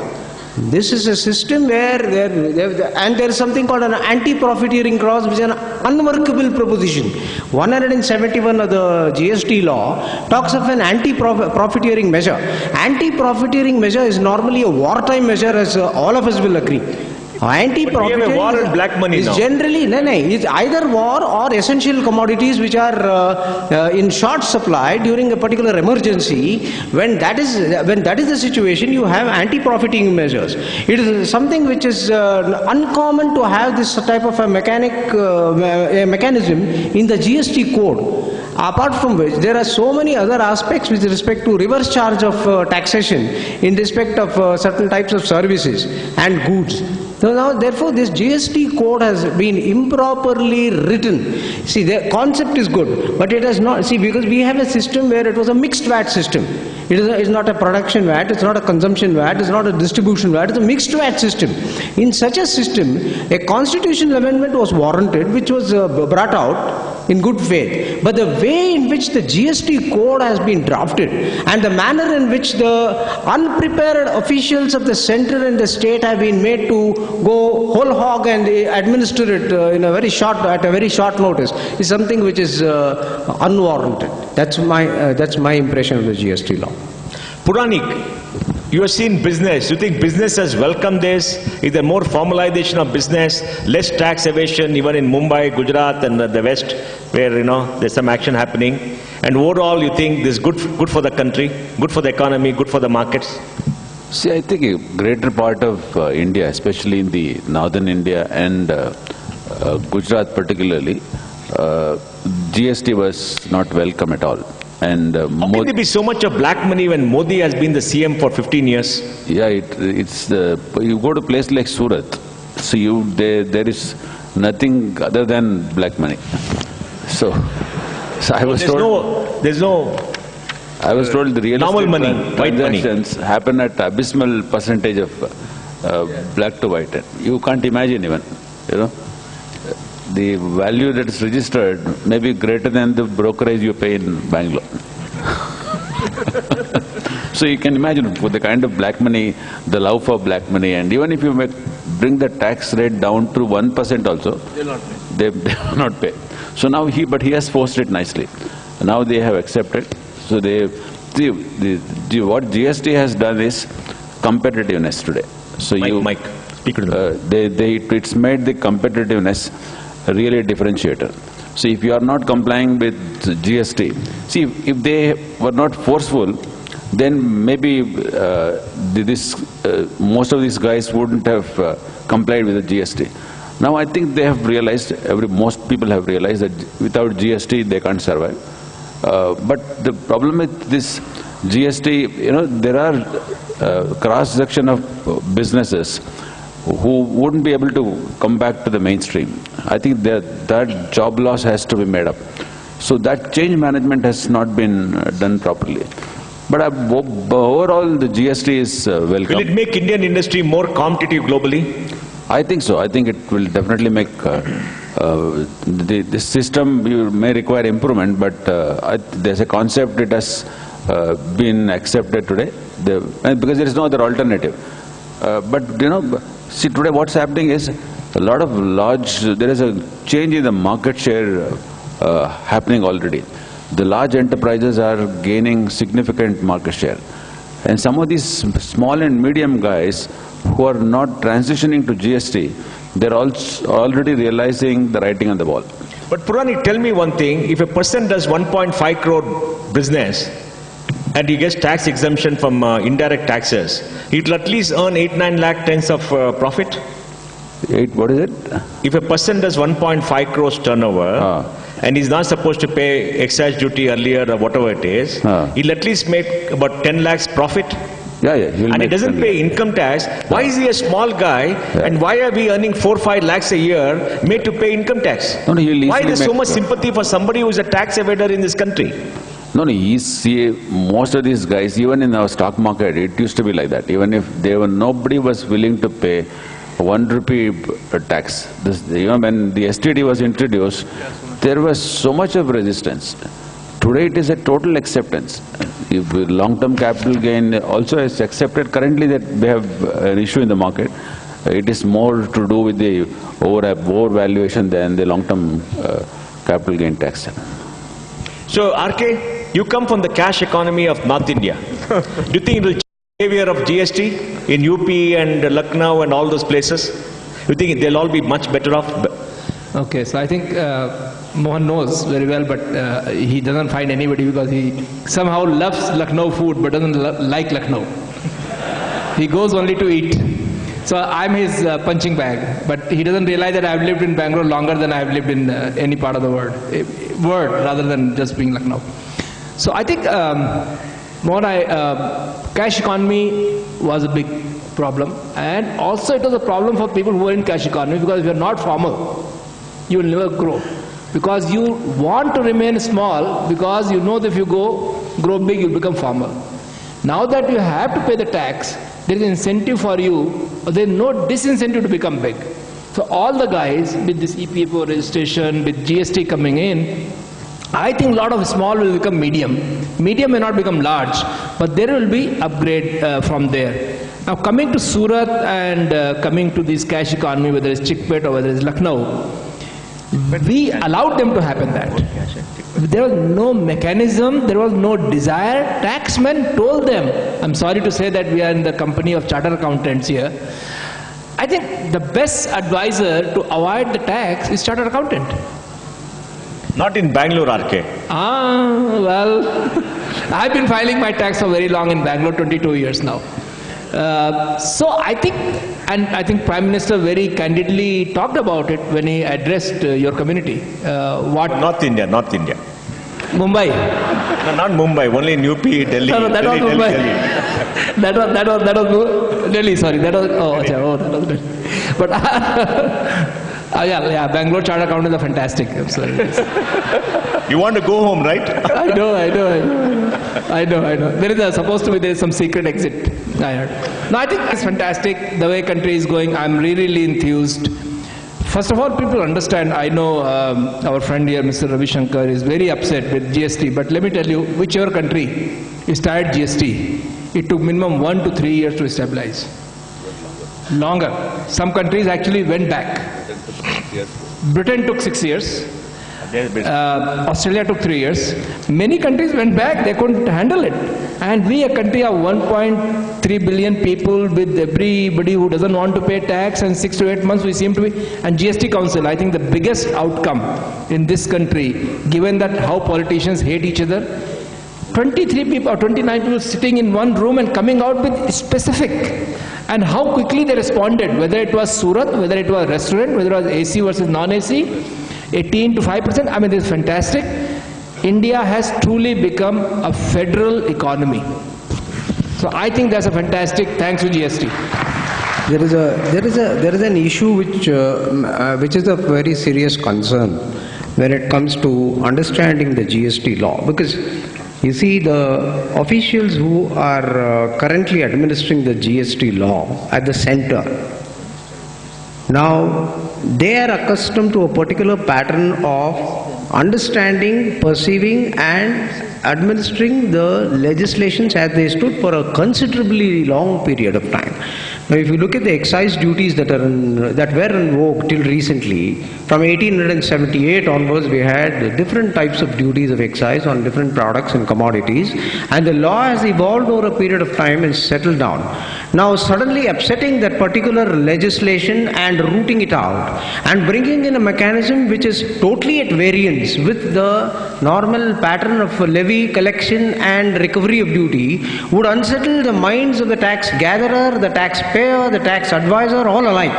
S6: This is a system where there is something called an anti-profiteering clause, which is an unworkable proposition. 171 of the GST law talks of an anti-profiteering measure. Anti-profiteering measure is normally a wartime measure, as all of us will agree. Anti-profiteering
S3: war and black money
S6: is
S3: now.
S6: Generally, it's either war or essential commodities which are in short supply during a particular emergency. When that is the situation, you have anti-profiting measures. It is something which is uncommon to have this type of a mechanism in the GST code. Apart from which, there are so many other aspects with respect to reverse charge of taxation in respect of certain types of services and goods. So now, therefore, this GST code has been improperly written. See, the concept is good, but it has not. See, because we have a system where it was a mixed VAT system. It's not a production VAT, it's not a consumption VAT, it's not a distribution VAT, it's a mixed VAT system. In such a system, a constitutional amendment was warranted, which was brought out in good faith. But the way in which the GST code has been drafted and the manner in which the unprepared officials of the center and the state have been made to go whole hog and administer it at a very short notice is something which is unwarranted. That's my impression of the GST law.
S3: Puranik, you have seen business. You think business has welcomed this? Is there more formalization of business, less tax evasion even in Mumbai, Gujarat and the West, where there's some action happening? And overall, you think this is good for the country, good for the economy, good for the markets?
S7: See, I think a greater part of India, especially in the northern India and Gujarat particularly, GST was not welcome at all. And
S3: how can there be so much of black money when Modi has been the CM for 15 years?
S7: Yeah, you go to a place like Surat, so there is nothing other than black money. So I was told the real
S3: normal
S7: estate
S3: money, white
S7: transactions happen at abysmal percentage of black to white. You can't imagine even, the value that is registered may be greater than the brokerage you pay in Bangalore. So you can imagine with the kind of black money, the love for black money, and even if you bring the tax rate down to 1% also, they will not pay. So now he has forced it nicely. Now they have accepted. So what GST has done is competitiveness today. So
S3: Mike, speak to them.
S7: It's made the competitiveness really a differentiator. So if you are not complying with GST, see, if they were not forceful, then maybe most of these guys wouldn't have complied with the GST. Now I think they have realized, most people have realized that without GST they can't survive. But the problem with this GST, there are cross-section of businesses who wouldn't be able to come back to the mainstream. I think that job loss has to be made up. So that change management has not been done properly. But overall, the GST is welcome.
S3: Will it make Indian industry more competitive globally?
S7: I think so. I think it will definitely make the system may require improvement, but there's a concept it has been accepted today because there is no other alternative. But see, today what's happening is there is a change in the market share happening already. The large enterprises are gaining significant market share. And some of these small and medium guys who are not transitioning to GST, they're also already realizing the writing on the wall.
S3: But Puranik, tell me one thing. If a person does 1.5 crore business and he gets tax exemption from indirect taxes, he'll at least earn 8-9 lakh tens of profit?
S7: What is it?
S3: If a person does 1.5 crores turnover and he's not supposed to pay excise duty earlier or whatever it is, he'll at least make about 10 lakhs profit.
S7: Yeah.
S3: And he doesn't pay income tax. Why is he a small guy and why are we earning 4-5 lakhs a year made to pay income tax?
S7: No,
S3: why is there so much sympathy for somebody who is a tax evader in this country?
S7: No, most of these guys, even in our stock market, it used to be like that. Even if nobody was willing to pay 1 rupee tax. When the STD was introduced, there was so much of resistance. Today it is a total acceptance. If long-term capital gain also is accepted currently that they have an issue in the market. It is more to do with the overvaluation than the long-term capital gain tax.
S3: So, RK, you come from the cash economy of North India. Do you think it will change the behavior of GST in UP and Lucknow and all those places? You think they'll all be much better off?
S8: Okay, so I think Mohan knows very well, but he doesn't find anybody because he somehow loves Lucknow food but doesn't like Lucknow. He goes only to eat. So I'm his punching bag, but he doesn't realize that I've lived in Bangalore longer than I've lived in any part of the world rather than just being Lucknow. So I think cash economy was a big problem, and also it was a problem for people who are in cash economy because if you're not formal, you will never grow. Because you want to remain small because you know that if you grow big, you'll become formal. Now that you have to pay the tax, there is an incentive for you, or there is no disincentive to become big. So all the guys with this EPFO registration, with GST coming in, I think a lot of small will become medium. Medium may not become large, but there will be upgrade from there. Now coming to Surat and coming to this cash economy, whether it's Chikpet or whether it's Lucknow, we allowed them to happen that. There was no mechanism, there was no desire. Taxmen told them, I'm sorry to say that we are in the company of chartered accountants here. I think the best advisor to avoid the tax is chartered accountant.
S3: Not in Bangalore, RK.
S8: Well, I've been filing my tax for very long in Bangalore, 22 years now. So I think And I think Prime Minister very candidly talked about it when he addressed your community.
S3: North India.
S8: Mumbai.
S3: No, not Mumbai, only in UP, Delhi.
S8: No, that was Mumbai. That was Delhi, sorry. That was Delhi. But yeah, Bangalore Chartered Accountants are fantastic. I'm sorry.
S3: You want to go home, right?
S8: I know. There is some secret exit, I heard. No, I think it's fantastic the way country is going. I'm really enthused. First of all, people understand. I know our friend here, Mr. Ravi Shankar, is very upset with GST. But let me tell you, whichever country started GST, it took minimum 1 to 3 years to stabilize. Longer. Some countries actually went back. Britain took 6 years. Australia took 3 years. Many countries went back, they couldn't handle it. And we, a country of 1.3 billion people with everybody who doesn't want to pay tax, and 6 to 8 months we seem to be, and GST Council, I think the biggest outcome in this country, given that how politicians hate each other, 23 people or 29 people sitting in one room and coming out with specific, and how quickly they responded, whether it was Surat, whether it was restaurant, whether it was AC versus non-AC, 18 to 5%, I mean, this is fantastic. India has truly become a federal economy. So I think that's a fantastic, thanks to GST.
S6: There is an issue which is a very serious concern when it comes to understanding the GST law, because you see the officials who are currently administering the GST law at the center, now they are accustomed to a particular pattern of understanding, perceiving and administering the legislations as they stood for a considerably long period of time. Now if you look at the excise duties that were in vogue till recently, from 1878 onwards we had different types of duties of excise on different products and commodities, and the law has evolved over a period of time and settled down. Now suddenly upsetting that particular legislation and rooting it out and bringing in a mechanism which is totally at variance with the normal pattern of levy, collection and recovery of duty would unsettle the minds of the tax gatherer, the taxpayer, the tax advisor, all alike.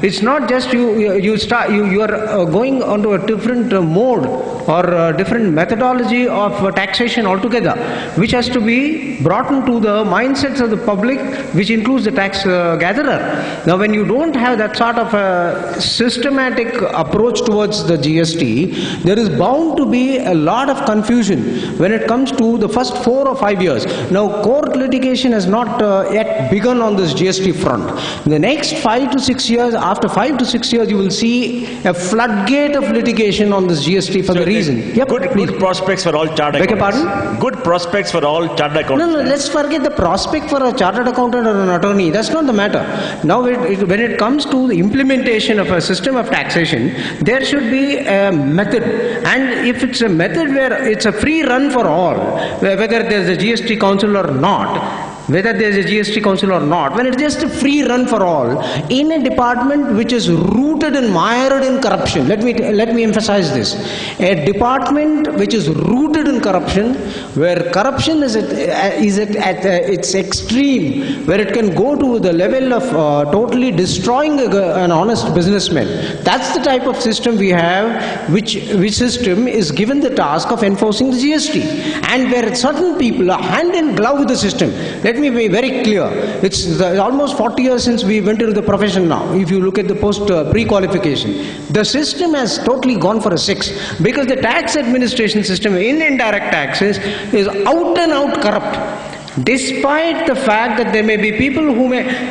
S6: It's not just you are going onto a different mode or a different methodology of taxation altogether, which has to be brought into the mindsets of the public, which includes the tax gatherer. Now when you don't have that sort of a systematic approach towards the GST, there is bound to be a lot of confusion when it comes to the first 4 or 5 years. Now court litigation has not yet begun on this GST front. In the next 5 to 6 years, after 5 to 6 years, you will see a floodgate of litigation on this GST for the reason. Yep,
S3: good prospects for all chartered accountants.
S6: Beg your pardon?
S3: Good prospects for all chartered accountants.
S6: No, let's forget the prospect for a chartered accountant or an attorney. That's not the matter. Now when it comes to the implementation of a system of taxation, there should be a method. And if it's a method where it's a free run for all, whether there's a GST council or not, when it's just a free run for all, in a department which is rooted and mired in corruption, let me emphasize this, a department which is rooted in corruption, where corruption is at its extreme, where it can go to the level of totally destroying an honest businessman. That's the type of system we have, which system is given the task of enforcing the GST, and where certain people are hand in glove with the system. Let me be very clear. It's almost 40 years since we went into the profession now. If you look at the pre-qualification, the system has totally gone for a 6, because the tax administration system in indirect taxes is out and out corrupt. Despite the fact that there may be people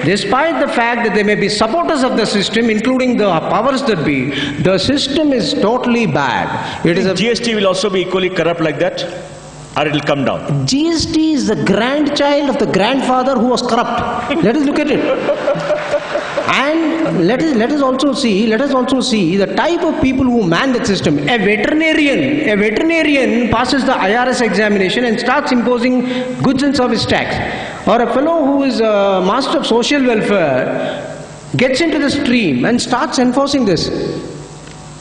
S6: despite the fact that there may be supporters of the system, including the powers that be, the system is totally bad.
S3: GST will also be equally corrupt like that? Or it will come down?
S6: GST is the grandchild of the grandfather who was corrupt. Let us look at it. And let us also see the type of people who man that system. A veterinarian passes the IRS examination and starts imposing goods and service tax. Or a fellow who is a master of social welfare gets into the stream and starts enforcing this.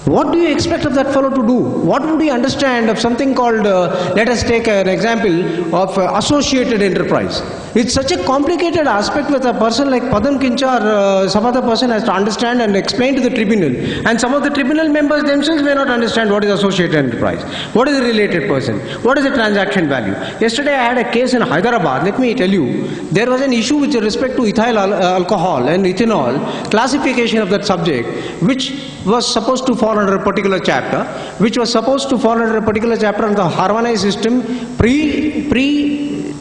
S6: What do you expect of that fellow to do? What would he understand of something called, let us take an example of associated enterprise. It's such a complicated aspect with a person like Padam Khincha or some other person has to understand and explain to the tribunal. And some of the tribunal members themselves may not understand what is associated enterprise, what is a related person, what is a transaction value. Yesterday I had a case in Hyderabad. Let me tell you, there was an issue with respect to ethyl alcohol and ethanol, classification of that subject, which was supposed to fall under a particular chapter, which was supposed to fall under a particular chapter on the harmonized system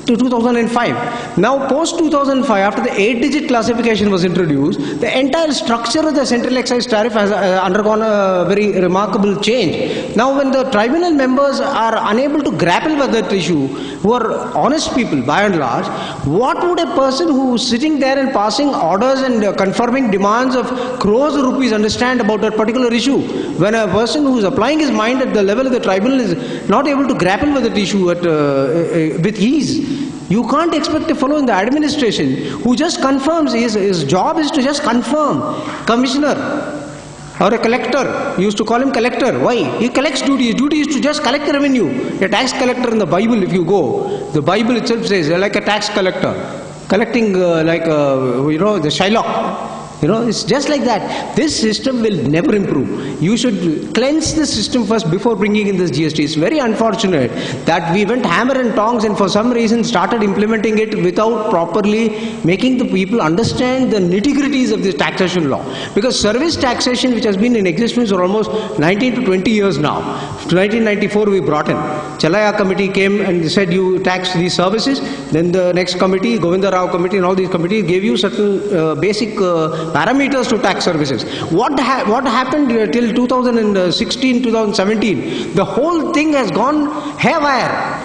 S6: to 2005. Now post 2005, after the 8-digit classification was introduced, the entire structure of the central excise tariff has undergone a very remarkable change. Now when the tribunal members are unable to grapple with that issue, who are honest people by and large, what would a person who is sitting there and passing orders and confirming demands of crores of rupees understand about that particular issue? When a person who is applying his mind at the level of the tribunal is not able to grapple with that issue with ease, you can't expect a fellow in the administration who just confirms, his job is to just confirm, commissioner or a collector, you used to call him collector. Why? He collects duty. His duty is to just collect the revenue. A tax collector in the Bible, if you go, the Bible itself says like a tax collector, collecting the Shylock. It's just like that. This system will never improve. You should cleanse the system first before bringing in this GST. It's very unfortunate that we went hammer and tongs and for some reason started implementing it without properly making the people understand the nitty-gritties of this taxation law. Because service taxation, which has been in existence for almost 19 to 20 years now, 1994 we brought in. Chalaya committee came and said you tax these services. Then the next committee, Govinda Rao committee and all these committees gave you certain basic parameters to tax services. What happened till 2016, 2017? The whole thing has gone haywire.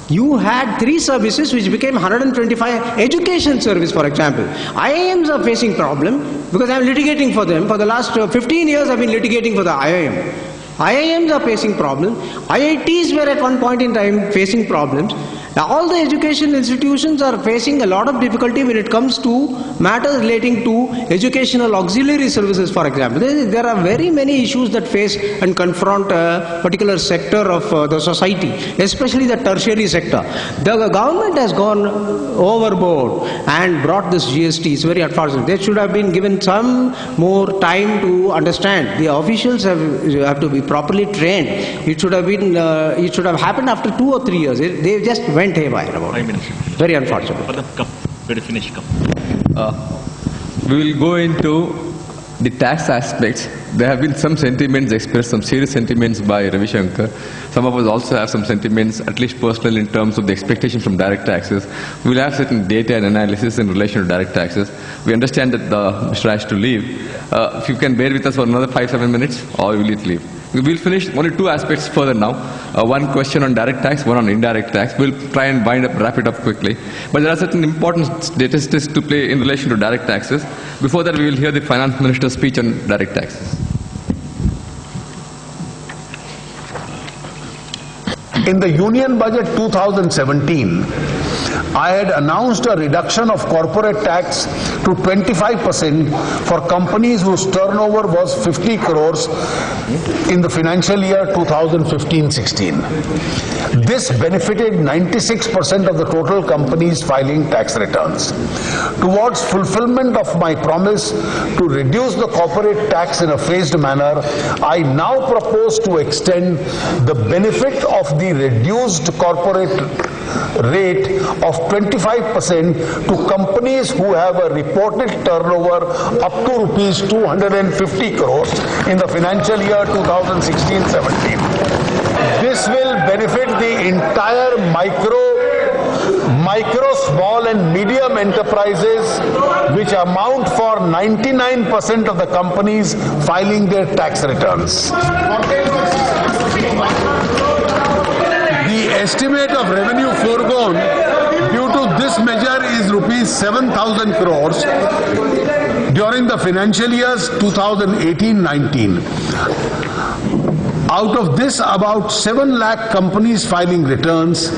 S6: You had 3 services which became 125. Education service, for example. IIMs are facing problem because I am litigating for them. For the last 15 years I have been litigating for the IIM. IIMs are facing problems. IITs were at one point in time facing problems. Now all the education institutions are facing a lot of difficulty when it comes to matters relating to educational auxiliary services, for example. There are very many issues that face and confront a particular sector of the society, especially the tertiary sector. The government has gone overboard and brought this GST. It's very unfortunate. They should have been given some more time to understand. The officials have to be properly trained. It should have been. It should have happened after 2 or 3 years. They just went haywire about it. Very unfortunate.
S4: We will go into the tax aspects. There have been some sentiments expressed, some serious sentiments by Ravi Shankar. Some of us also have some sentiments, at least personal, in terms of the expectation from direct taxes. We will have certain data and analysis in relation to direct taxes. We understand that Mr. has to leave. If you can bear with us for another 5-7 minutes, or will it leave? We will finish only 2 aspects further now. One question on direct tax, one on indirect tax. We'll try and wrap it up quickly. But there are certain important statistics to play in relation to direct taxes. Before that, we will hear the Finance Minister's speech on direct taxes.
S5: In the Union Budget 2017, I had announced a reduction of corporate tax to 25% for companies whose turnover was 50 crores in the financial year 2015-16. This benefited 96% of the total companies filing tax returns. Towards fulfillment of my promise to reduce the corporate tax in a phased manner, I now propose to extend the benefit of the reduced corporate rate of 25% to companies who have a reported turnover up to rupees 250 crores in the financial year 2016-17. This will benefit the entire micro, small and medium enterprises, which amount for 99% of the companies filing their tax returns. The estimate of revenue foregone due to this measure is rupees 7,000 crores during the financial years 2018-19. Out of this, about 7 lakh companies filing returns,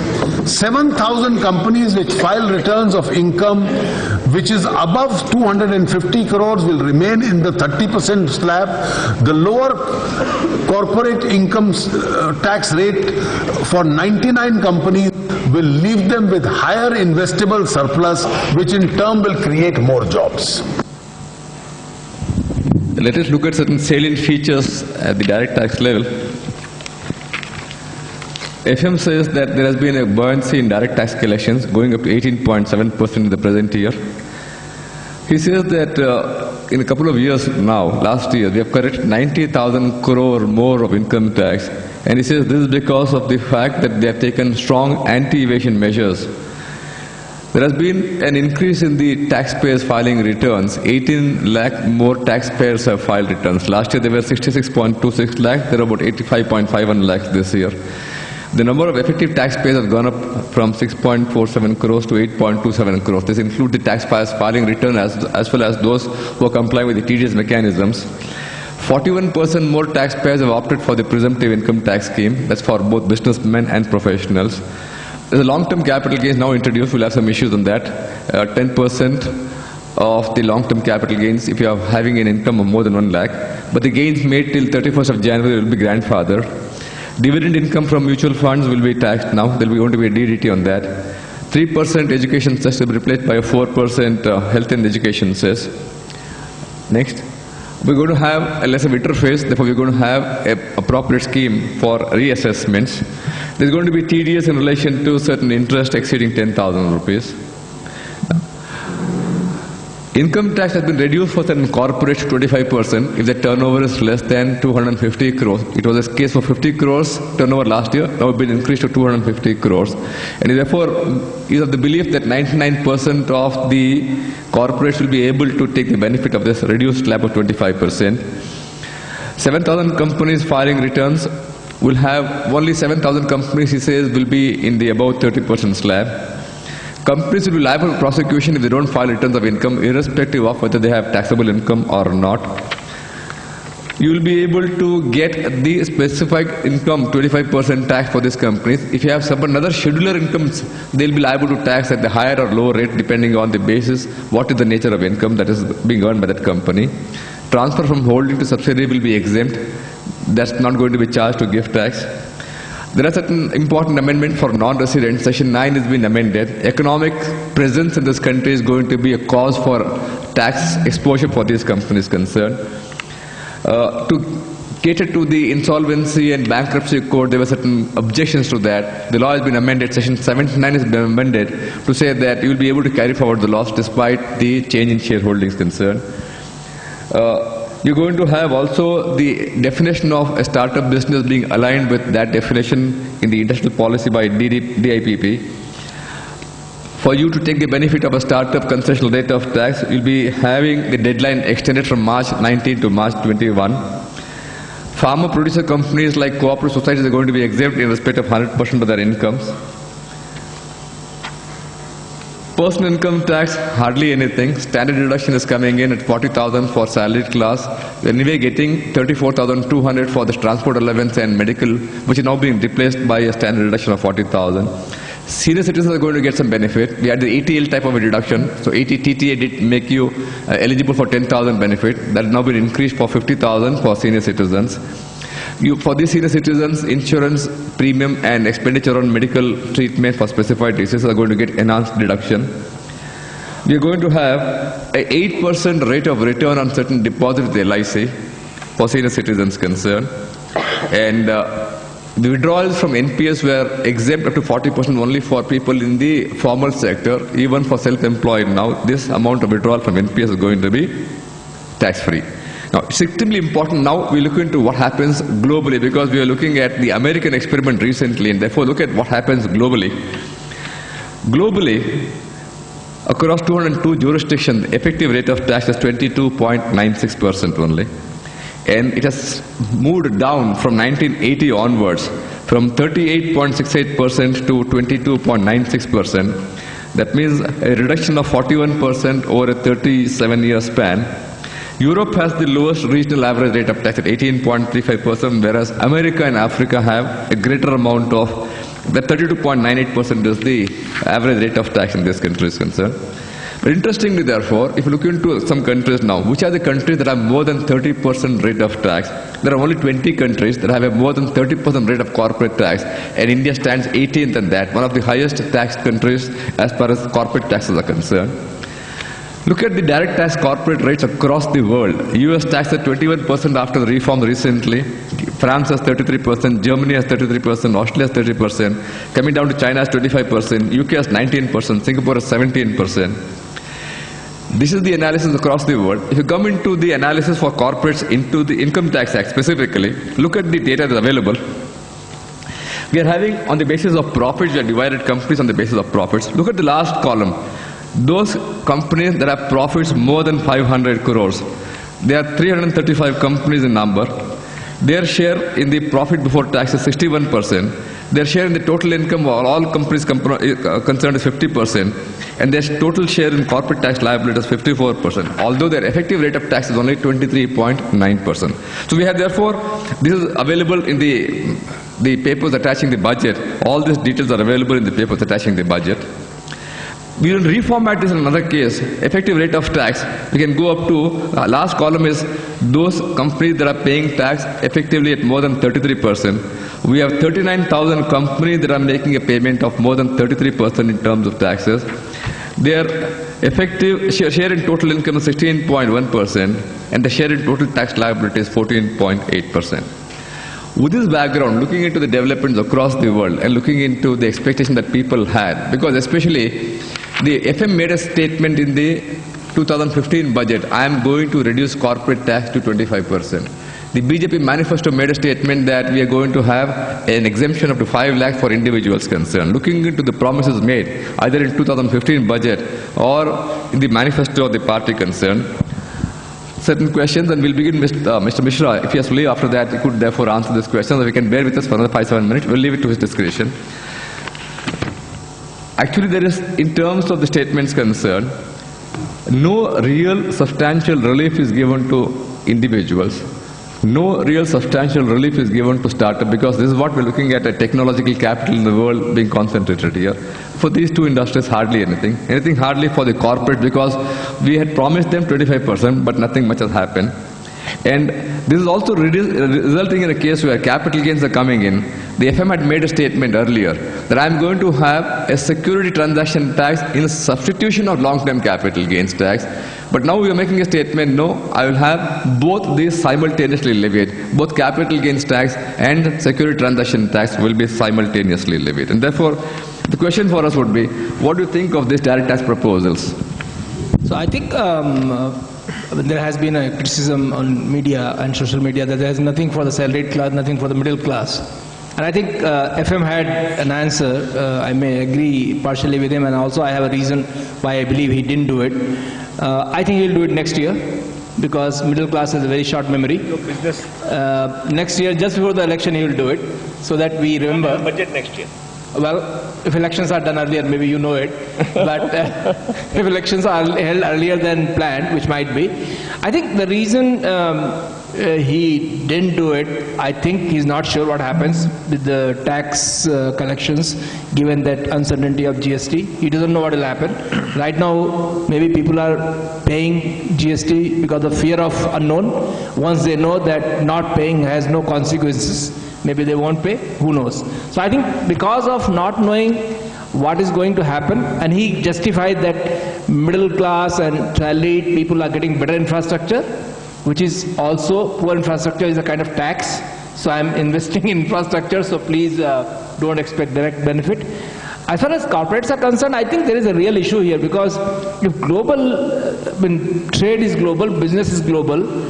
S5: 7,000 companies which file returns of income which is above 250 crores will remain in the 30% slab. The lower corporate income tax rate for 99 companies will leave them with higher investable surplus, which in turn will create more jobs.
S4: Let us look at certain salient features at the direct tax level. FM says that there has been a buoyancy in direct tax collections going up to 18.7% in the present year. He says that in a couple of years now, last year, we have collected 90,000 crore more of income tax. And he says this is because of the fact that they have taken strong anti-evasion measures. There has been an increase in the taxpayers filing returns. 18 lakh more taxpayers have filed returns. Last year there were 66.26 lakh. There are about 85.51 lakhs this year. The number of effective taxpayers has gone up from 6.47 crores to 8.27 crores. This includes the taxpayers filing return as well as those who are complying with the TDS mechanisms. 41% more taxpayers have opted for the presumptive income tax scheme. That's for both businessmen and professionals. There's a long-term capital gains now introduced. We'll have some issues on that. 10% of the long-term capital gains if you are having an income of more than 1 lakh. But the gains made till 31st of January will be grandfathered. Dividend income from mutual funds will be taxed now. There will be going to be a DDT on that. 3% education cess will be replaced by a 4% health and education cess. Next. We're going to have a less of interface, therefore we're going to have an appropriate scheme for reassessments. There's going to be TDS in relation to certain interest exceeding 10,000 rupees. Income tax has been reduced for certain corporates to 25% if the turnover is less than 250 crores. It was a case for 50 crores turnover last year, now it's been increased to 250 crores. And therefore, is of the belief that 99% of the corporates will be able to take the benefit of this reduced slab of 25%. 7,000 companies filing returns will have only 7,000 companies, he says, will be in the above 30% slab. Companies will be liable for prosecution if they don't file returns of income, irrespective of whether they have taxable income or not. You will be able to get the specified income, 25% tax for these companies. If you have some another scheduler incomes, they'll be liable to tax at the higher or lower rate depending on the basis what is the nature of income that is being earned by that company. Transfer from holding to subsidiary will be exempt. That's not going to be charged to gift tax. There are certain important amendments for non-residents. Section 9 has been amended. Economic presence in this country is going to be a cause for tax exposure for these companies concerned. To cater to the insolvency and bankruptcy code, there were certain objections to that. The law has been amended. Section 79 has been amended to say that you will be able to carry forward the loss despite the change in shareholdings concerned. You're going to have also the definition of a startup business being aligned with that definition in the industrial policy by DIPP. For you to take the benefit of a startup concessional rate of tax, you'll be having the deadline extended from March 19 to March 21. Farmer producer companies like cooperative societies are going to be exempt in respect of 100% of their incomes. Personal income tax, hardly anything. Standard deduction is coming in at 40,000 for salaried class. We're anyway getting 34,200 for the transport allowance and medical, which is now being replaced by a standard deduction of 40,000. Senior citizens are going to get some benefit. We had the ATL type of a deduction. So TTA did make you eligible for 10,000 benefit. That has now been increased for 50,000 for senior citizens. For these senior citizens, insurance premium and expenditure on medical treatment for specified diseases are going to get enhanced deduction. We are going to have an 8% rate of return on certain deposits with LIC for senior citizens concerned. And the withdrawals from NPS were exempt up to 40% only for people in the formal sector, even for self-employed now. This amount of withdrawal from NPS is going to be tax-free. Now, it's extremely important now we look into what happens globally, because we are looking at the American experiment recently, and therefore look at what happens globally. Globally, across 202 jurisdictions, the effective rate of tax is 22.96% only. And it has moved down from 1980 onwards from 38.68% to 22.96%. That means a reduction of 41% over a 37-year span. Europe has the lowest regional average rate of tax at 18.35%, whereas America and Africa have a greater amount of That 32.98% is the average rate of tax in this country is concerned. But interestingly, therefore, if you look into some countries now, which are the countries that have more than 30% rate of tax? There are only 20 countries that have a more than 30% rate of corporate tax, and India stands 18th in that, one of the highest tax countries as far as corporate taxes are concerned. Look at the direct tax corporate rates across the world. US tax at 21% after the reform recently. France has 33%, Germany has 33%, Australia has 30%, coming down to China has 25%, UK has 19%, Singapore has 17%. This is the analysis across the world. If you come into the analysis for corporates into the Income Tax Act specifically, look at the data that's available. We are having, on the basis of profits, we are divided companies on the basis of profits. Look at the last column. Those companies that have profits more than 500 crores, there are 335 companies in number. Their share in the profit before tax is 61%. Their share in the total income of all companies concerned is 50%. And their total share in corporate tax liability is 54%, although their effective rate of tax is only 23.9%. So we have, therefore, this is available in the papers attaching the budget. All these details are available in the papers attaching the budget. We will reformat this in another case. Effective rate of tax, we can go up to, last column is those companies that are paying tax effectively at more than 33%. We have 39,000 companies that are making a payment of more than 33% in terms of taxes. Their effective share in total income is 16.1%, and the share in total tax liability is 14.8%. With this background, looking into the developments across the world and looking into the expectation that people had, because especially the FM made a statement in the 2015 budget, I am going to reduce corporate tax to 25%. The BJP manifesto made a statement that we are going to have an exemption up to 5 lakh for individuals concerned. Looking into the promises made, either in 2015 budget or in the manifesto of the party concerned, certain questions, and we'll begin with Mr. Mishra. If he has to leave after that, he could therefore answer this question. So we can bear with us for another 5-7 minutes. We'll leave it to his discretion. Actually, there is, in terms of the statements concerned, no real substantial relief is given to individuals. No real substantial relief is given to startup, because this is what we're looking at, a technological capital in the world being concentrated here. For these two industries, hardly anything. Anything hardly for the corporate, because we had promised them 25%, but nothing much has happened. And this is also resulting in a case where capital gains are coming in. The FM had made a statement earlier that I'm going to have a security transaction tax in substitution of long-term capital gains tax. But now we are making a statement, no, I will have both these simultaneously levied. Both capital gains tax and security transaction tax will be simultaneously levied. And therefore, the question for us would be, what do you think of these direct tax proposals?
S8: So I think there has been a criticism on media and social media that there is nothing for the salaried class, nothing for the middle class. And I think FM had an answer. I may agree partially with him, and also I have a reason why I believe he didn't do it. I think he'll do it next year, because middle class has a very short memory. Next year, just before the election, he will do it, so that we remember.
S3: Budget next year.
S8: Well, if elections are done earlier, maybe you know it. But if elections are held earlier than planned, which might be, I think the reason he didn't do it, I think he's not sure what happens with the tax collections, given that uncertainty of GST. He doesn't know what will happen. Right now, maybe people are paying GST because of fear of unknown. Once they know that not paying has no consequences, maybe they won't pay, who knows. So I think because of not knowing what is going to happen, and he justified that middle class and salaried people are getting better infrastructure, which is also, poor infrastructure is a kind of tax. So I'm investing in infrastructure, so please don't expect direct benefit. As far as corporates are concerned, I think there is a real issue here, because if trade is global, business is global,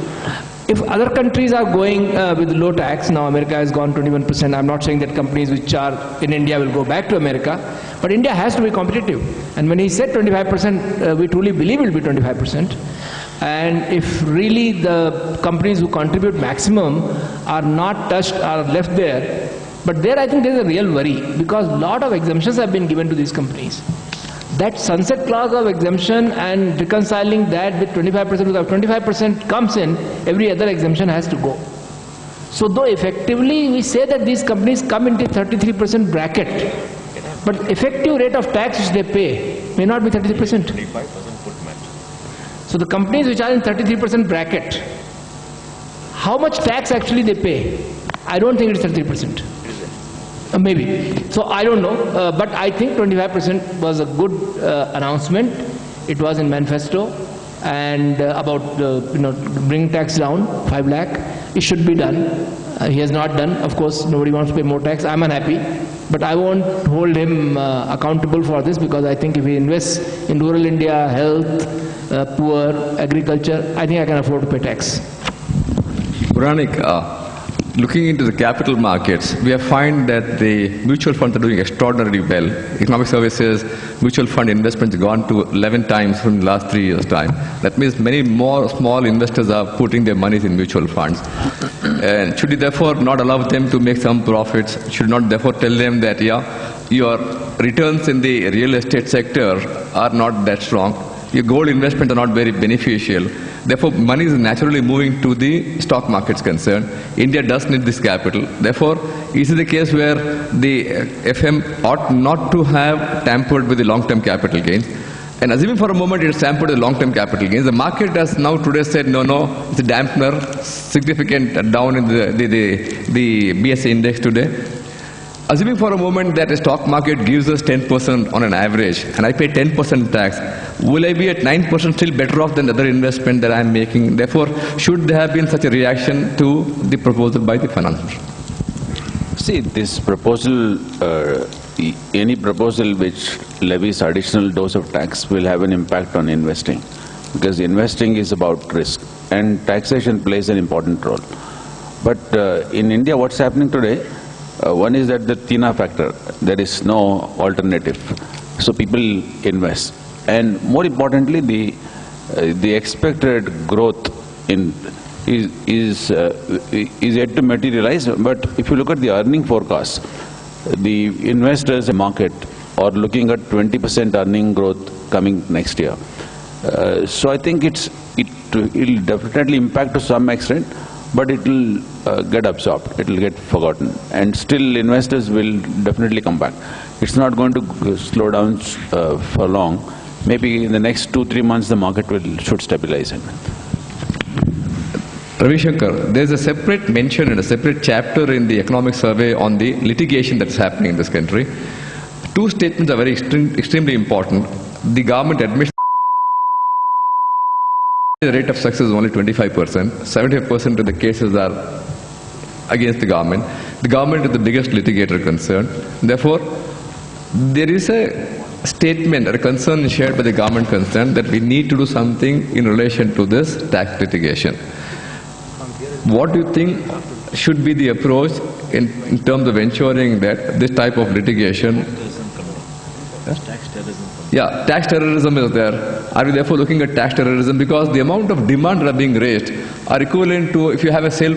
S8: if other countries are going with low tax, now America has gone 21%, I'm not saying that companies which are in India will go back to America, but India has to be competitive. And when he said 25%, we truly believe it will be 25%. And if really the companies who contribute maximum are not touched, are left there, but there I think there is a real worry, because a lot of exemptions have been given to these companies. That sunset clause of exemption and reconciling that with 25%, because 25% comes in, every other exemption has to go.
S10: So though effectively we say that these companies come into 33% bracket, but effective rate of tax which they pay may not be 33%. So the companies which are in 33% bracket, how much tax actually they pay? I don't think it's 33%. Maybe. So I don't know, but I think 25% was a good announcement. It was in manifesto, and about bring tax down 5 lakh. It should be done. He has not done. Of course, nobody wants to pay more tax. I'm unhappy, but I won't hold him accountable for this, because I think if he invests in rural India, health, poor, agriculture, I think I can afford to pay tax.
S4: Puranik, looking into the capital markets, we have found that the mutual funds are doing extraordinarily well. Economic services, mutual fund investments gone to 11 times from the last 3 years' time. That means many more small investors are putting their money in mutual funds. And should you therefore not allow them to make some profits? Should not therefore tell them that, yeah, your returns in the real estate sector are not that strong. Your gold investments are not very beneficial. Therefore, money is naturally moving to the stock markets concerned. India does need this capital. Therefore, is it the case where the FM ought not to have tampered with the long-term capital gains? And assuming for a moment it is tampered with long-term capital gains, the market has now today said, no, it's a dampener, significant down in the BSE index today. Assuming for a moment that a stock market gives us 10% on an average, and I pay 10% tax, will I be at 9% still better off than the other investment that I am making? Therefore, should there have been such a reaction to the proposal by the finance minister?
S7: See, this proposal, any proposal which levies additional dose of tax will have an impact on investing, because investing is about risk, and taxation plays an important role. But in India, what's happening today? One is that the Tina factor, there is no alternative. So people invest. And more importantly, the expected growth is yet to materialize. But if you look at the earning forecast, the investors in the market are looking at 20% earning growth coming next year. So I think it will definitely impact to some extent, but it will get absorbed, it will get forgotten, and still investors will definitely come back. It's not going to slow down for long. Maybe in the next 2-3 months the market should stabilize.
S4: Ravi Shankar, there's a separate mention and a separate chapter in the economic survey on the litigation that's happening in this country. Two statements are very extremely important. The government admits the rate of success is only 25%. 75% of the cases are against the government. The government is the biggest litigator concerned. Therefore, there is a statement or a concern shared by the government concerned that we need to do something in relation to this tax litigation. What do you think should be the approach in terms of ensuring that this type of litigation? Yeah, tax terrorism is there. Are we therefore looking at tax terrorism? Because the amount of demand that are being raised are equivalent to, if you have a sale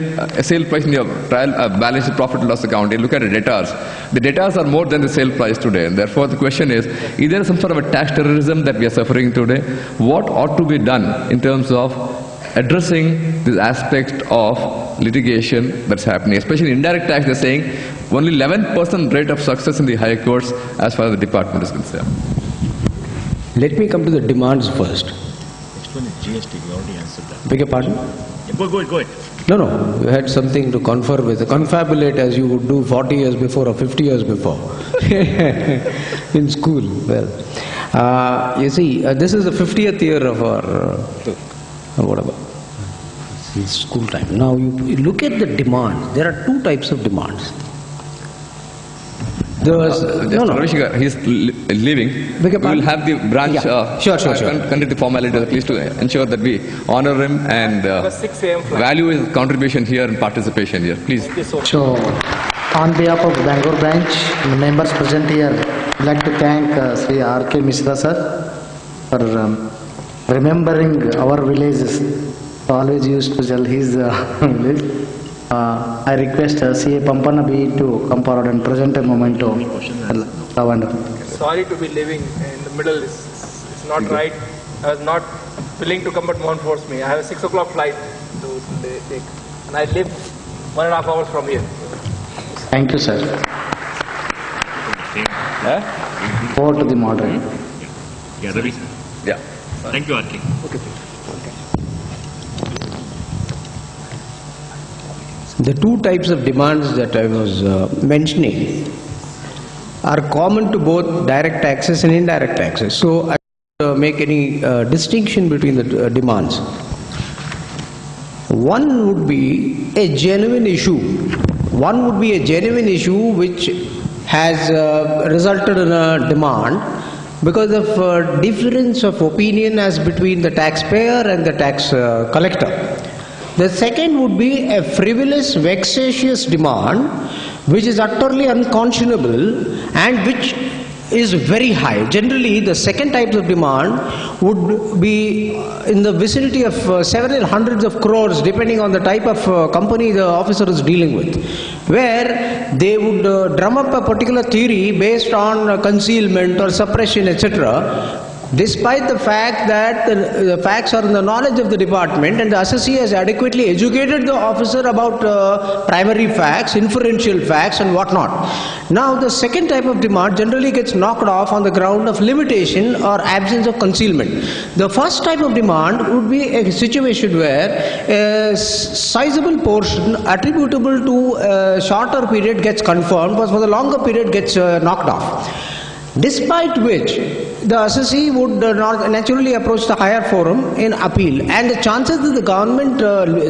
S4: price in your trial balance sheet profit and loss account, you look at the debtors. The debtors are more than the sale price today. And therefore the question is there some sort of a tax terrorism that we are suffering today? What ought to be done in terms of addressing this aspect of litigation that's happening? Especially indirect tax, they're saying only 11% rate of success in the higher courts as far as the department is concerned.
S6: Let me come to the demands first.
S3: Next one is GST. We already answered that.
S6: Beg your pardon?
S3: Yeah, go ahead.
S6: No. You had something to confer with, confabulate as you would do 40 years before or 50 years before in school. Well, you see, this is the 50th year of our whatever school time. Now you look at the demands. There are two types of demands.
S4: He's leaving. We will have the branch conduct the formality, please, to ensure that we honor him and value his contribution here and participation here. Please.
S1: So, on behalf of Bangalore branch, the members present here, I'd like to thank Sri R.K. Mishra sir for remembering our villages. Always used to tell his village. I request C.A. Pampana B to come forward and present a memento.
S11: Sorry to be living in the middle. It's not right. I was not willing to come, but Mohan forced me. I have a 6 o'clock flight to take, and I live 1.5 hours from here.
S1: Thank you, sir. Over to the moderator.
S3: Yeah, Ravi.
S7: Yeah.
S3: Thank you, RK.
S11: Okay.
S6: The two types of demands that I was mentioning are common to both direct taxes and indirect taxes. So I don't make any distinction between the demands. One would be a genuine issue. One would be a genuine issue which has resulted in a demand because of difference of opinion as between the taxpayer and the tax collector. The second would be a frivolous, vexatious demand which is utterly unconscionable and which is very high. Generally, the second type of demand would be in the vicinity of several hundreds of crores depending on the type of company the officer is dealing with, where they would drum up a particular theory based on concealment or suppression, etc., despite the fact that the facts are in the knowledge of the department and the assessee has adequately educated the officer about primary facts, inferential facts and whatnot. Now the second type of demand generally gets knocked off on the ground of limitation or absence of concealment. The first type of demand would be a situation where a sizable portion attributable to a shorter period gets confirmed, but for the longer period gets knocked off. Despite which the assessee would not naturally approach the higher forum in appeal, and the chances of the government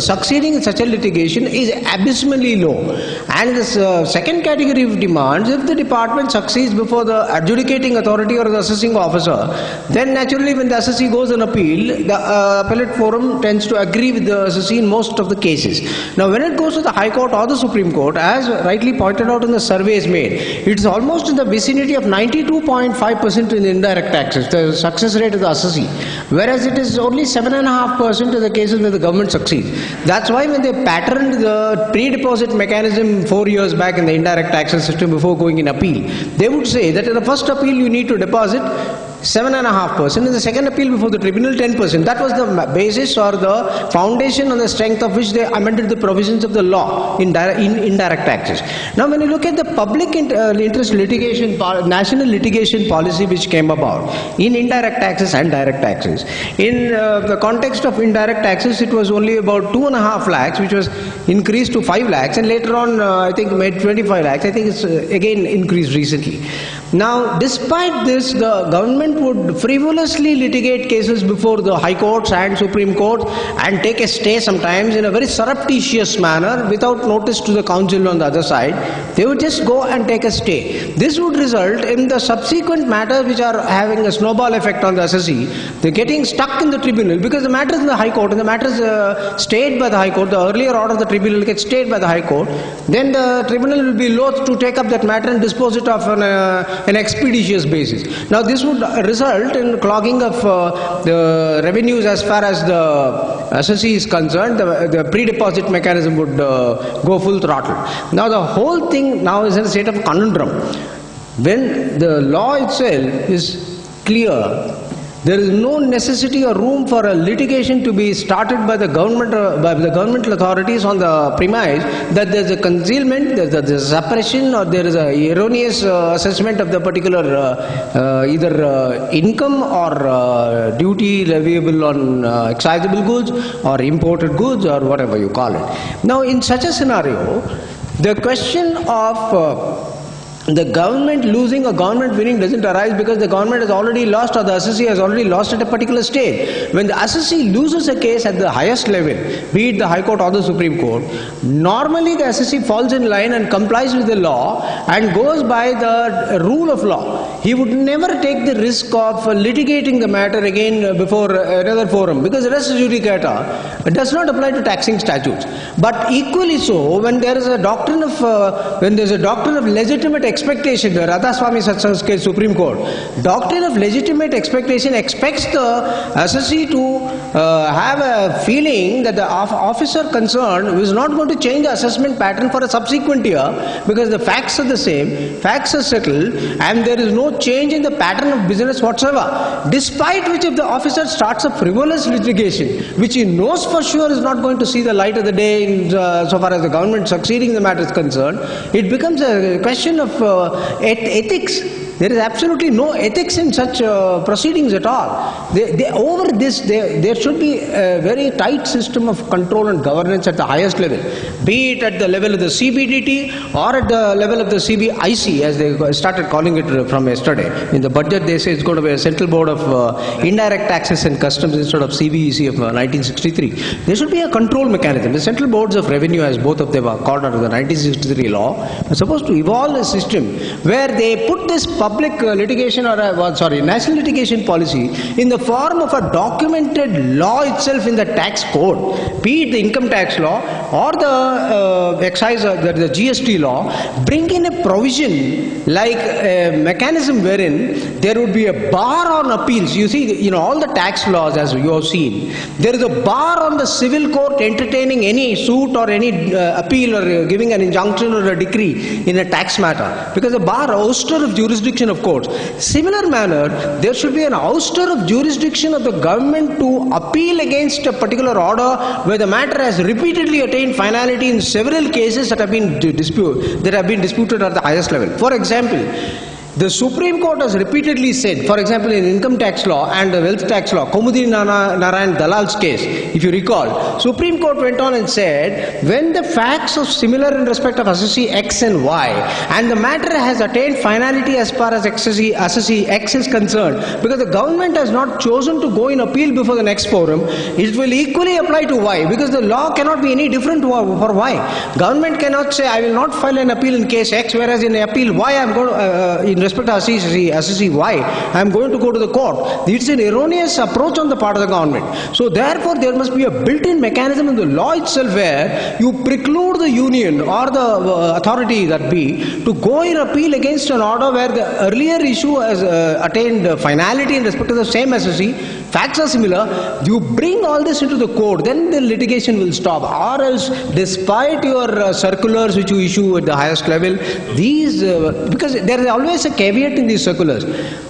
S6: succeeding in such a litigation is abysmally low. And the second category of demands, if the department succeeds before the adjudicating authority or the assessing officer, then naturally when the assessee goes on appeal, the appellate forum tends to agree with the assessee in most of the cases. Now when it goes to the High Court or the Supreme Court, as rightly pointed out in the surveys made, it is almost in the vicinity of 92.5% in indirect taxes, the success rate of the assessee, whereas it is only 7.5% of the cases where the government succeeds. That's why when they patterned the pre-deposit mechanism 4 years back in the indirect taxes system before going in appeal, they would say that in the first appeal you need to deposit 7.5%, in the second appeal before the tribunal 10%. That was the basis or the foundation on the strength of which they amended the provisions of the law in indirect taxes. Now when you look at the public interest litigation, national litigation policy which came about in indirect taxes and direct taxes, in the context of indirect taxes it was only about 2.5 lakhs which was increased to 5 lakhs and later on I think made 25 lakhs. I think it's again increased recently. Now despite this, the government would frivolously litigate cases before the High Courts and Supreme Court and take a stay sometimes in a very surreptitious manner without notice to the counsel on the other side. They would just go and take a stay. This would result in the subsequent matters which are having a snowball effect on the assessee. They're getting stuck in the tribunal because the matter is in the High Court and the matter is stayed by the High Court. The earlier order of the tribunal gets stayed by the High Court. Then the tribunal will be loath to take up that matter and dispose it of on an expeditious basis. Now this would result in clogging of the revenues as far as the assessee is concerned. The pre-deposit mechanism would go full throttle. Now the whole thing now is in a state of conundrum. When the law itself is clear, there is no necessity or room for a litigation to be started by the government, by the governmental authorities on the premise that there is a concealment, there is a suppression, or there is a erroneous assessment of the particular either income or duty leviable on excisable goods or imported goods or whatever you call it. Now, in such a scenario, the question of the government losing or government winning doesn't arise because the government has already lost or the assessee has already lost at a particular stage. When the assessee loses a case at the highest level, be it the High Court or the Supreme Court, normally the assessee falls in line and complies with the law and goes by the rule of law. He would never take the risk of litigating the matter again before another forum because res judicata does not apply to taxing statutes. But equally so, when there is a doctrine of legitimate expectation, the Radhaswamy Satsang's case, Supreme Court, doctrine of legitimate expectation expects the assessee to have a feeling that the officer concerned is not going to change the assessment pattern for a subsequent year because the facts are the same, facts are settled, and there is no change in the pattern of business whatsoever. Despite which, if the officer starts a frivolous litigation, which he knows for sure is not going to see the light of the day in, so far as the government succeeding in the matter is concerned, it becomes a question of ethics. There is absolutely no ethics in such proceedings at all. Over this, there should be a very tight system of control and governance at the highest level, be it at the level of the CBDT or at the level of the CBIC, as they started calling it from yesterday. In the budget, they say it's going to be a Central Board of Indirect Taxes and Customs instead of CBEC of 1963. There should be a control mechanism. The Central Boards of Revenue, as both of them are called under the 1963 law, are supposed to evolve a system where they put this public litigation or national litigation policy in the form of a documented law itself in the tax code, be it the income tax law or the excise, the GST law. Bring in a provision like a mechanism wherein there would be a bar on appeals. You see, all the tax laws, as you have seen, there is a bar on the civil court entertaining any suit or any appeal or giving an injunction or a decree in a tax matter, because the bar ouster of jurisdiction of courts. Similar manner, there should be an ouster of jurisdiction of the government to appeal against a particular order where the matter has repeatedly attained finality in several cases that have been disputed at the highest level. For example, the Supreme Court has repeatedly said, for example, in income tax law and the wealth tax law, Kaumudi Narayan Dalal's case, if you recall, Supreme Court went on and said, when the facts are similar in respect of assessee X and Y, and the matter has attained finality as far as assessee X is concerned, because the government has not chosen to go in appeal before the next forum, it will equally apply to Y, because the law cannot be any different for Y. Government cannot say, I will not file an appeal in case X, whereas in appeal Y, I am going to, in respect to assessee Y, I am going to go to the court. It's an erroneous approach on the part of the government. So therefore, there must be a built-in mechanism in the law itself where you preclude the union or the authority that be to go in appeal against an order where the earlier issue has attained finality in respect to the same assessee, facts are similar, you bring all this into the court, then the litigation will stop. Or else, despite your circulars which you issue at the highest level, these, because there is always a caveat in these circulars.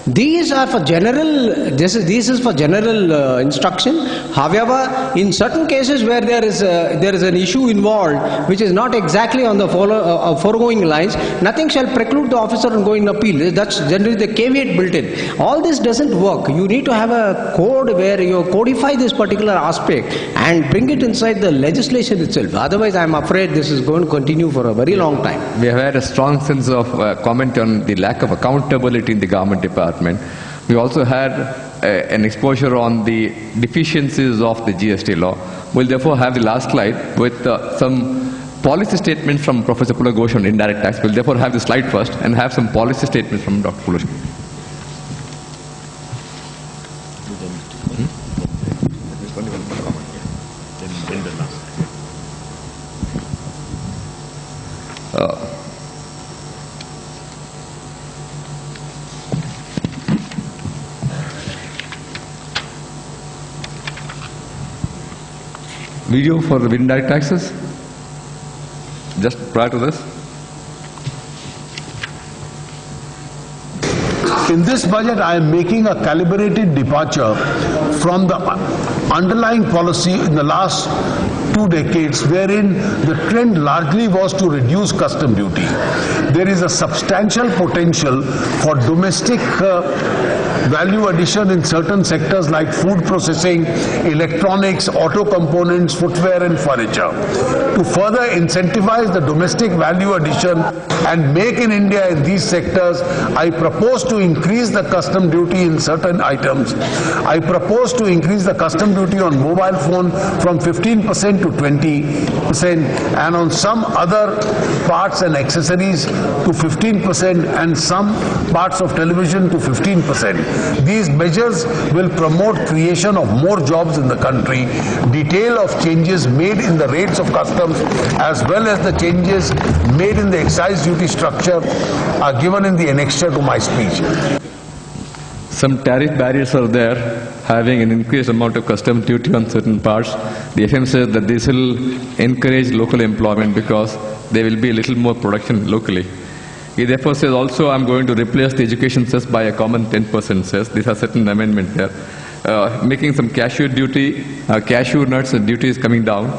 S6: These are for general, this is for general instruction. However, in certain cases where there is an issue involved which is not exactly on the foregoing lines, nothing shall preclude the officer from going in appeal. That's generally the caveat built in. All this doesn't work. You need to have a code where you codify this particular aspect and bring it inside the legislation itself. Otherwise, I'm afraid this is going to continue for a very long time.
S4: We have had a strong sense of comment on the lack of accountability in the government department. We also had an exposure on the deficiencies of the GST law. We'll therefore have the last slide with some policy statements from Professor Pula Ghosh on indirect tax. We'll therefore have the slide first and have some policy statements from Dr. Pula. Video for the indirect taxes, just prior to this.
S12: In this budget, I am making a calibrated departure from the underlying policy in the last 2 decades, wherein the trend largely was to reduce custom duty. There is a substantial potential for domestic value addition in certain sectors like food processing, electronics, auto components, footwear and furniture. To further incentivize the domestic value addition and make in India in these sectors, I propose to increase the custom duty in certain items. I propose to increase the custom duty on mobile phone from 15% to 20% and on some other parts and accessories to 15% and some parts of television to 15%. These measures will promote creation of more jobs in the country. Detail of changes made in the rates of customs as well as the changes made in the excise duty structure are given in the annexure to my speech.
S4: Some tariff barriers are there, having an increased amount of custom duty on certain parts. The FM says that this will encourage local employment because there will be a little more production locally. He therefore says also I'm going to replace the education cess by a common 10% cess. These are certain amendments there. Making some cashew duty, cashew nuts duty is coming down.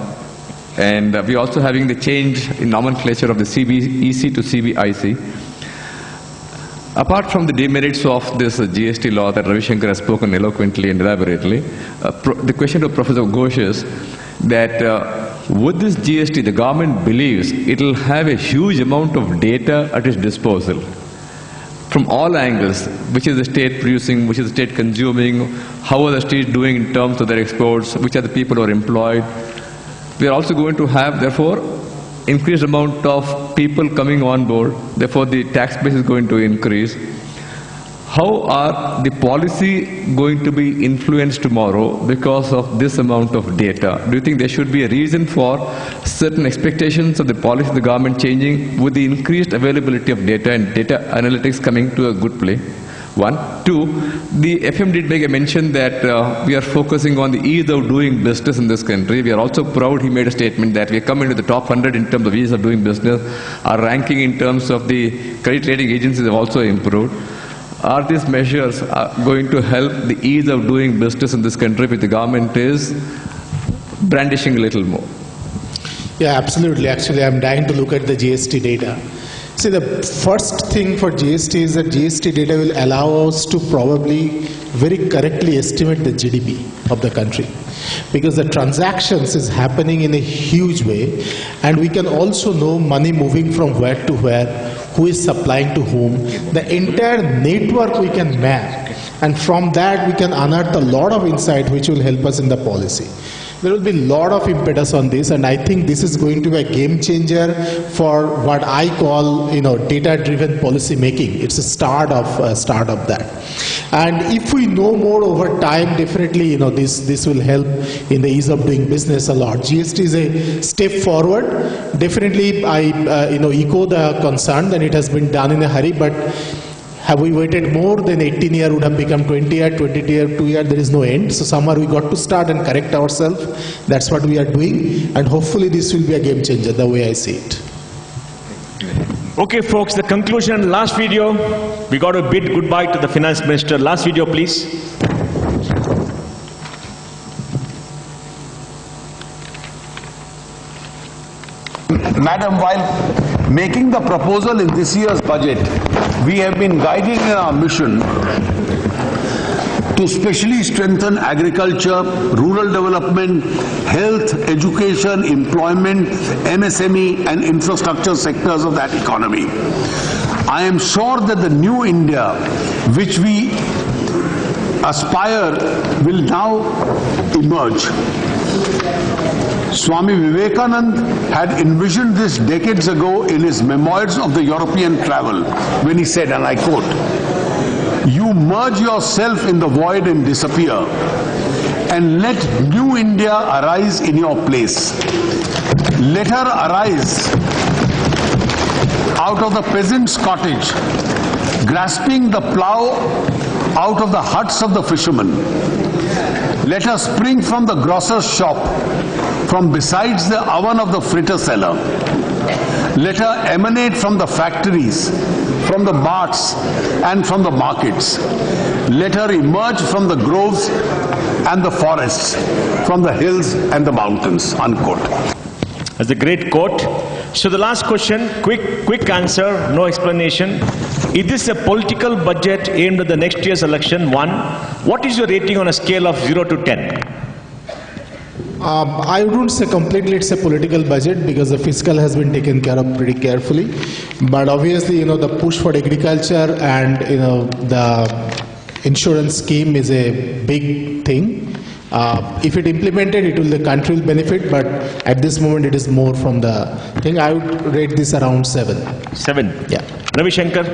S4: And we're also having the change in nomenclature of the CBEC to CBIC. Apart from the demerits of this GST law that Ravi Shankar has spoken eloquently and elaborately, the question to Professor Ghosh is that with this GST, the government believes it will have a huge amount of data at its disposal from all angles. Which is the state producing, which is the state consuming, how are the states doing in terms of their exports, which are the people who are employed. We are also going to have, therefore, increased amount of people coming on board, therefore the tax base is going to increase. How are the policy going to be influenced tomorrow because of this amount of data? Do you think there should be a reason for certain expectations of the policy of the government changing with the increased availability of data and data analytics coming to a good play? One. Two, the FM did make a mention that we are focusing on the ease of doing business in this country. We are also proud, he made a statement that we are coming to the top 100 in terms of ease of doing business. Our ranking in terms of the credit rating agencies have also improved. Are these measures going to help the ease of doing business in this country, which the government is brandishing a little more?
S9: Yeah, absolutely. Actually, I'm dying to look at the GST data. See, the first thing for GST is that GST data will allow us to probably very correctly estimate the GDP of the country, because the transactions is happening in a huge way, and we can also know money moving from where to where, who is supplying to whom, the entire network we can map, and from that we can unearth a lot of insight which will help us in the policy. There will be a lot of impetus on this, and I think this is going to be a game changer for what I call, data-driven policy making. It's a start of that. And if we know more over time, definitely, this will help in the ease of doing business a lot. GST is a step forward. Definitely, I echo the concern that it has been done in a hurry, but have we waited more than 18 years would have become 20 years, 20 years, 2 years, there is no end. So somewhere we got to start and correct ourselves. That's what we are doing. And hopefully this will be a game changer, the way I see it.
S3: Okay, folks, the conclusion, last video. We got to bid goodbye to the Finance Minister. Last video, please.
S5: Madam, while making the proposal in this year's budget, we have been guiding in our mission to specially strengthen agriculture, rural development, health, education, employment, MSME and infrastructure sectors of that economy. I am sure that the new India which we aspire will now emerge. Swami Vivekananda had envisioned this decades ago in his Memoirs of the European Travel, when he said, and I quote, "You merge yourself in the void and disappear, and let new India arise in your place. Let her arise out of the peasant's cottage, grasping the plough out of the huts of the fishermen. Let her spring from the grocer's shop, from besides the oven of the fritter seller. Let her emanate from the factories, from the marts and from the markets. Let her emerge from the groves and the forests, from the hills and the mountains." Unquote.
S3: That's a great quote. So the last question, quick answer, no explanation. Is this a political budget aimed at the next year's election? One. What is your rating on a scale of 0 to 10?
S9: I wouldn't say completely it's a political budget, because the fiscal has been taken care of pretty carefully. But obviously, the push for agriculture and, the insurance scheme is a big thing. If it implemented, the country will benefit, but at this moment it is more from the thing. I would rate this around 7.
S3: 7?
S9: Yeah.
S3: Ravi Shankar?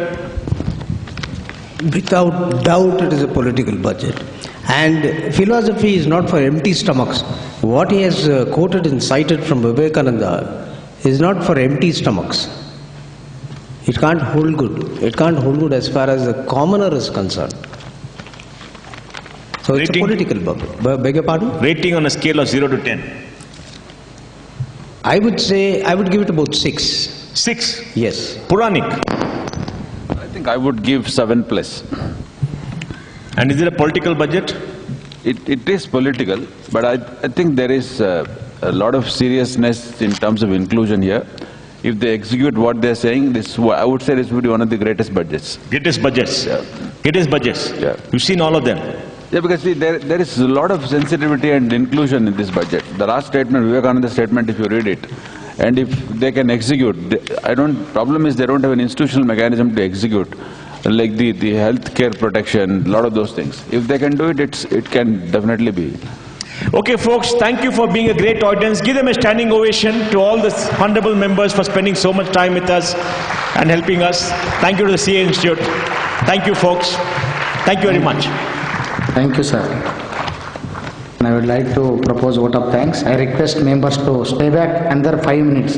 S6: Without doubt, it is a political budget. And philosophy is not for empty stomachs. What he has quoted and cited from Vivekananda is not for empty stomachs. It can't hold good. It can't hold good as far as the commoner is concerned. So it's a political budget. Beg your pardon?
S3: Rating on a scale of 0 to 10.
S6: I would say, I would give it about 6.
S3: 6?
S6: Yes.
S3: Puranic?
S7: I think I would give 7+.
S3: And is it a political budget?
S7: It is political, but I think there is a lot of seriousness in terms of inclusion here. If they execute what they're saying, I would say this would be one of the greatest budgets.
S3: Greatest budgets?
S7: Yeah.
S3: Greatest budgets?
S7: Yeah.
S3: You've seen all of them?
S7: Yeah, because see, there is a lot of sensitivity and inclusion in this budget. The last statement, Vivekananda's statement, if you read it, and if they can execute, problem is they don't have an institutional mechanism to execute, like the health care protection, a lot of those things. If they can do it, it can definitely be.
S3: Okay, folks, thank you for being a great audience. Give them a standing ovation to all the honorable members for spending so much time with us and helping us. Thank you to the CA Institute. Thank you, folks. Thank you very much.
S1: Thank you, sir. And I would like to propose vote of thanks. I request members to stay back another 5 minutes.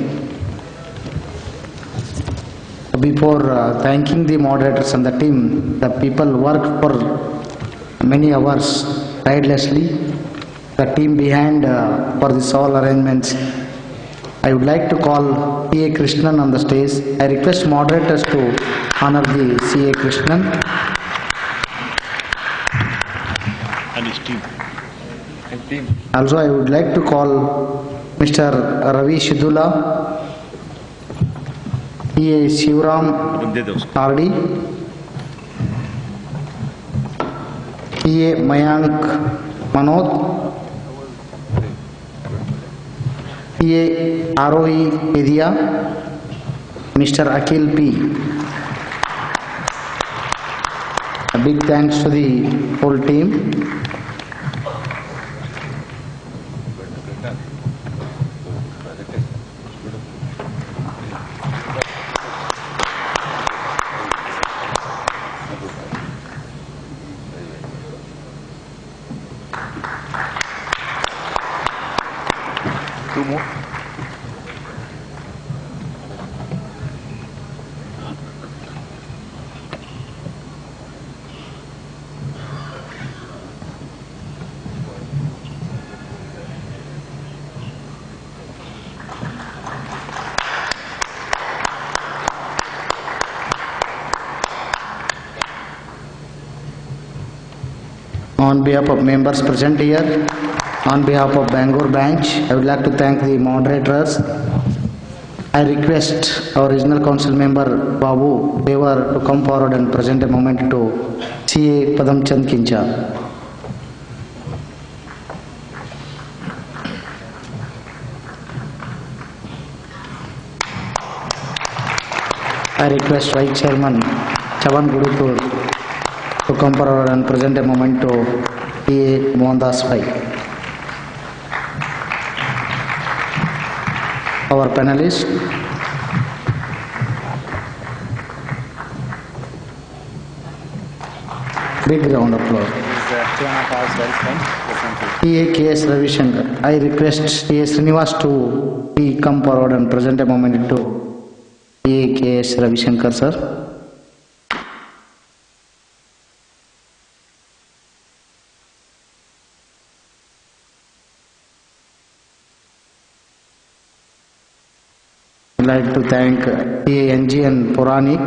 S1: Before thanking the moderators and the team, the people worked for many hours tirelessly. The team behind for this all arrangements. I would like to call C.A. Krishnan on the stage. I request moderators to honor the C.A. Krishnan
S3: And his team.
S1: Also, I would like to call Mr. Ravi Shidula, P.A. Shivram Tardi, P.A. Mayank Manod, P.A. Arohi Pedia, Mr. Akhil P. A big thanks to the whole team.
S3: Two more.
S1: On behalf of members present here, on behalf of Bangalore branch, I would like to thank the moderators. I request our regional council member Babu Devar to come forward and present a moment to CA Padamchand Khincha. I request Vice Chairman Chavan Guditur to come forward and present a moment to PA Mohandas Bhai. Our panelists, big round of applause. PA K.S. Ravi Shankar. I request P.A. Srinivas to come forward and present a moment to PA K.S. Ravi Shankar, sir. I'd like to thank PA NG and Puranic